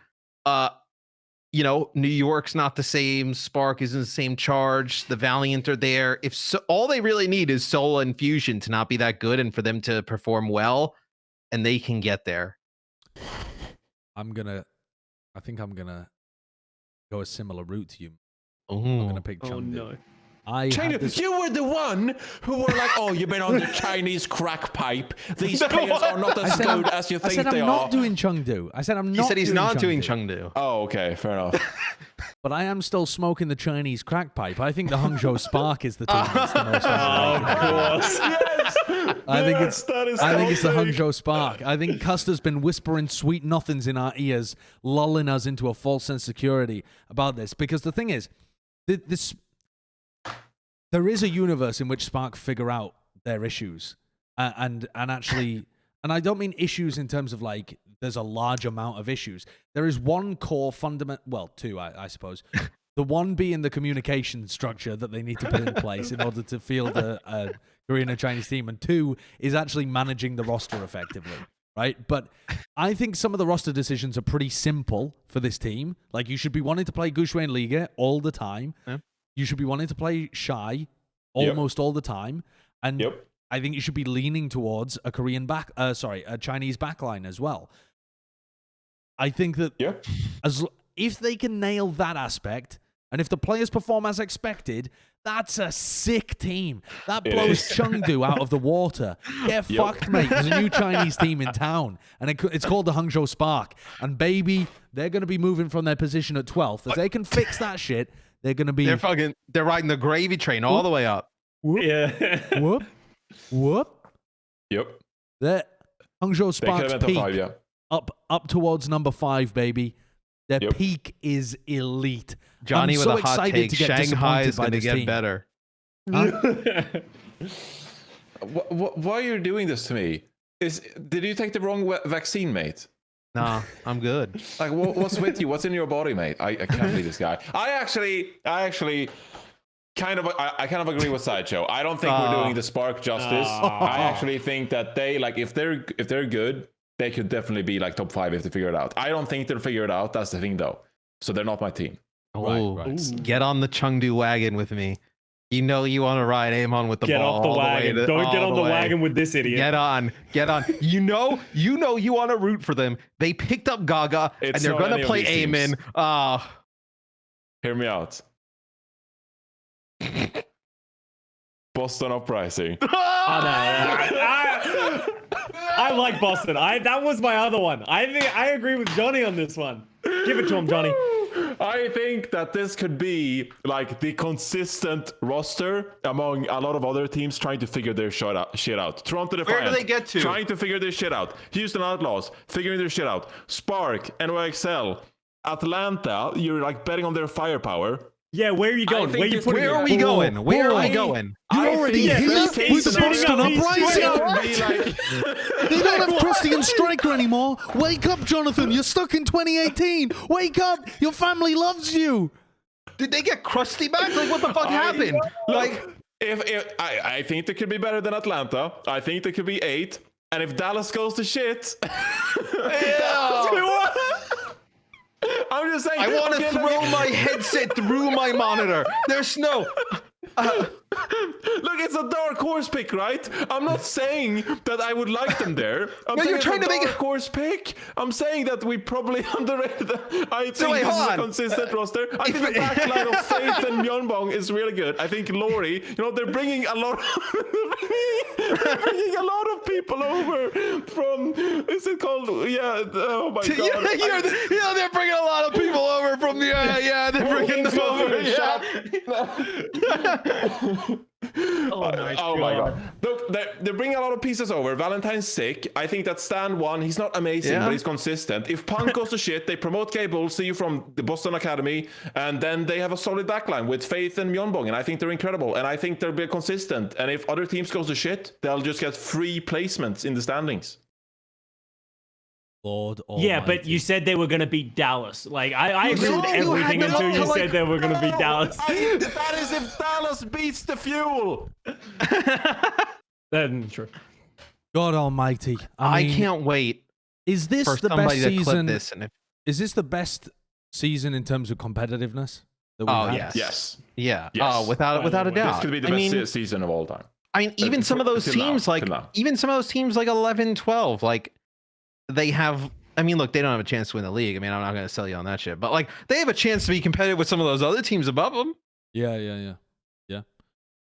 B: you know, New York's not the same. Spark isn't the same charge. The Valiant are there. If so, all they really need is Soul and Fusion to not be that good and for them to perform well, and they can get there.
A: I think I'm gonna go a similar route to you.
B: Ooh.
A: I'm gonna pick Chengdu.
D: Oh no.
C: You were the one who were like, oh, you've been on the Chinese crack pipe. These players are not as good as you think they are.
A: I said I'm not doing Chengdu. I said I'm not.
B: He said he's not doing Chengdu.
C: Oh, okay, fair enough.
A: But I am still smoking the Chinese crack pipe. I think the Hangzhou Spark is the team that's the most underrated.
D: Of course.
C: Yes.
A: I think it's the Hangzhou Spark. I think Custa's been whispering sweet nothings in our ears, lulling us into a false sense of security about this. Because the thing is, there is a universe in which Spark figure out their issues, and actually, and I don't mean issues in terms of like there's a large amount of issues. There is one core fundamental, well, two, I suppose. The one being the communication structure that they need to put in place in order to field a Korean and Chinese team, and 2 is actually managing the roster effectively, right? But I think some of the roster decisions are pretty simple for this team. Like, you should be wanting to play Gushuen Liga all the time. Yeah. You should be wanting to play Shy almost all the time. And I think you should be leaning towards a a Chinese backline as well. I think that if they can nail that aspect, And if the players perform as expected, that's a sick team. That
C: It
A: blows
C: is.
A: Chengdu out of the water. Get fucked, mate. There's a new Chinese team in town, and it's called the Hangzhou Spark. And baby, they're going to be moving from their position at 12th. If they can fix that shit, they're going to be...
B: They're riding the gravy train all the way up.
A: Whoop,
D: Yeah.
A: whoop, whoop.
C: Yep.
A: They're Hangzhou
C: They could
A: Spark's
C: have been
A: peak.
C: top 5, yeah.
A: Up towards number 5, baby. Their
C: Yep.
A: peak is elite.
B: Johnny
A: I'm
B: with
A: so
B: a hot
A: excited
B: take.
A: to get
B: Shanghai
A: disappointed
B: is
A: by
B: going to
A: this
B: get
A: team.
B: better.
C: Why are you doing this to me? Did you take the wrong vaccine, mate?
B: Nah, I'm good.
C: Like, what's with you? What's in your body, mate? I can't believe this guy. I actually kind of agree with Sideshow. I don't think we're doing the Spark justice. I actually think that they, like, if they're good, they could definitely be like top 5 if they figure it out. I don't think they'll figure it out. That's the thing, though. So they're not my team.
A: Right.
B: Get on the Chengdu wagon with me. You know you want to ride Amon with the
D: Get
B: ball
D: off the
B: all
D: wagon.
B: way to-
D: Don't get
B: all
D: on the
B: way.
D: wagon with this idiot.
B: Get on. You know you want to root for them. They picked up Gaga and
C: It's
B: they're
C: not
B: going
C: any
B: to
C: of
B: play
C: these teams.
B: Amon.
C: Hear me out. Boston Uprising.
D: I like Boston. That was my other one. I agree with Johnny on this one. Give it to him, Johnny.
C: I think that this could be like the consistent roster among a lot of other teams trying to figure their shit out. Toronto Defiant,
B: Where do they get to?
C: Trying to figure their shit out. Houston Outlaws, figuring their shit out. Spark, NYXL, Atlanta, you're like betting on their firepower.
D: Yeah, where are you going?
C: think
D: Where are you
C: this-
D: putting
B: Where
D: it?
B: are we going? Where are we
C: I-
B: going?
A: You
C: I
A: already
C: think
A: here
C: best case
A: with the Boston
C: scenario-
A: Uprising?
C: It would be like-
A: They don't have Krusty and Striker anymore. Wake up, Jonathan. You're stuck in 2018. Wake up. Your family loves you.
B: Did they get Krusty back? Like, what the fuck happened?
C: Like, if I think they could be better than Atlanta. I think they could be 8. And if Dallas goes to shit, I'm just saying.
B: I want to
C: okay,
B: throw my headset through my monitor. There's no.
C: Look, it's a dark horse pick, right? I'm not saying that I would like them there. I'm
B: No,
C: saying
B: you're
C: it's
B: trying
C: a
B: to make
C: dark horse pick. I'm saying that we probably underrated them. I think
B: wait,
C: this
B: hold
C: is a
B: on.
C: consistent roster. I think the backline of Faith and Myeonbong is really good. I think Lori, they're bringing a lot they're bringing a lot of people over from, is it called, oh my god.
B: They're bringing a lot of people over from the. They're bringing them over.
C: Oh my god. Look, they're bringing a lot of pieces over. Valentine's sick. I think that Stan won. He's not amazing, but he's consistent. If Punk goes to shit, they promote K Bull, see you from the Boston Academy, and then they have a solid backline with Faith and Myeonbong, and I think they're incredible, and I think they'll be consistent. And if other teams goes to shit, they'll just get free placements in the standings.
A: Lord
D: Yeah, but you said they were going to beat Dallas. Like, I agree with everything until you said they were going to beat Dallas.
C: That is if Dallas beats the Fuel.
D: That's true.
A: God almighty.
B: I
A: mean,
B: can't wait
A: Is this
B: for
A: the best
B: somebody to clip
A: season?
B: this. And
A: Is this the best season in terms of competitiveness that we've had?
B: yes.
C: Yes.
B: Yeah.
C: Yes.
B: Oh, without a
C: This
B: doubt.
C: could be the best season of all time.
B: Even some of those
C: till now,
B: teams, like
C: till now.
B: even some of those teams, like 11, 12, like they have. I mean, look, they don't have a chance to win the league. I mean, I'm not going to sell you on that shit, but like they have a chance to be competitive with some of those other teams above them.
A: Yeah.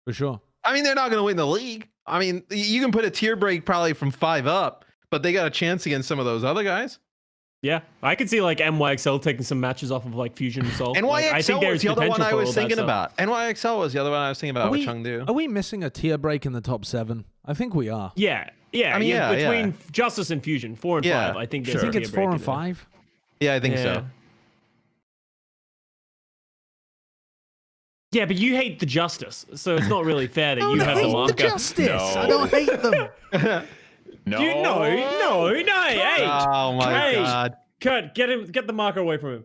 A: For sure.
B: I mean, they're not going to win the league. I mean, you can put a tier break probably from 5 up, but they got a chance against some of those other guys.
D: Yeah, I could see like NYXL taking some matches off of like Fusion and Soul.
B: NYXL
D: Like, I think
B: was
D: there's
B: the other one
D: potential
B: I
D: for
B: was
D: all that
B: thinking
D: stuff.
B: about. NYXL was the other one I was thinking about with Chengdu.
A: Are we missing a tier break in the top 7? I think we are.
D: Yeah,
B: I mean, yeah,
D: between Justice and Fusion, 4 and
B: Yeah,
D: 5. I think
A: I
D: there's
A: think
D: a
A: it's
D: tier
A: 4
D: break
A: and
D: in there.
A: 5.
B: Yeah, I think so.
D: Yeah, but you hate the Justice, so it's not really fair that you have the
A: hate the
D: marker.
A: justice.
C: No.
A: I don't hate them.
C: No.
D: No, hey,
B: Oh my
D: Hey.
B: god.
D: Kurt, get the marker away from him.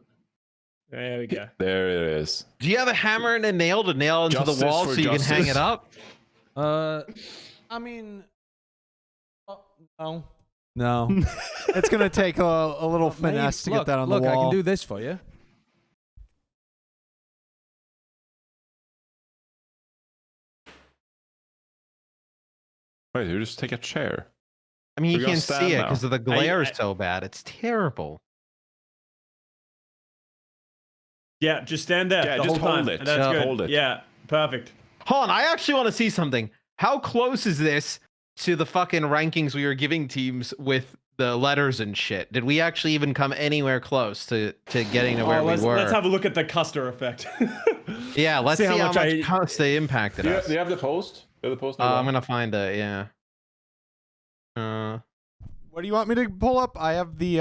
D: There we go.
C: There it is.
B: Do you have a hammer and a nail to nail into
C: Justice
B: the wall
C: for
B: so you can hang
C: justice.
B: it up?
A: I mean, no.
E: It's gonna take a little finesse to
A: Look,
E: get that on
A: look,
E: the wall.
A: I can do this for you.
C: Wait, you just take a chair.
B: I mean, you
C: We're gonna
B: can't
C: stand
B: see it
C: now.
B: because of the glare is
D: I-
B: so bad. It's terrible.
D: Yeah, just stand there
C: Yeah,
D: the
C: just
D: whole time.
C: hold it.
D: And that's good.
C: Hold it.
D: Yeah, perfect.
B: Hold on, I actually want to see something. How close is this to the fucking rankings we were giving teams with the letters and shit? Did we actually even come anywhere close to getting to where we were?
D: Let's have a look at the Custa effect.
B: Yeah, let's see how much Custa impacted
C: Do
B: us.
C: you have the post? Do you have the post?
B: I'm gonna find it. Yeah.
E: What do you want me to pull up? I have the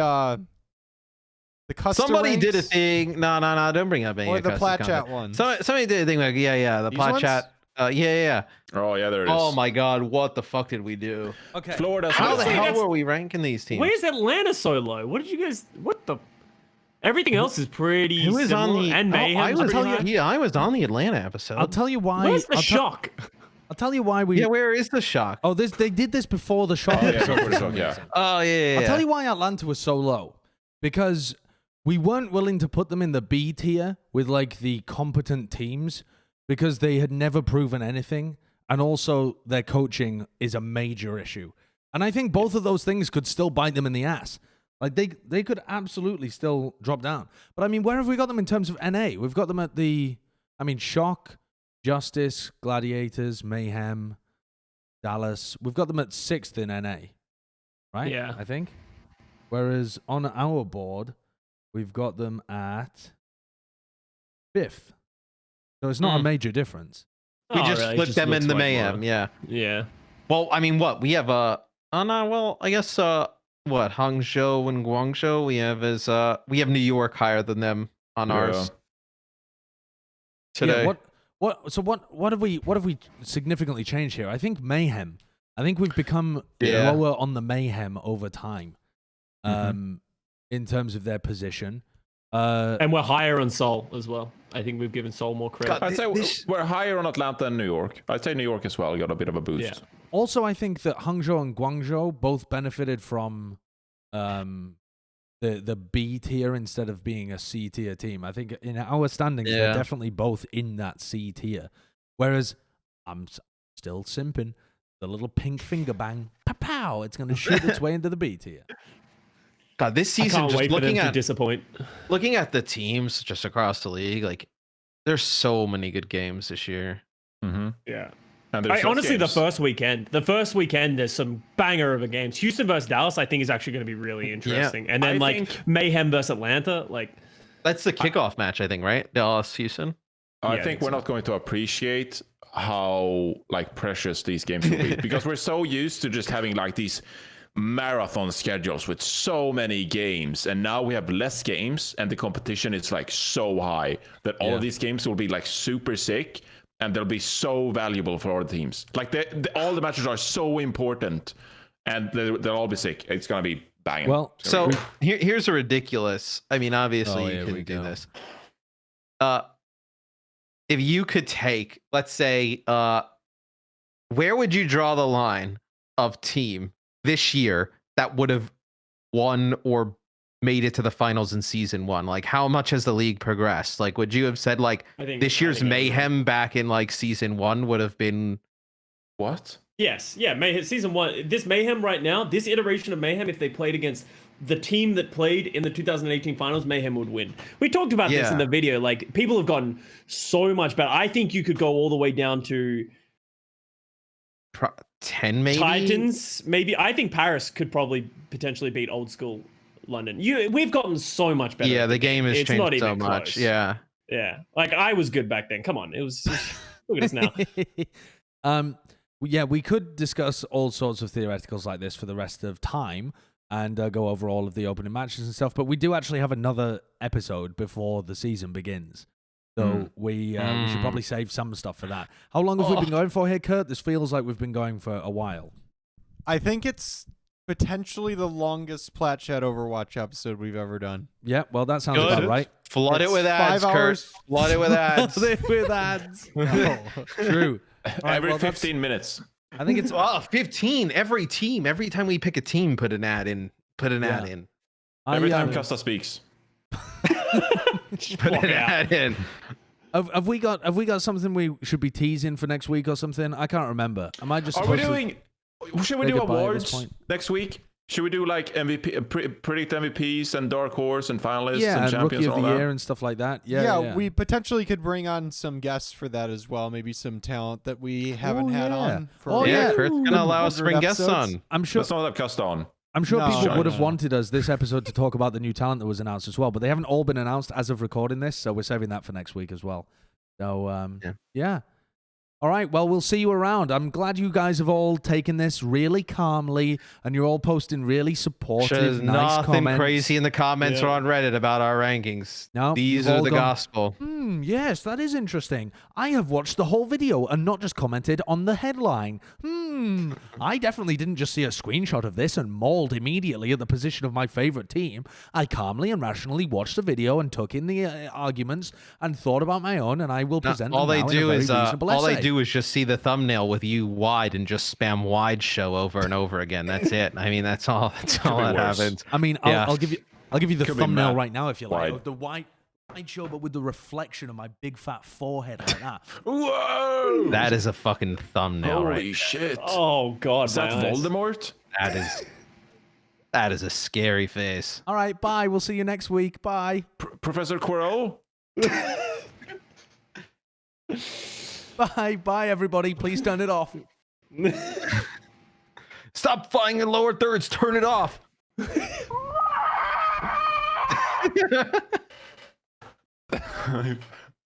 E: Custa
B: Somebody did a
E: ranks,
B: thing. No, don't bring up any
E: or
B: of
E: the
B: Custa's
E: Plat
B: content.
E: Chat one.
B: Somebody did a thing like, the
E: These
B: Plat
E: ones?
B: Chat. Yeah.
C: Oh yeah, there it is.
B: Oh my god, what the fuck did we do?
A: Okay.
C: Florida.
B: How the
D: Honestly,
B: hell
D: that's-
B: were we ranking these teams?
D: Where's Atlanta so low? What did you guys? What the? Everything else is pretty
B: Who is on
D: similar.
B: the?
D: And
B: oh,
D: Mayhem's
B: I was
D: pretty high.
B: yeah, I was on the Atlanta episode.
A: I'll tell you why.
D: Where's the shock?
A: I'll tell you why we.
B: Yeah, where is the shock?
A: Oh, they did this before the shock.
C: Oh, yeah,
A: episode
C: before the
A: for some
C: shock, yeah.
A: reason.
B: Oh yeah.
A: I'll tell you why Atlanta was so low. Because we weren't willing to put them in the B tier with like the competent teams because they had never proven anything. And also their coaching is a major issue. And I think both of those things could still bite them in the ass. Like they could absolutely still drop down. But I mean, where have we got them in terms of NA? We've got them at Shock, Justice, Gladiators, Mayhem, Dallas. We've got them at 6th in NA. Right?
D: Yeah.
A: I think. Whereas on our board, we've got them at 5th. So it's not a major difference.
B: We
D: Oh,
B: just
D: really?
B: flipped them
D: looks
B: in the
D: like
B: mayhem.
D: more.
B: Yeah.
D: Yeah.
B: Well, I mean, what we have oh no, well, I guess what Hangzhou and Guangzhou we have is we have New York higher than them on ours today.
A: Yeah, what have we significantly changed here? I think Mayhem. I think we've become
B: Yeah.
A: lower on the Mayhem over time. In terms of their position.
D: And we're higher on Seoul as well. I think we've given Seoul more credit.
B: God,
C: I'd say
B: This-
C: we're higher on Atlanta and New York. I'd say New York as well got a bit of a boost.
D: Yeah.
A: Also, I think that Hangzhou and Guangzhou both benefited from the B tier instead of being a C tier team. I think in our standings, they're
B: Yeah.
A: definitely both in that C tier. Whereas I'm still simping. The little pink finger bang, pow! It's going to shoot its way into the B tier.
B: God, this
D: I
B: season,
D: can't
B: just
D: wait for them
B: looking
D: to
B: at
D: disappoint.
B: the teams just across the league, like there's so many good games this year.
C: Mm-hmm.
D: Yeah.
C: And there's
D: Honestly,
C: games.
D: the first weekend, there's some banger of a games. Houston versus Dallas, I think, is actually going to be really interesting. And then
C: I
D: like
C: think-
D: Mayhem versus Atlanta, like
B: That's the kickoff match, I think, right? Dallas Houston.
C: I
D: Yeah, I
C: think
D: think
C: we're
D: so.
C: not going to appreciate how like precious these games will be because we're so used to just having like these marathon schedules with so many games, and now we have less games and the competition is like so high that all of these games will be like super sick and they'll be so valuable for our teams. Like all the matches are so important and they'll all be sick. It's gonna be banging.
A: Well,
B: So here's a ridiculous. I mean, obviously
A: Oh,
B: you
A: here we
B: couldn't do
A: go.
B: this. If you could take, let's say, where would you draw the line of team this year that would have won or made it to the finals in season one? Like, how much has the league progressed? Like, would you have said like this year's Mayhem back in like season one would have been?
C: what?
D: yes, yeah, Mayhem season 1. This Mayhem right now, this iteration of Mayhem, if they played against the team that played in the 2018 finals, Mayhem would win. We talked about this in
B: Yeah.
D: the video. Like, people have gotten so much better. I think you could go all the way down to
B: 10 maybe.
D: Titans, maybe. I think Paris could probably potentially beat old school London. We've gotten so much better.
B: Yeah,
D: at
B: the game has
D: It's not
B: changed so
D: even
B: much.
D: close.
B: Yeah.
D: Yeah. Like, I was good back then. Come on. It was look at us now.
A: Yeah, we could discuss all sorts of theoreticals like this for the rest of time and go over all of the opening matches and stuff. But we do actually have another episode before the season begins. So we should probably save some stuff for that. How long have we been going for here, Kurt? This feels like we've been going for a while.
E: I think it's potentially the longest Plat Chat Overwatch episode we've ever done.
A: Yeah, well, that sounds
B: Good.
A: about right.
B: Flood
E: It's
B: it with ads,
E: 5
B: Kurt.
E: hours.
B: Flood it with ads.
A: With ads. No, true. All right,
C: Every
A: well, that's-
C: 15 minutes.
A: I think it's...
B: Oh, 15. Every team. Every time we pick a team, put an ad in. Put an ad in.
C: Every time Custa speaks.
B: Put an ad in.
A: Have we got something we should be teasing for next week or something? I can't remember. Am I just
C: Are we
A: supposed to-
C: doing? Should we
A: say
C: do
A: goodbye at this
C: awards
A: point?
C: next week? Should we do like MVP, predict MVPs and dark horse and finalists
A: Yeah,
C: and
A: and
C: champions
A: rookie of
C: and
A: the
C: all that?
A: year and stuff like that. Yeah,
E: we potentially could bring on some guests for that as well. Maybe some talent that we haven't had
A: yeah.
E: on for
A: Oh,
B: yeah,
A: yeah.
B: Kurt's gonna allow us to bring guests
E: episodes.
B: on.
A: I'm sure.
C: Let's not have Custa on.
A: I'm sure
E: No,
A: people would
E: no,
A: have
E: no.
A: wanted us this episode to talk about the new talent that was announced as well, but they haven't all been announced as of recording this, so we're saving that for next week as well. So, yeah. All right, well, we'll see you around. I'm glad you guys have all taken this really calmly, and you're all posting really supportive,
B: There's
A: nice
B: nothing
A: comments.
B: crazy in the comments
D: Yeah.
B: or on Reddit about our rankings.
A: No,
B: These
A: you've
B: are
A: all
B: the
A: gone,
B: gospel.
A: Yes, that is interesting. I have watched the whole video and not just commented on the headline. I definitely didn't just see a screenshot of this and mauled immediately at the position of my favorite team. I calmly and rationally watched the video and took in the arguments and thought about my own, and I will present
B: All
A: them
B: they
A: now
B: do
A: in a
B: is
A: very reasonable
B: all they
A: essay.
B: do is just see the thumbnail with you wide and just spam wide show over and over again. That's it. I mean, that's all. That's all
C: be
B: that
C: worse.
B: happens.
A: I mean,
B: Yeah.
A: I'll give you the
C: Could be
A: thumbnail
C: mad
A: right now if you like.
C: wide.
A: The wide show, but with the reflection of my big fat forehead like that.
C: Whoa!
B: That is a fucking thumbnail,
C: Holy
B: right?
C: shit!
D: Oh God,
C: Is that
D: my eyes.
C: Voldemort?
B: That is a scary face.
A: All right, bye. We'll see you next week. Bye.
C: Professor Quirrell?
A: Bye, everybody. Please turn it off.
B: Stop flying in lower thirds. Turn it off.